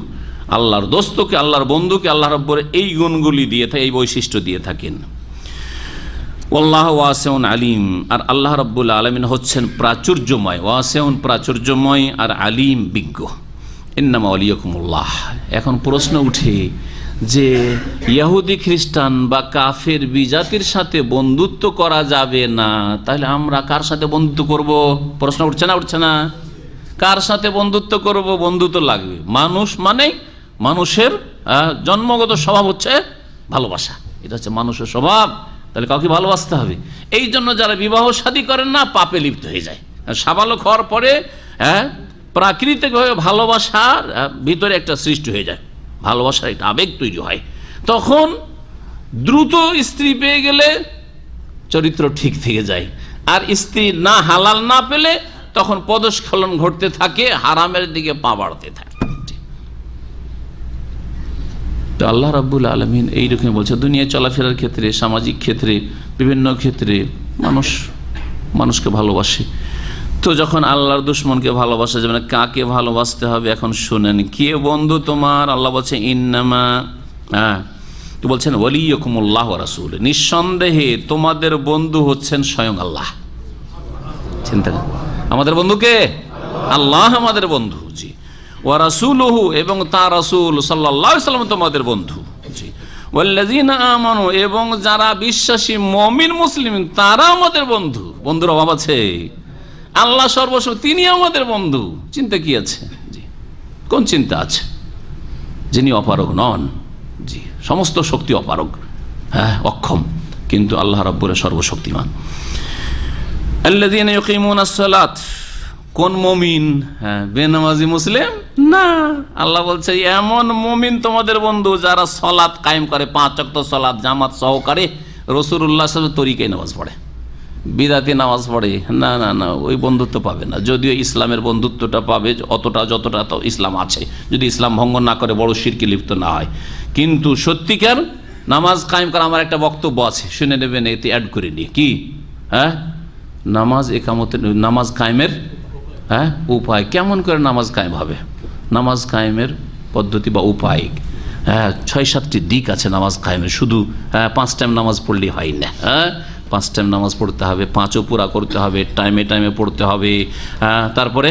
আল্লাহর দোস্তকে, আল্লাহর বন্ধুকে আল্লাহ রব্বুর এই গুণগুলি দিয়ে থাকে, এই বৈশিষ্ট্য দিয়ে থাকেন। আল্লাহু ওয়াসিউন আলিম, আর আল্লাহ রাব্বুল আলামিন হচ্ছেন প্রাচুর্যময়, ওয়াসিউন প্রাচুর্যময়, আর আলিম বিজ্ঞ। ইন্নামা ওয়ালিয়াকুমুল্লাহ। এখন প্রশ্ন উঠে যে ইহুদি খ্রিস্টান বা কাফের বিজাতির সাথে বন্ধুত্ব করা যাবে না, তাহলে আমরা কার সাথে বন্ধুত্ব করব? প্রশ্ন উঠছে না? কার সাথে বন্ধুত্ব করব? বন্ধুত্ব লাগবে। মানুষ মানে মানুষের জন্মগত স্বভাব হচ্ছে ভালোবাসা, এটা হচ্ছে মানুষের স্বভাব। তাহলে কাউকে ভালোবাসতে হবে। এই জন্য যারা বিবাহ শাদী করেন না পাপে লিপ্ত হয়ে যায়। সাবালক হওয়ার পরে প্রাকৃতিকভাবে ভালোবাসার ভিতরে একটা সৃষ্টি হয়ে যায়, ভালোবাসার একটা আবেগ তৈরি হয়। তখন দ্রুত স্ত্রী পেয়ে গেলে চরিত্র ঠিক থেকে যায়, আর স্ত্রী না হালাল না পেলে তখন পদস্খলন ঘটতে থাকে, হারামের দিকে পা বাড়তে থাকে। তো আল্লাহ রাব্বুল আলামিন এইরকম বলছে, দুনিয়ায় চলাফেরার ক্ষেত্রে, সামাজিক ক্ষেত্রে, বিভিন্ন ক্ষেত্রে মানুষকে ভালোবাসে। তো যখন আল্লাহর দুশ্মনকে ভালোবাসা যাবে না, কাকে ভালোবাসতে হবে এখন শুনেন। কে বন্ধু তোমার? আল্লাহ বলছে ইন্নামা, তো বলছেন ওয়ালিয়াকুমুল্লাহ ওয়া রাসূলুহু, নিঃসন্দেহে তোমাদের বন্ধু হচ্ছেন স্বয়ং আল্লাহ। চিন্তা করেন, আমাদের বন্ধু কে? আল্লাহ আমাদের বন্ধু। জি, ওয়া রাসূলুহু, এবং তার রাসূল সাল্লাল্লাহু আলাইহি ওয়াসাল্লাম তোমাদের বন্ধু। জি, ওয়াল্লাযীনা আমানু, এবং যারা বিশ্বাসী মুমিন মুসলিম তারা আমাদের বন্ধু। বন্ধুর অভাব আছে? আল্লাহ সর্বস্ব, তিনি আমাদের বন্ধু। চিন্তা কি আছে? জি, কোন চিন্তা আছে? যিনি অপারগ নন, জি, সমস্ত শক্তি অপারগ, অক্ষম, কিন্তু আল্লাহ রাব্বুল সর্বশক্তিমান। আল্লাযীনা ইউকিমুনাস সালাত, কোন মুমিন? বেনামাজি মুসলিম না। আল্লাহ বলছে এমন মুমিন তোমাদের বন্ধু যারা সালাত কায়েম করে, 5 ওয়াক্ত সালাত জামাত সহকারে, রাসূলুল্লাহ সাল্লাল্লাহু আলাইহি ওয়াসাল্লাম তরিকায় নামাজ পড়ে, বিদাতি নামাজ পড়ে না, ওই বন্ধুত্ব পাবে না। যদিও ইসলামের বন্ধুত্বটা পাবে যতটা তো ইসলাম আছে, যদি ইসলাম ভঙ্গ না করে, বড় শিরকে লিপ্ত না হয়। কিন্তু সত্যিকার নামাজ কায়েম করা, আমার একটা বক্তব্য আছে, শুনে নেবেন, এতে অ্যাড করে নিয়ে। কি? নামাজ একামতের, নামাজ কায়েমের উপায়। কেমন করে নামাজ কায়েম হবে? নামাজ কায়েমের পদ্ধতি বা উপায় 6-7টি দিক আছে নামাজ কায়েমের। শুধু 5 টাইম নামাজ পড়লেই হয় না। 5 টাইম নামাজ পড়তে হবে, 5ও পুরা করতে হবে, টাইমে পড়তে হবে, তারপরে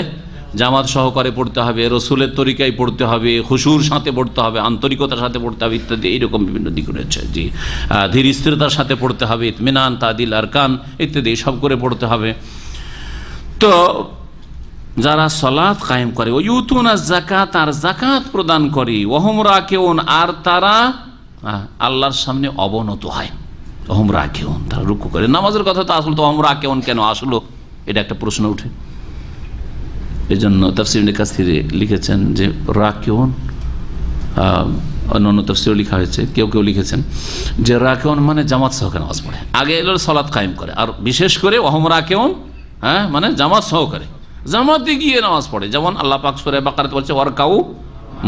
জামাত সহকারে পড়তে হবে, রসুলের তরিকায় পড়তে হবে, খুশুর সাথে পড়তে হবে, আন্তরিকতার সাথে পড়তে হবে, ইত্যাদি। এইরকম বিভিন্ন দিক রয়েছে। জি, ধীর স্থিরতার সাথে পড়তে হবে, ইতমিনান, তাদিল, আরকান ইত্যাদি সব করে পড়তে হবে। তো যারা সালাত কায়েম করে, ওয়ুতুনা যাকাত, আর যাকাত প্রদান করে, ওয়াহুম রাকিউন, আর তারা আল্লাহর সামনে অবনত হয়। ওয়াহুম রাকিউন, তারা রুকু করে। নামাজের কথা তো আসলে তো ওয়াহুম রাকিউন কেন আসলো, এটা একটা প্রশ্ন ওঠে। এই জন্য তাফসীর ইবনে কাসিরে লিখেছেন যে রাকিউন, অন্যান্য তাফসীরে লেখা হয়েছে, কেউ লিখেছেন যে রাকিউন মানে জামাত সহকারে নামাজ পড়ে। আগে এলো সালাত কায়েম করে, আর বিশেষ করে ওয়াহুম রাকিউন মানে জামাত সহকারে, জামাতে গিয়ে নামাজ পড়ে। যেমন আল্লাহ পাক সূরা বাকারাতে বলছে ওয়ারকাউ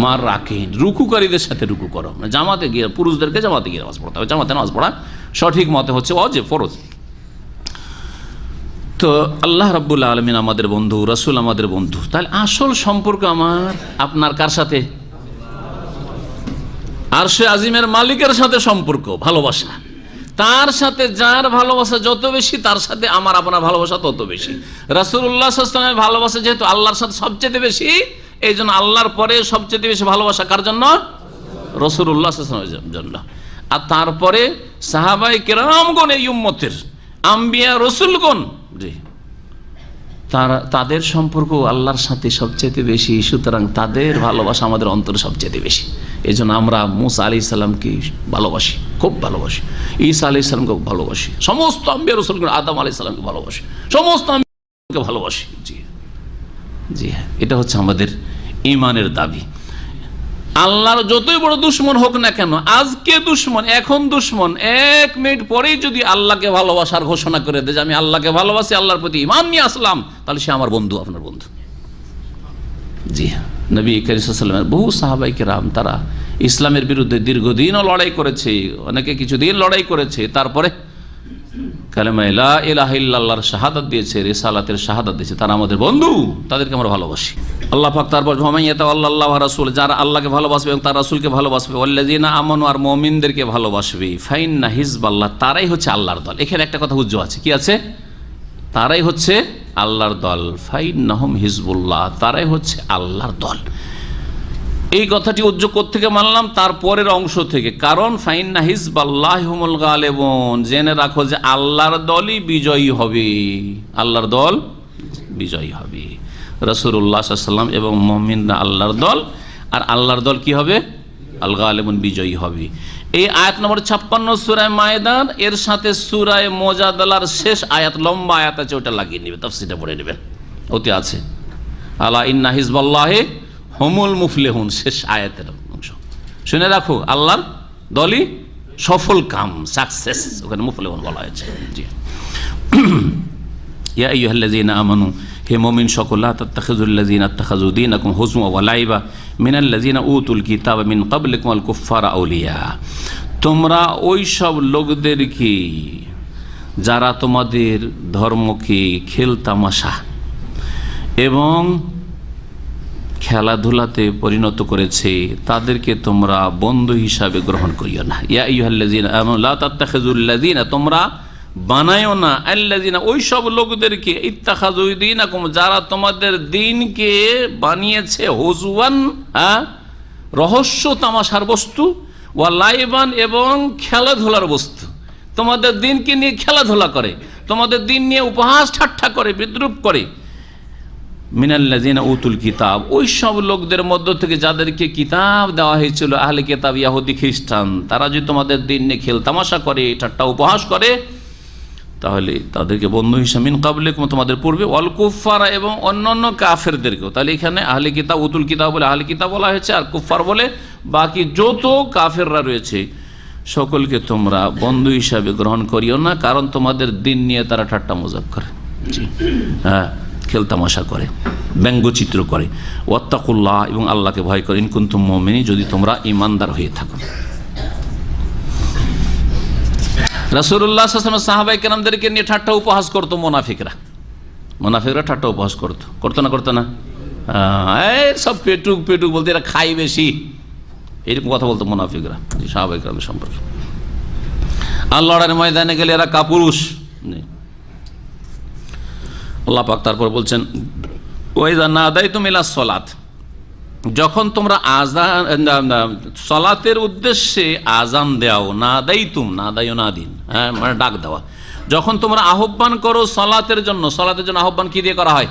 মার রাকিন, রুকুকারীদের সাথে রুকু করো। জামাতে গিয়ে, পুরুষদেরকে জামাতে গিয়ে নামাজ পড়তে হবে। জামাতে নামাজ পড়া সঠিক মতে হচ্ছে ওয়াজিব, ফরজ। তো আল্লাহ রাব্বুল আলামিন আমাদের বন্ধু, রাসূল আমাদের বন্ধু। তাহলে আসল সম্পর্ক আমার আপনার কার সাথে? আরশে আজিমের মালিকের সাথে সম্পর্ক, ভালোবাসা। তার সাথে যার ভালোবাসা যত বেশি তার সাথে আমার আপনার ভালোবাসা তত বেশি। রাসূলুল্লাহ সাল্লাল্লাহু আলাইহি ওয়াসাল্লামের ভালোবাসা যেহেতু আল্লাহর সাথে সবচেয়ে বেশি, এই জন্য আল্লাহর পরে সবচেয়ে বেশি ভালোবাসা কার জন্য? রাসূলুল্লাহ সাল্লাল্লাহু আলাইহি ওয়াসাল্লামের জন্য। আর তারপরে সাহাবায়ে কেরামগণ, এই উম্মতের আম্বিয়া রসুলগণ, জি, তাদের সম্পর্ক আল্লাহর সাথে সবচেয়ে বেশি, সুতরাং তাদের ভালোবাসা আমাদের অন্তরে সবচেয়ে বেশি। এই জন্য আমরা মুসা আলাইহিস সালামকে ভালোবাসি, খুব ভালোবাসি, ঈসা আলাইহিস সালামকে ভালোবাসি, সমস্ত আম্বিয়া রসুলগণ, আদম আলাইহিস সালামকে ভালোবাসি, সমস্ত আম্বিয়াকে ভালোবাসি। জি জি হ্যাঁ, এটা হচ্ছে আমাদের ঈমানের দাবি। আল্লাহর যতই বড় দুশ্মন হোক না কেন, আজকে দুশ্মন, এখন দুশ্মন, 1 মিনিট পরেই যদি আল্লাহকে ভালোবাসার ঘোষণা করে দেয় যে আমি আল্লাহকে ভালোবাসি, আল্লাহর প্রতি ঈমান নিয়ে আসলাম, তাহলে সে আমার বন্ধু, আপনার বন্ধু। জি হ্যাঁ, নবী করিম সাল্লাল্লাহু আলাইহি ওয়াসাল্লামের বহু সাহাবায়ে কেরাম তারা ইসলামের বিরুদ্ধে দীর্ঘদিনও লড়াই করেছে, অনেকে কিছুদিন লড়াই করেছে, তারপরে কালেমা লা ইলাহা ইল্লাল্লাহর শাহাদাত দিয়েছে, রিসালাতের শাহাদাত দিয়েছে, তারা আমাদের বন্ধু, তাদেরকে আমরা ভালোবাসি। আল্লাহ পাক তারপর আল্লাহ রাসূল, যারা আল্লাহকে ভালোবাসবে এবং তার রাসূলকে ভালোবাসবে, ওয়াল্লাযিনা আমানু, আর মুমিনদেরকে ভালোবাসবে, ফাইন্না হিজবাল্লাহ, তারাই হচ্ছে আল্লাহর দল। এখানে একটা কথা উজ্জ্ব আছে, কি আছে? তারাই হচ্ছে আল্লাহর দল, ফাইন্নাহুম হিজবুল্লাহ, তারাই হচ্ছে আল্লাহর দল। এই কথাটি উজ্জ্ব থেকে মানলাম তারপরের অংশ থেকে, কারণ ফাইন্না হিজবাল্লাহি হুমুল গালিবুন, জেনে রাখো যে আল্লাহর দলই বিজয়ী হবে, আল্লাহর দল বিজয়ী হবে। রাসূলুল্লাহ সাল্লাল্লাহু আলাইহি ওয়াসাল্লাম এবং মুমিনরা আল্লাহর দল, আর আল্লাহর দল কি হবে? আল গালিবুন, বিজয়ী হবে। এই আয়াত নম্বর 56 সূরা মায়েদার, এর সাথে সূরা মুজাদালার শেষ আয়াত, লম্বা আয়াত আছে, ওটা লাগিয়ে নেবে, তাফসীরটা পড়ে নেবেন, ওতে আছে আলা ইন্না হিজবাল্লাহি হুমুল মুফলিহুন, শেষ আয়াতের অংশ শুনে রাখো, আল্লাহর দলই সফল কাম, সাকসেস, ওখানে মুফলিহুন বলা হয়েছে। জি, ইয়া আইয়ুহাল্লাযীনা আমানু, হে মুমিন সকল, লা তাত্তাখিযুল্লাযীনা ইত্তাখাযু দীনাকুম হুজওয়া ওয়া লাইবা মিনাল্লাযীনা উতুল কিতাবা মিন ক্বাবলিকুম ওয়াল কুফফারা আউলিয়া, তোমরা ওই সব লোকদেরকে যারা তোমাদের ধর্মকে খেলতামাশা এবং খেলাধুলাতে পরিণত করেছে, তাদেরকে তোমরা বন্ধু হিসাবে গ্রহণ করিও না। ইয়া আইয়ুহাল্লাযীনা আমানু লা তাত্তাখিযুল্লাযীনা, তোমরা বানায়ও না, আল্লাযীনা, ওই সব লোকদেরকে, ইত্তাখাযু দীনাকুম, যারা তোমাদের দিনকে বানিয়েছে হুজওয়ান, রহস্য তামাশার বস্তু, ওয়া লাইবান, এবং খেলাধুলার বস্তু। তোমাদের দিনকে নিয়ে খেলাধুলা করে, তোমাদের দিন নিয়ে উপহাস ঠাট্টা করে, বিদ্রুপ করে। মিনাল্লাযীনা উতুল কিতাব, ওই সব লোকদের মধ্য থেকে যাদেরকে কিতাব দেওয়া হয়েছিল, আহলে কিতাব, ইহুদি খ্রিস্টান, তারা যদি তোমাদের দিন নিয়ে খেল তামাশা করে, ঠাট্টা উপহাস করে, তাহলে তাদেরকে বন্ধু হিসাবে, মিন ক্বাবলিকুম, তোমাদের পূর্বে, ওয়াল কুফফারা, এবং অন্যান্য কাফেরদেরকেও। তাহলে এখানে আহলে কিতাব, উতুল কিতাব বলে আহলে কিতাব বলা হয়েছে, আর কুফফার বলে বাকি যত কাফেররা রয়েছে সকলকে তোমরা বন্ধু হিসাবে গ্রহণ করিও না, কারণ তোমাদের দিন নিয়ে তারা ঠাট্টা মজাক করে, জি হ্যাঁ, খেলতামাশা করে, ব্যঙ্গচিত্র করে। ওয়াত্তাকুল্লাহ, এবং আল্লাহকে ভয় করে, ইন কুনতুম মুমিনিন, যদি তোমরা ঈমানদার হয়ে থাকো। রাসূলুল্লাহ সাল্লাল্লাহু আলাইহি ওয়াসাল্লাম সাহাবায়ে কেরামদেরকে নিয়ে ঠাট্টা উপহাস করতো মুনাফিকরা ঠাট্টা উপহাস করতো না, করতো না? এই সব পেটুক বলতে, এরা খাই বেশি, এরকম কথা বলতো মুনাফিকরা সাহাবায়ে কেরামদের সম্পর্কে। আর লড়াইয়ের ময়দানে গেলে এরা কাপুরুষ। আল্লাহ পাক তারপর বলছেন, ওয়াইযা নাদাইতুম ইলাস সালাত, যখন তোমরা আযান, সালাতের উদ্দেশ্যে আযান দাও, নাদাইতুম, নাদায়ু নাদিন, হ্যাঁ, মানে ডাক দেওয়া, যখন তোমরা আহ্বান করো সালাতের জন্য, সালাতের জন্য আহ্বান কি দিয়ে করা হয়?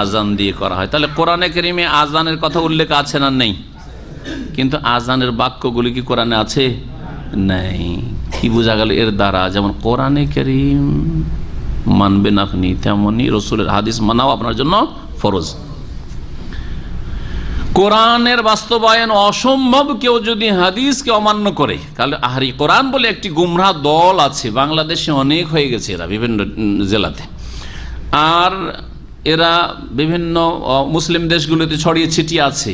আযান দিয়ে করা হয়। তাহলে কোরআনে কারীমে আযানের কথা উল্লেখ আছে না নেই? কিন্তু আযানের বাক্যগুলি কি কোরআনে আছে? নেই। কি বোঝা গেল এর দ্বারা? যেমন কোরআনে কারীম মানবেন আপনি, তেমনি রসুলের হাদিস মানাও আপনার জন্য ফরজ। কোরআনের বাস্তবায়ন অসম্ভব কেউ যদি হাদিসকে অমান্য করে, তাহলে আহলি কোরআন বলে একটি গুমরাহ দল আছে, বাংলাদেশে অনেক হয়ে গেছে এরা বিভিন্ন জেলাতে, আর এরা বিভিন্ন মুসলিম দেশগুলোতে ছড়িয়ে ছিটিয়ে আছে।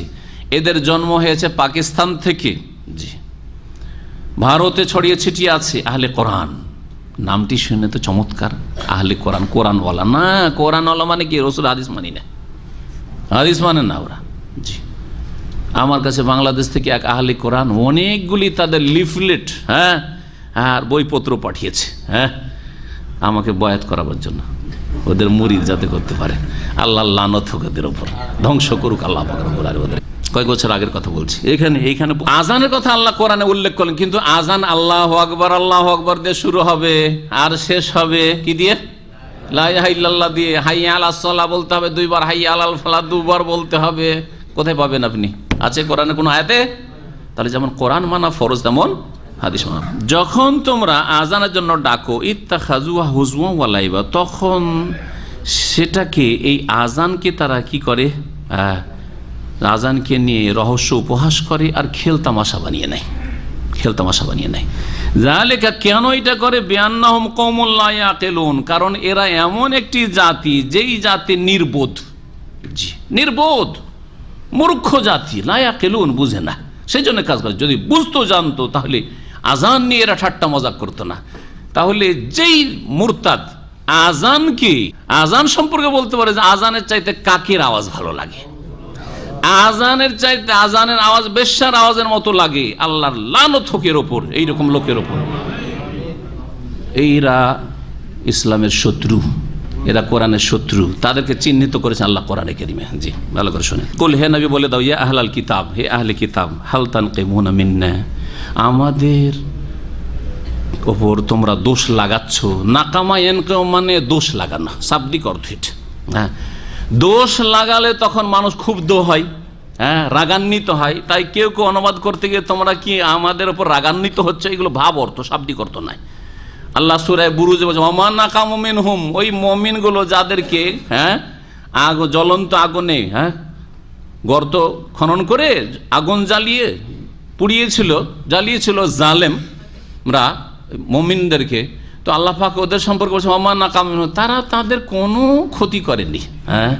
এদের জন্ম হয়েছে পাকিস্তান থেকে, জি, ভারতে ছড়িয়ে ছিটিয়ে আছে। আহলে কোরআন নামটি শুনে তো চমৎকার, আহলে কোরআন, কোরআনওয়ালা না, কোরআনওয়ালা মানে কি? রসুল হাদিস মানি না, হাদিস মানে না ওরা। জি, আমার কাছে বাংলাদেশ থেকে এক আহলে কোরআন অনেকগুলি তাদের লিফলেট, হ্যাঁ, আর বইপত্র পাঠিয়েছে, হ্যাঁ, আমাকে বয়াত করাবার জন্য, ওদের মুরিদ যাতে করতে পারে। আল্লাহ লানত হোক ওদের ওপর, ধ্বংস করুক আল্লাহ পাক রব্বুল আলামিন। ওদের কয়েক বছর আগের কথা বলছি। এইখানে আজানের কথা আল্লাহ কোরআনে উল্লেখ করলেন, কিন্তু আজান আল্লাহু আকবার দিয়ে শুরু হবে আর শেষ হবে কি দিয়ে? লা ইলাহা ইল্লাল্লাহ দিয়ে। হাইয়া আলাস সালাহ বলতে হবে 2 বার, হাইয়া আলাল ফালাহ 2 বার বলতে হবে। কোথায় পাবেন আপনি? আছে কোরআনে কোনো আয়াতে? তাহলে যেমন কোরআন মানা ফরজ, তেমন হাদিস মানা। যখন তোমরা আজানের জন্য ডাকো, ইত্তাখাযুহা হুজওয়া ওয়া লাইবা, তখন সেটাকে, এই আজানকে তারা কি করে? আজানকে নিয়ে রহস্য উপহাস করে আর খেলতামাশা বানিয়ে নেয়, খেলতামাশা বানিয়ে নেয়। যালিকা, কেন এটা করে? বিআন্নাহুম কওমুন লা ইয়াকিলুন, কারণ এরা এমন একটি জাতি, যেই জাতি নির্বোধ, জি নির্বোধ, মূর্খ জাতি। লা ইয়াকিলুন, বুঝে না, সেই জন্য কাজ করে। যদি বুঝতো, জানতো, তাহলে আজান নিয়ে এরা ঠাট্টা মজাক করতো না। তাহলে যেই মুরতাদ আজানকে, আজান সম্পর্কে বলতে পারে যে আজানের চাইতে কাকের আওয়াজ ভালো লাগে, আজানের চাইতে আজানের আওয়াজ বেশ্যার আওয়াজের মতো লাগে, আল্লাহর লানত হোক এর ওপর, এইরকম লোকের ওপর। এইরা ইসলামের শত্রু, এরা কোরআনের শত্রু, তাদেরকে চিহ্নিত করেছে আল্লাহ কোরআনে কারিমে। জি, ভালো করে শুনে। কুল, হে নবী বলে দাও, ইয়া আহলাল কিতাব, হে আহলে কিতাব, হাল তানকিমুনা মিন্না, আমাদের ওপর তোমরা দোষ লাগাচ্ছ। নাকামা এনকাম মানে দোষ লাগানো, শাব্দিক অর্থ এটা। হ্যাঁ, দোষ লাগালে তখন মানুষ ক্ষুব্ধ হয়, হ্যাঁ, রাগান্বিত হয়। তাই কেউ কেউ অনুবাদ করতে গিয়ে তোমরা কি আমাদের ওপর রাগান্বিত হচ্ছে, এগুলো ভাব অর্থ, শাব্দিক অর্থ নাই। আল্লাহ সূরা বুরুজে বলছে, ওয়া মা নাকামু মিনহুম, ওই মুমিনগুলো যাদেরকে, হ্যাঁ, জ্বলন্ত আগুনে, হ্যাঁ, গর্ত খনন করে আগুন জ্বালিয়েছিল জালেমরা মুমিনদেরকে। তো আল্লাহ পাক ওদের সম্পর্কে বলছে, ওয়া মা নাকামু মিনহুম, তারা তাদের কোনো ক্ষতি করেনি, হ্যাঁ,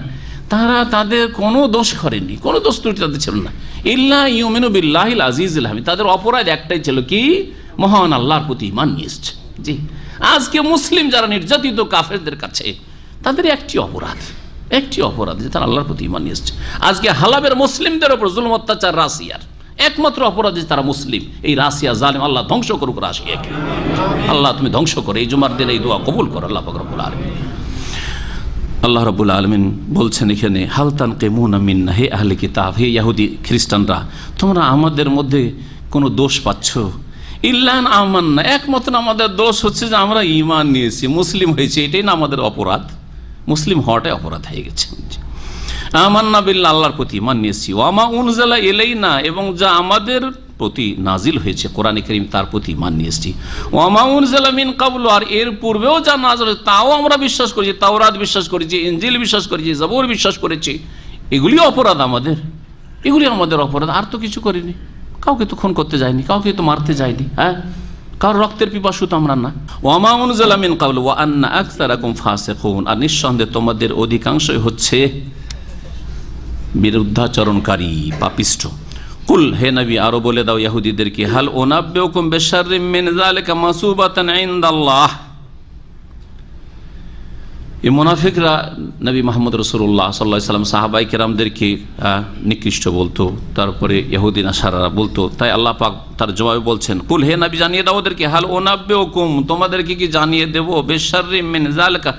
তারা তাদের কোনো দোষ করেনি, কোনো দোষ ত্রুটি তাদের ছিল না। ইল্লা ইউমিনু বিল্লাহিল আজিজিল হামিদ, তাদের অপরাধ একটাই ছিল, কি? মহান আল্লাহর প্রতি ঈমান নিয়ে এসেছে। জি, আজকে মুসলিম যারা নির্যাতিত কাফেরদের কাছে, তাদের একটি অপরাধ যে তারা আল্লাহর প্রতি ঈমান নিয়ে এসেছে। আজকে হালাবের মুসলিমদের উপর জুলুম অত্যাচার রাশিয়ার, একমাত্র অপরাধ যে তারা মুসলিম। এই রাশিয়া জালিম, আল্লাহ ধ্বংস করুক রাশিয়াকে, আল্লাহ তুমি ধ্বংস করো। এই জুমার দিনে এই দোয়া কবুল করো আল্লাহ পাক রব্বুল আলামিন। আল্লাহ রাব্বুল আলামিন বলছেন এখানে, হাল তানকিমুনা মিন্না, হে আহলে কিতাব, হে ইহুদি খ্রিস্টানরা, তোমরা আমাদের মধ্যে কোনো দোষ পাচ্ছ? ইল্লান আমান্না, একমাত্র আমাদের দোষ হচ্ছে যে আমরা ঈমান নিয়েছি, মুসলিম হয়েছি, এটাই না আমাদের অপরাধ। মুসলিম হওয়াটাই অপরাধ হয়ে গেছে। আমান্না বিল্লাহ, আল্লাহর প্রতি ঈমান নিয়েছি। ওয়া মা উনজিলা ইলাইনা, এবং যা আমাদের প্রতি নাজিল হয়েছে কোরআন কারীম, তার প্রতি ঈমান নিয়েছি। ওয়া মা উনজিলা মিন কাবলু, আর এর পূর্বেও যা নাজিল হয়েছে তাও আমরা বিশ্বাস করেছি, তাওরাত বিশ্বাস করেছি, ইনজিল বিশ্বাস করেছি, জবুর বিশ্বাস করেছি। এগুলি অপরাধ আমাদের, এগুলি আমাদের অপরাধ, আর তো কিছু করিনি। কাউকে তো খুন করতে যায়নি, কাউকে তো মারতে যায়নি, হ্যাঁ, কারোর রক্তের পিপাসু তো আমরা না। ওয়া মা উনজিলা মিন কাবলু ওয়া আন্না আকসারাকুম ফাসিকুন, আর নিঃসন্দেহে তোমাদের অধিকাংশই হচ্ছে বিরুদ্ধাচরণকারী, পাপিষ্ঠ। কুল, হে নবী আরো বলে দাও ইহুদিদেরকে, হাল উনাব্বিউকুম বিশাররিম মিন যালিকা মাসুবাতান ইনদাল্লাহ, এই মুনাফিকরা নবী মুহাম্মদ রাসূলুল্লাহ সাল্লাল্লাহু আলাইহি ওয়াসাল্লাম সাহাবায়ে কেরামদেরকে নিকৃষ্ট বলতো, তারপরে ইহুদি নাসারারা বলতো। তাই আল্লাহ পাক তার জবাবে বলছেন, কুল, হে নবী জানিয়ে দাও ওদেরকে, হাল উনাব্বিউকুম, তোমাদেরকে কি জানিয়ে দেব, বিশাররিম মিন যালিকা,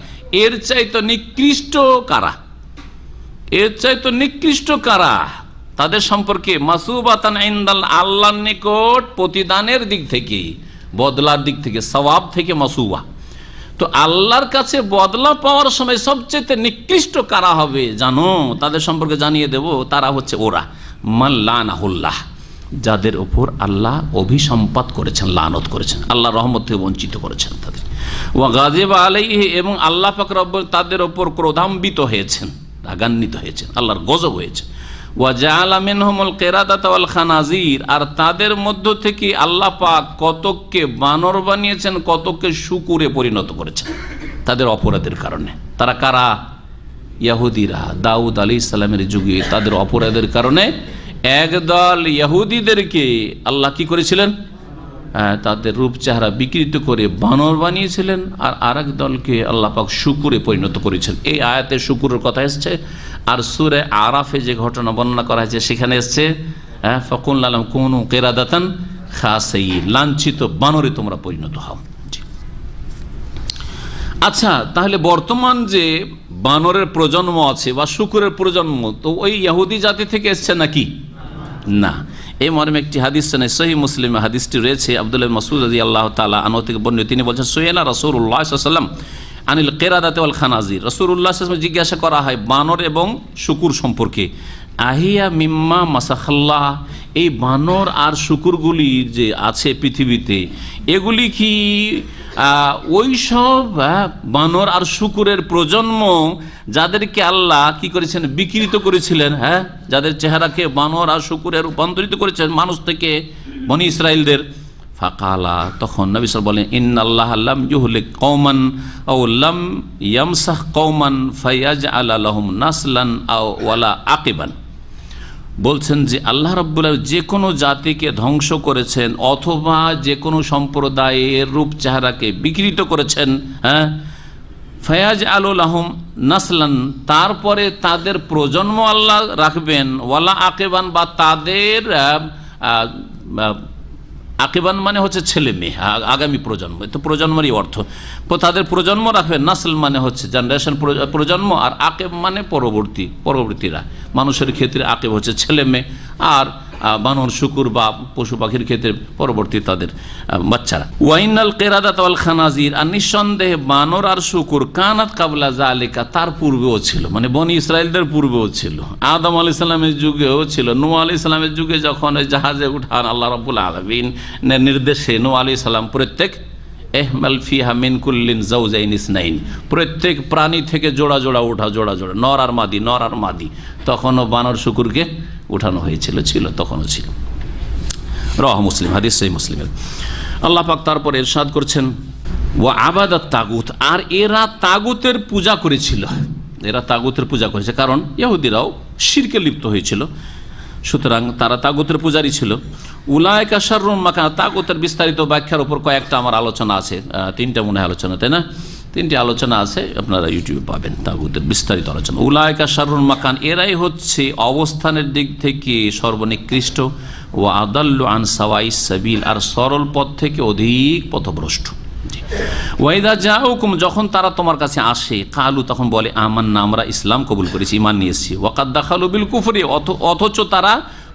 এর চাইতে নিকৃষ্ট কারা, এর চাইতে নিকৃষ্ট কারা, তাদের সম্পর্কে, মাসুবাতান ইনদাল্লাহ, আল্লাহর নিকট প্রতিদানের দিক থেকে, বদলার দিক থেকে, সওয়াব থেকে মাসুবা। তো আল্লাহর কাছে বদলা পাওয়ার সময় সবচেয়ে নিকৃষ্ট কারা হবে জানো? তাদের সম্পর্কে জানিয়ে দেব, তারা হচ্ছে ওরা, মান লানাহুল্লাহ, যাদের উপর আল্লাহ অভিসম্পাত করেছেন, লানত করেছেন, আল্লাহ রহমত থেকে বঞ্চিত করেছেন তাদের। ওয়া গাযিবা আলাইহি, এবং আল্লাহ পাক রব্বুল তাদের উপর ক্রোধান্বিত হয়েছেন, রাগান্বিত হয়েছেন, আল্লাহর গজব হয়েছে। ওয়া জাআলা মিনহুমুল কিরাদাতা ওয়াল খানাজির, আর তাদের মধ্য থেকে আল্লাহ পাক কতককে বানর বানিয়েছেন, কতককে শূকরে পরিণত করেছেন তাদের অপরাধের কারণে। তারা কারা? ইহুদিরা। দাউদ আলাইহিস সালামের যুগে তাদের অপরাধের কারণে একদল ইহুদিদেরকে আল্লাহ কি করেছিলেন? তাদের রূপ চেহারা বিকৃত করে বানর বানিয়েছিলেন, আর আরেক দলকে আল্লাহ পাক শূকরে পরিণত করেছেন। এই আয়াতে শূকরের কথা এসছে। আর সূরা আরাফে যে ঘটনা বর্ণনা করা হয়েছে সেখানে এসছে, ফাকুলনা লাহুম কুনু কিরাদাতান খাসাই, লাঞ্ছিত বানরে তোমরা পরিণত হও। আচ্ছা, তাহলে বর্তমান যে বানরের প্রজন্ম আছে বা শূকরের প্রজন্ম, তো ওই ইহুদি জাতি থেকে এসছে নাকি? না। এই মর্মে একটি হাদিস সহিহ মুসলিমে হাদিসটি রয়েছে, আব্দুল্লাহ মাসউদ রাদিয়াল্লাহু তাআলা আনহু থেকে বর্ণিত। তিনি বলছেন, সুয়েলা রাসূলুল্লাহ সাল্লাল্লাহু আলাইহি ওয়াসাল্লাম আনিল কিরাদাতি ওয়াল খানাজির। রাসূলুল্লাহ সাল্লাল্লাহু আলাইহি ওয়াসাল্লাম জিজ্ঞাসা করা হয় বানর এবং শূকর সম্পর্কে, আহিয়া মিম্মা মাসাখাল্লাহ, এই বানর আর শূকরগুলি যে আছে পৃথিবীতে, এগুলি কি ওই সব বানর আর শূকরের প্রজন্ম যাদেরকে আল্লাহ কি করেছেন, বিকৃত করেছিলেন, হ্যাঁ, যাদের চেহারাকে বানর আর শূকরে রূপান্তরিত করেছেন মানুষ থেকে বনি ইসরাইলদের। ফাকালা, তখন নবী সাল্লাল্লাহু আলাইহি ওয়াসাল্লাম বলেন, ইন্নাল্লাহ লাম ইউহলিক কওমান আও লাম ইয়ামসাহ কওমান ফায়াজআল লাহুম নাসলান আও ওয়ালা আকিবান। বলছেন যে আল্লাহ রাব্বুল আলামিন যে কোনো জাতিকে ধ্বংস করেছেন অথবা যে কোনো সম্প্রদায়ের রূপ চেহারাকে বিকৃত করেছেন, হ্যাঁ, ফায়াজআল লাহুম নাসলান, তারপরে তাদের প্রজন্ম আল্লাহ রাখবেন, ওয়ালা আকিবান, বা তাদের আকিবান মানে হচ্ছে ছেলে মেয়ে, আগামী প্রজন্ম, তো প্রজন্মেরই অর্থ, তাদের প্রজন্ম রাখবেন। নাসল মানে হচ্ছে জেনারেশন, প্রজন্ম, আর আকেব মানে পরবর্তীরা। মানুষের ক্ষেত্রে আকেব হচ্ছে ছেলে মেয়ে, আর বানর শূকর বা পশু পাখির ক্ষেত্রে পরবর্তী তাদের বাচ্চারা। ওয়াইনাল কিরাদাত ওয়াল খানাজির, আর নিঃসন্দেহে বানর আর শূকর কানাত কাবলা জালিকা, তার পূর্বেও ছিল, মানে বনি ইসরাইলদের পূর্বেও ছিল, আদম আলাইহিস সালামের যুগেও ছিল। নূহ আলাইহিস সালামের যুগে যখন জাহাজে উঠান আল্লাহ রাব্বুল আলামিন নির্দেশে নূহ আলাইহিস সালাম প্রত্যেক এহমাল ফিহা মিন কুল্লিন যাওজাইন ইসনাইন, প্রত্যেক প্রাণী থেকে জোড়া জোড়া উঠা, জোড়া জোড়া, নর আর মাদি, তখনও বানর শূকরকে উঠানো হয়েছিল, তখনও ছিল। রাহ মুসলিম, হাদিস সহিহ মুসলিমের। আল্লাহ পাক তারপরে ইরশাদ করছেন, ওয়া আবাদাত তাগুত, আর এরা তাগুতের পূজা করেছিল, কারণ ইহুদিরাও শিরকে লিপ্ত হয়েছিল, সুতরাং তারা তাগুতের পূজারী ছিল। উলাইকা শাররুম মাকানা, তাগুতের বিস্তারিত ব্যাখ্যার উপর কয়েকটা আমার আলোচনা আছে, 3টা মনে হয় আলোচনা, তাই না? 3টি আলোচনা আছে, আপনারা ইউটিউবে পাবেন তাগুতের বিস্তারিত আলোচনা। উলাইকা শাররুল মাকান, এরাই হচ্ছে অবস্থানের দিক থেকে সর্বনিকৃষ্ট, ওয়া আদাল্লু আন সাওয়াইস সাবিল, আর সরল পথ থেকে অধিক পথভ্রষ্ট। ওয়াইদা জাউকুম, যখন তারা তোমার কাছে আসে, কালু, তখন বলে আমান্না, আমরা ইসলাম কবুল করেছি, ঈমান নিয়ে এসেছি। ওয়াকাদ দাখালু বিল কুফরি, অথচ তারা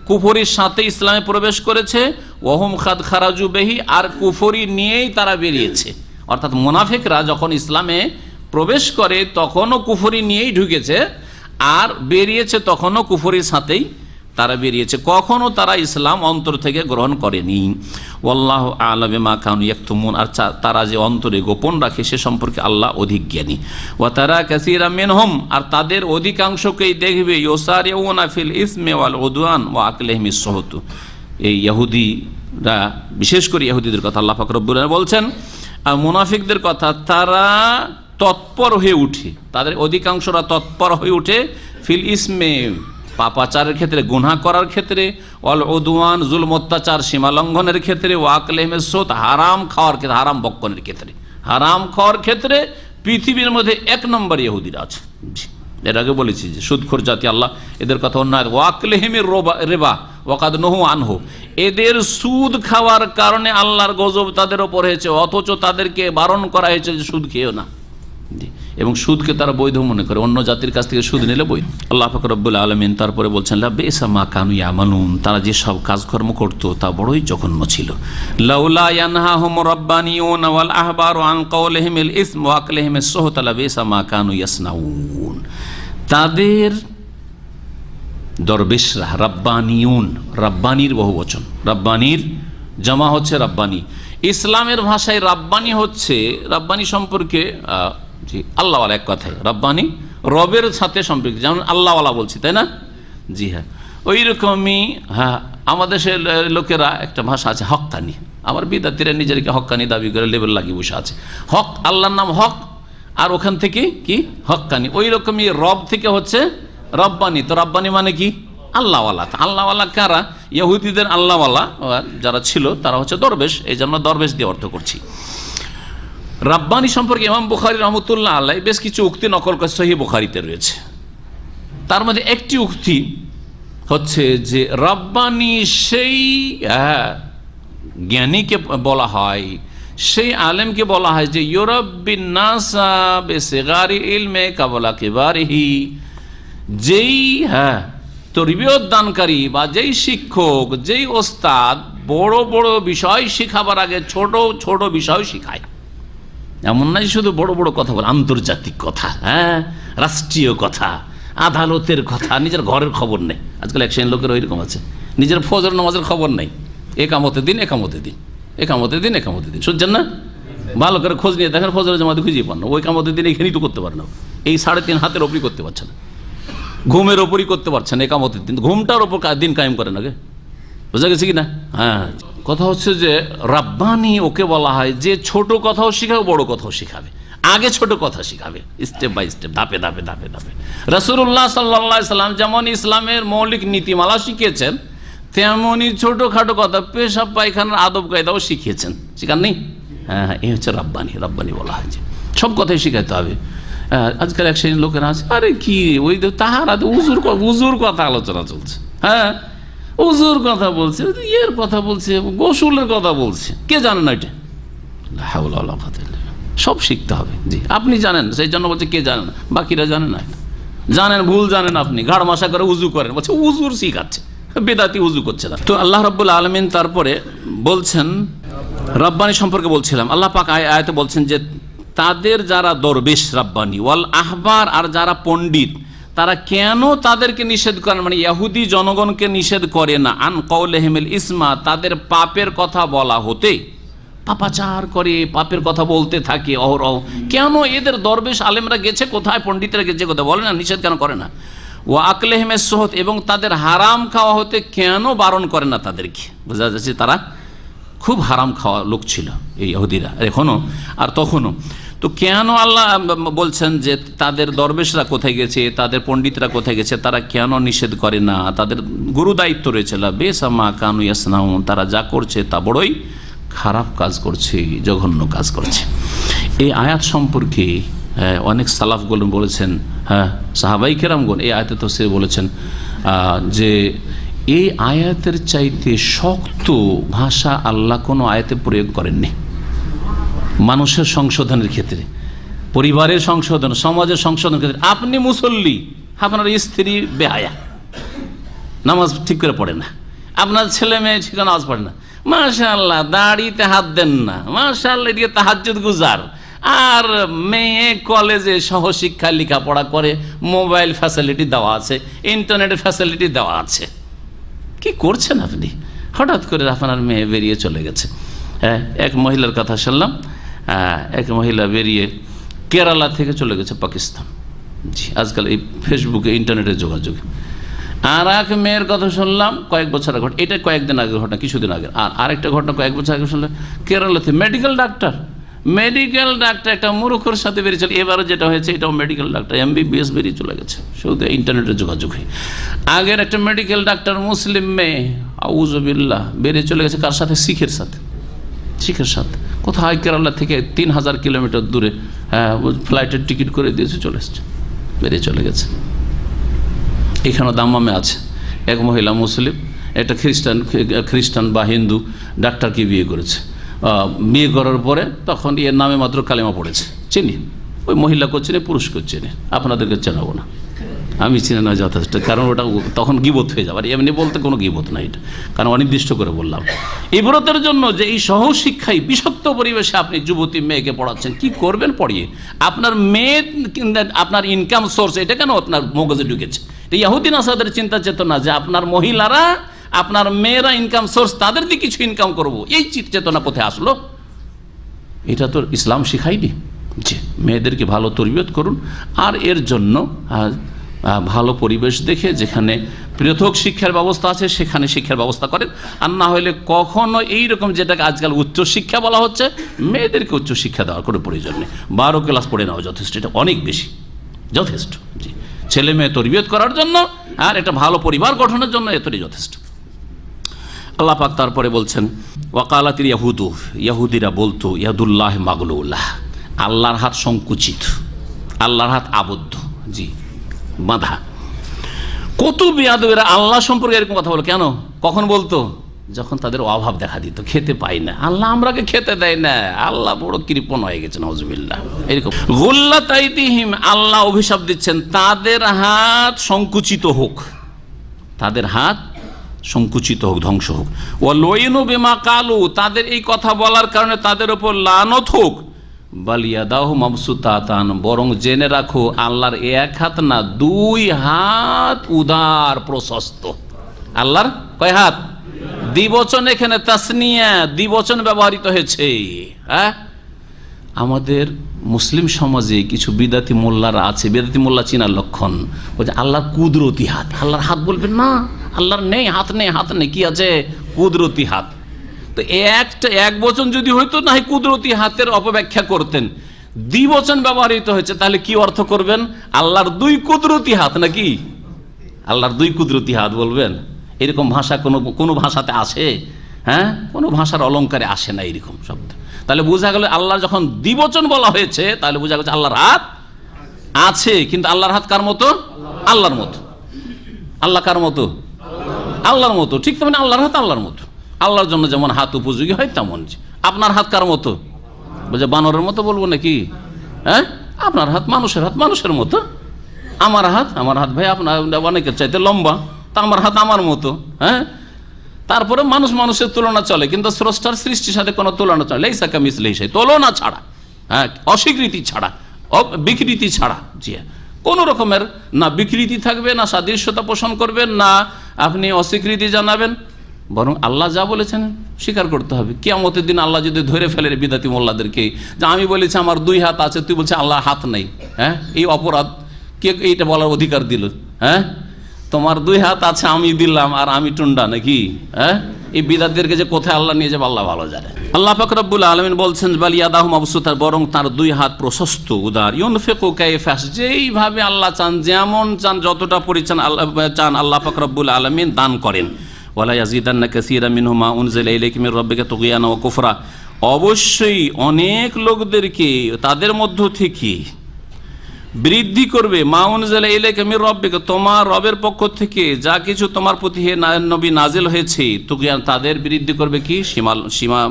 কুফরির সাথে ইসলামে প্রবেশ করেছে। ওয়াহুম খাদ খারাজু বিহি, আর কুফরি নিয়েই তারা বেরিয়েছে। অর্থাৎ মুনাফিকরা যখন ইসলামে প্রবেশ করে তখনও কুফরি নিয়েই ঢুকেছে, আর বেরিয়েছে তখনও কুফরির সাথেই তারা বেরিয়েছে, কখনো তারা ইসলাম অন্তর থেকে গ্রহণ করেনি। ওয়াল্লাহু আ'লামু বিমা কানু ইয়াকতুমুন, আর তারা যে অন্তরে গোপন রাখে সে সম্পর্কে আল্লাহ অধিক জ্ঞানী। ওয়া তারা কাসীরাম মিনহুম, আর তাদের অধিকাংশকেই দেখবে ইউসারিউনা ফিল ইসমি ওয়াল উদওয়ান ওয়া আকলিহিমিস সুহত। এই ইহুদিরা, বিশেষ করে ইহুদিদের কথা আল্লাহ পাক রব্বুল আলামিন বলছেন, আর মুনাফিকদের কথা, তারা তৎপর হয়ে উঠে, তাদের অধিকাংশরা তৎপর হয়ে উঠে ফিল ইসমে, পাপাচারের ক্ষেত্রে, গুনাহ করার ক্ষেত্রে, ওয়াল উদওয়ান, জুলম অত্যাচার, সীমা লঙ্ঘনের ক্ষেত্রে, ওয়া আকলিহিমিস সুহত, হারাম খাওয়ার ক্ষেত্রে, হারাম বক্ষণের ক্ষেত্রে। হারাম খাওয়ার ক্ষেত্রে পৃথিবীর মধ্যে 1 নম্বর ইহুদিরা আছে। এর আগে বলেছি যে সুদখোর জাতি, আল্লাহ এদের কথা অন্যায়। ওয়া আকলিহিমির রিবা ওয়াকাদ নহু আনহু, এদের সুদ খাওয়ার কারণে আল্লাহর গজব তাদের ওপর হয়েছে, অথচ তাদেরকে বারণ করা হয়েছে যে সুদ খেয়েও না, এবং সুদকে তারা বৈধ মনে করে, অন্য জাতির কাছ থেকে সুদ নিলে বৈধ। আল্লাহ পাক রব্বুল আলামিন তারপরে বলছেন, লাবিসা মা কানু ইয়ামালুন, তারা যে সব কাজকর্ম করত তা বড়ই জঘন্য ছিল। লাউলা ইয়ানহাহুম রাব্বানিয়ুন ওয়াল আহবারু আন কাওলিহিমিল ইসম ওয়া আকলিহিমিস সুহত লাবিসা মা কানু ইয়াসনাউন, তাদের দরবেশরা, রাব্বানিয়ুন, রাব্বানির বহুবচন, রাব্বানির জামা হচ্ছে রাব্বানি। ইসলামের ভাষায় রাব্বানি হচ্ছে, রাব্বানি সম্পর্কে জি আল্লাহওয়ালা, এক কথায় রাব্বানি রবের সাথে সম্পর্ক, যেমন আল্লাহওয়ালা বলছি, তাই না? জি হ্যাঁ, ওই রকমই। হ্যাঁ, আমাদের দেশের লোকেরা একটা ভাষা আছে হক্কানি, আমার বিদাতিরা নিজেদেরকে হক্কানি দাবি করে লেবেল লাগিয়ে বসে আছে। হক, আল্লাহর নাম হক, আর ওখান থেকে কি হক্কানি। ওই রকমই রব থেকে হচ্ছে রব্বানি। তো রব্বানি মানে কি? আল্লাহওয়ালা। আল্লাহওয়ালা কারা? ইহুদিদের আল্লাহওয়ালা যারা ছিল তারা হচ্ছে দরবেশ, এই জন্য দরবেশ দিয়ে অর্থ করছি। রাব্বানি সম্পর্কে ইমাম বুখারী রহমতুল্লাহ আলাইহি বেশ কিছু উক্তি নকল করে সহিহ বুখারীতে রয়েছে। তার মধ্যে একটি উক্তি হচ্ছে যে রাব্বানি সেই জ্ঞানীকে বলা হয়, সেই আলেমকে বলা হয় যে ইউরাব্বিন নাসা বিসিগারি ইলমে কাবলা কিবারিহি, যেই তরবিয়ত দানকারী বা যেই শিক্ষক, যেই ওস্তাদ বড় বড় বিষয় শিখাবার আগে ছোট ছোট বিষয় শিখায়। এমন নাই শুধু বড় বড় কথা বলে, আন্তর্জাতিক কথা, রাষ্ট্রীয় কথা, আদালতের কথা, নিজের ঘরের খবর নেই। আজকাল এক শ্রেণীর লোকের ওইরকম আছে, নিজের ফজর নামাজের খবর নেই। একামতের দিন একামতের দিন, একামতের দিন একামতের দিন, শুনছেন না? ভালো করে খোঁজ নিয়ে দেখেন, ফজরের জামাতে খুঁজে পান না। ওই কামতের দিন এখানেই তো করতে পারেন না, এই 3.5 হাতের ওপরই করতে পারছে না, ঘুমের ওপরই করতে পারছেন একামতের দিন, ঘুমটার ওপর দিন কায়েম করেন আগে। বোঝা গেছে কি না? হ্যাঁ, কথা হচ্ছে যে রাব্বানি ওকে বলা হয় যে ছোট কথাও শিখাবে, বড় কথাও শিখাবে। আগে ছোট কথা শিখাবে, স্টেপ বাই স্টেপ, ধাপে ধাপে ধাপে ধাপে। রাসূলুল্লাহ সাল্লাল্লাহু আলাইহি সাল্লাম যেমন ইসলামের মৌলিক নীতিমালা শিখিয়েছেন, তেমনই ছোটোখাটো কথা, পেশাব পায়খানার আদব কায়দাও শিখিয়েছেন। শিখাননি? হ্যাঁ, এই হচ্ছে রাব্বানি। রাব্বানি বলা হয় যে সব কথাই শিখাইতে হবে। আজকাল এক শ্রেণীর লোকেরা আছে, আরে কি ওই তাহারা উজুর কথা আলোচনা চলছে, হ্যাঁ উজুর কথা বলছে, ইয়ের কথা বলছে, গোসলের কথা বলছে, কে জানে না এটা? সব শিখতে হবে। জি, আপনি জানেন, সেই জন্য বলছে কে জানে না, বাকিরা জানে না। জানেন, ভুল জানেন, আপনি ঘাড় মাসা করে উজু করেন, বলছে উজুর শিখাচ্ছে, বেদাতি উজু করছে না। তো আল্লাহ রাব্বুল আলামিন তারপরে বলছেন, রাব্বানি সম্পর্কে বলছিলাম, আল্লাহ পাক আয়াতে বলছেন যে তাদের যারা দরবেশ রাব্বানি ওয়াল আহবার, আর যারা পণ্ডিত, তারা কেন তাদেরকে নিষেধ করেন, মানে ইহুদি জনগণকে নিষেধ করে না, আন কওলিহিমিল ইসমা, তাদের পাপের কথা বলা হতে, পাপাচার করে পাপের কথা বলতে থাকে অহরহ। কেন এদের দরবেশ আলেমরা গেছে কোথায়, পণ্ডিতরা গেছে কোথায়, বলে না, নিষেধ কেন করে না? ও আকলেহিমের সোহত, এবং তাদের হারাম খাওয়া হতে কেন বারণ করে না তাদেরকে? বোঝা যাচ্ছে তারা খুব হারাম খাওয়া লোক ছিল এই ইহুদিরা, এখনও আর তখনও। তো কেন আল্লাহ বলছেন যে তাদের দরবেশরা কোথায় গেছে, তাদের পণ্ডিতরা কোথায় গেছে, তারা কেন নিষেধ করে না? তাদের গুরু দায়িত্ব রয়েছে, বেসামা কানু ইয়াসনাউন, তারা যা করছে তা বড়ই খারাপ কাজ করছে, জঘন্য কাজ করছে। এই আয়াত সম্পর্কে অনেক সালাফগণ বলেছেন, সাহাবাই কেরামগণ এই আয়াতে তাফসীর বলেছেন যে এই আয়াতের চাইতে শক্ত ভাষা আল্লাহ কোনো আয়াতে প্রয়োগ করেননি। মানুষের সংশোধনের ক্ষেত্রে, পরিবারের সংশোধন, সমাজের সংশোধনের ক্ষেত্রে, আপনি মুসল্লি, আপনার স্ত্রী বেহায়া, নামাজ ঠিক করে পড়ে না, আপনার ছেলে মেয়ে ঠিক করে নামাজ পড়ে না, মাশাআল্লাহ দাড়িতে হাত দেন না, মাশাআল্লাহ এদিকে তাহাজ্জুদ গুজার, আর মেয়ে কলেজে সহশিক্ষা লেখাপড়া করে, মোবাইল ফ্যাসিলিটি দেওয়া আছে, ইন্টারনেটের ফ্যাসিলিটি দেওয়া আছে, কি করছেন আপনি? হঠাৎ করে আপনার মেয়ে বেরিয়ে চলে গেছে। এক মহিলার কথা শুনলাম, এক মহিলা বেরিয়ে কেরালা থেকে চলে গেছে পাকিস্তান। জি, আজকাল এই ফেসবুকে ইন্টারনেটের যোগাযোগে। আর এক মেয়ের কথা শুনলাম কয়েক বছর আগে, এটা কয়েকদিন আগে ঘটনা, কিছুদিন আগে। আর আরেকটা ঘটনা কয়েক বছর আগে শুনলাম, কেরালাতে মেডিকেল ডাক্তার একটা মূর্খর সাথে বেরিয়ে চলে। এবারও যেটা হয়েছে এটাও মেডিকেল ডাক্তার, MBBS বেরিয়ে চলে গেছে, শুধু ইন্টারনেটের যোগাযোগ হয়ে। আগের একটা মেডিকেল ডাক্তার মুসলিম মেয়ে, আউযুবিল্লাহ, বেরিয়ে চলে গেছে কার সাথে? শিখের সাথে। কোথায়? কেরালা থেকে 3000 কিলোমিটার দূরে, ফ্লাইটের টিকিট করে দিয়েছে, চলে এসছে, বেরিয়ে চলে গেছে। এখানে দাম্মামে আছে এক মহিলা মুসলিম, একটা খ্রিস্টান বা হিন্দু ডাক্তারকে বিয়ে করেছে। বিয়ে করার পরে তখন এর নামে মাত্র কালেমা পড়েছে, চিনি, ওই মহিলা করছে, পুরুষকে চেনে, আপনাদেরকে চেনাবো না, আমি চিনি না যথেষ্ট, কারণ ওটা তখন গীবত হয়ে যাবে। আর এমনি বলতে কোনো গীবত না এটা, কারণ অনির্দিষ্ট করে বললাম। ইবরতের জন্য যে এই সহশিক্ষায় বিষাক্ত পরিবেশে আপনি যুবতী মেয়েকে পড়াচ্ছেন, কি করবেন পড়িয়ে? আপনার মেয়ে, আপনার ইনকাম সোর্স, এটা কেন আপনার মগজে ঢুকেছে? ইহুদি নাসাদের চিন্তা চেতনা যে আপনার মহিলারা, আপনার মেয়েরা ইনকাম সোর্স, তাদের দিয়ে কিছু ইনকাম করব, এই চেতনা পথে আসলো। এটা তো ইসলাম শিখাইনি যে মেয়েদেরকে ভালো তরবিয়ত করুন, আর এর জন্য ভালো পরিবেশ দেখে যেখানে পৃথক শিক্ষার ব্যবস্থা আছে সেখানে শিক্ষার ব্যবস্থা করেন। আর না হলে কখনো এইরকম, যেটাকে আজকাল উচ্চশিক্ষা বলা হচ্ছে, মেয়েদেরকে উচ্চশিক্ষা দেওয়ার কোনো প্রয়োজন নেই। 12 ক্লাস পড়ে নেওয়া যথেষ্ট, এটা অনেক বেশি যথেষ্ট। জি, ছেলে মেয়ে তরবিয়ত করার জন্য আর একটা ভালো পরিবার গঠনের জন্য এতটাই যথেষ্ট। আল্লাহ পাক তারপরে বলছেন, ওয়াকালাতিল ইয়াহুদু, ইহুদিরা বলতো, ইয়াদুল্লাহ মাগলুল্লাহ, আল্লাহর হাত সংকুচিত, আল্লাহর হাত আবদ্ধ, জি বাঁধা। কত বেয়াদবেরা আল্লাহ সম্পর্কে এরকম কথা বলো। কেন? কখন বলতো? যখন তাদের অভাব দেখা দিত, খেতে পাই না, আল্লাহ আমরাকে খেতে দেয় না, আল্লাহ বড় কৃপণ হয়ে গেছে, নাউজুবিল্লাহ। এরকম গুল্লাত আইদিহিম, আল্লাহ অভিশাপ দিচ্ছেন তাদের হাত সংকুচিত হোক, তাদের হাত সংকুচিত হোক, ধ্বংস হোক। ওয়ালুইনু বিমা কালু, তাদের এই কথা বলার কারণে তাদের উপর লানত হোক। বালিয়াদাহু মাবসুতাতান, বরং জেনে রাখো আল্লাহর এক হাত না, দুই হাত উদার প্রশস্ত। আল্লাহর কয় হাত? দ্বিবচন, এখানে তাসনিয়া, দ্বিবচন ব্যবহৃত হয়েছে। হ্যাঁ, আমাদের মুসলিম সমাজে কিছু বিদাতি মোল্লারা আছে, বিদাতি মোল্লা চিনার লক্ষণ বলছে আল্লাহর কুদরতি হাত। আল্লাহর হাত বলবেন না, আল্লাহর নেই, হাত নেই, হাত নেই, কি আছে? কুদরতি হাত। তো এক বচন যদি হইতো না, কুদরতি হাতের অপব্যাখ্যা করতেন। দ্বিবচন ব্যবহৃত হয়েছে, তাহলে কি অর্থ করবেন? আল্লাহর দুই কুদরতি হাত নাকি? আল্লাহর দুই কুদরতি হাত বলবেন? এরকম ভাষা কোনো ভাষাতে আসে? হ্যাঁ, কোনো ভাষার অলঙ্কারে আসে না এরকম শব্দ। তাহলে বোঝা গেল আল্লাহ যখন দ্বিবচন বলা হয়েছে, তাহলে বোঝা গেছে আল্লাহর হাত আছে। কিন্তু আল্লাহর হাত কার মতো? আল্লাহর মতো। আল্লাহ কার মতো? আল্লাহর মতো। ঠিক তেমনি আল্লাহর হাত আল্লাহর মতো। আল্লাহর জন্য যেমন হাত উপযোগী হয় তেমন। আপনার হাত কার মতো? বুঝে বানরের মতো বলবো নাকি? হ্যাঁ, আপনার হাত মানুষের হাত মানুষের মতো। আমার হাত ভাই আপনার অনেকের চাইতে লম্বা, তা আমার হাত আমার মতো। হ্যাঁ, তারপরে মানুষের তুলনা চলে, কিন্তু স্রষ্টার সৃষ্টির সাথে কোনো তুলনা চলে, লাইসা কামিসলিহি শাই, তুলনা ছাড়া, হ্যাঁ, অস্বীকৃতি ছাড়া, বিকৃতি ছাড়া। জি, কোনো রকমের না বিকৃতি থাকবে, না সাদৃশ্যতা পোষণ করবেন, না আপনি অস্বীকৃতি জানাবেন, বরং আল্লাহ যা বলেছেন স্বীকার করতে হবে। কিয়ামতের দিন আল্লাহ যদি ধরে ফেলে বিদাতি মোল্লাদেরকে, যে আমি বলেছি আমার দুই হাত আছে, তুই বলছিস আল্লাহর হাত নেই, হ্যাঁ, এই অপরাধ কে এইটা বলার অধিকার দিল? হ্যাঁ, তোমার দুই হাত আছে আমি দিলাম আর আমি টুন্ডা নাকি? হ্যাঁ, এই বিদাতদেরকে যে কোথায় আল্লাহ নিয়ে যাবে আল্লাহ ভালো জানে। আল্লাহ পাক রব্বুল আলামিন বলছেন বালিয়াদাহু মাবসুতা, বরং তার দুই হাত প্রশস্ত, উদার। ইউনফিকু কাইফা, যেইভাবে আল্লাহ চান, যেমন চান, যতটা পরিচান আল্লাহ চান, আল্লাহ পাক রব্বুল আলামিন দান করেন। ওয়ালা ইয়াজিদান্না কাসীরাম মিনহুম মা উনজিলা ইলাইকা মির রাব্বিকা তুগয়ানা ওয়া কুফরা, অবশ্যই অনেক লোকদেরকে তাদের মধ্য থেকে বৃদ্ধি করবে, মা উনজিলা ইলাইকা মির রাব্বিকা, তোমার রবের পক্ষ থেকে যা কিছু তোমার প্রতি হে নবী নাজিল হয়েছে, তুগয়ান, তাদের বৃদ্ধি করবে কি? সীমা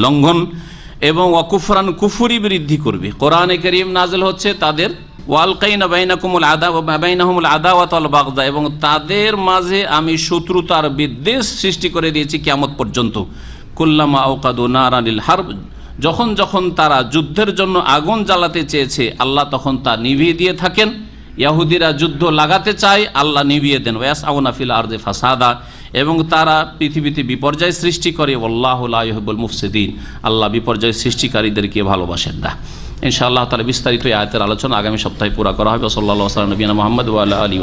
লঙ্ঘন, এবং ওয়াকুফরান, কুফরি বৃদ্ধি করবে। কোরআনে কারীম নাজিল হচ্ছে তাদের, ওয়ালকাইনা বাইনাকুমুল বাইনাহুমুল আদাওয়াত ওয়াল বাগদা, এবং তাদের মাঝে আমি শত্রুতার বিদ্বেষ সৃষ্টি করে দিয়েছি কিয়ামত পর্যন্ত। কুল্লামা আওকাদু নারান লিল হারব, যখন যখন তারা যুদ্ধের জন্য আগুন জ্বালাতে চেয়েছে আল্লাহ তখন তা নিভিয়ে দিয়ে থাকেন। ইহুদিরা যুদ্ধ লাগাতে চায়, আল্লাহ নিভিয়ে দেন। ওয়াসআউনা ফিল আরদি ফাসাদা, এবং তারা পৃথিবীতে বিপর্যয় সৃষ্টি করে। আল্লাহু লা ইউহিব্বুল মুফসিদিন, আল্লাহ বিপর্যয় সৃষ্টিকারীদেরকে ভালোবাসেন না। ইনশাআল্লাহ তাআলা বিস্তারিত এই আয়াতের আলোচনা আগামী সপ্তাহে পুরা করা হবে। সাল্লাল্লাহু আলাইহি ওয়া সাল্লাম নবিয়ানা মুহাম্মদ ওয়া আলা আলিহি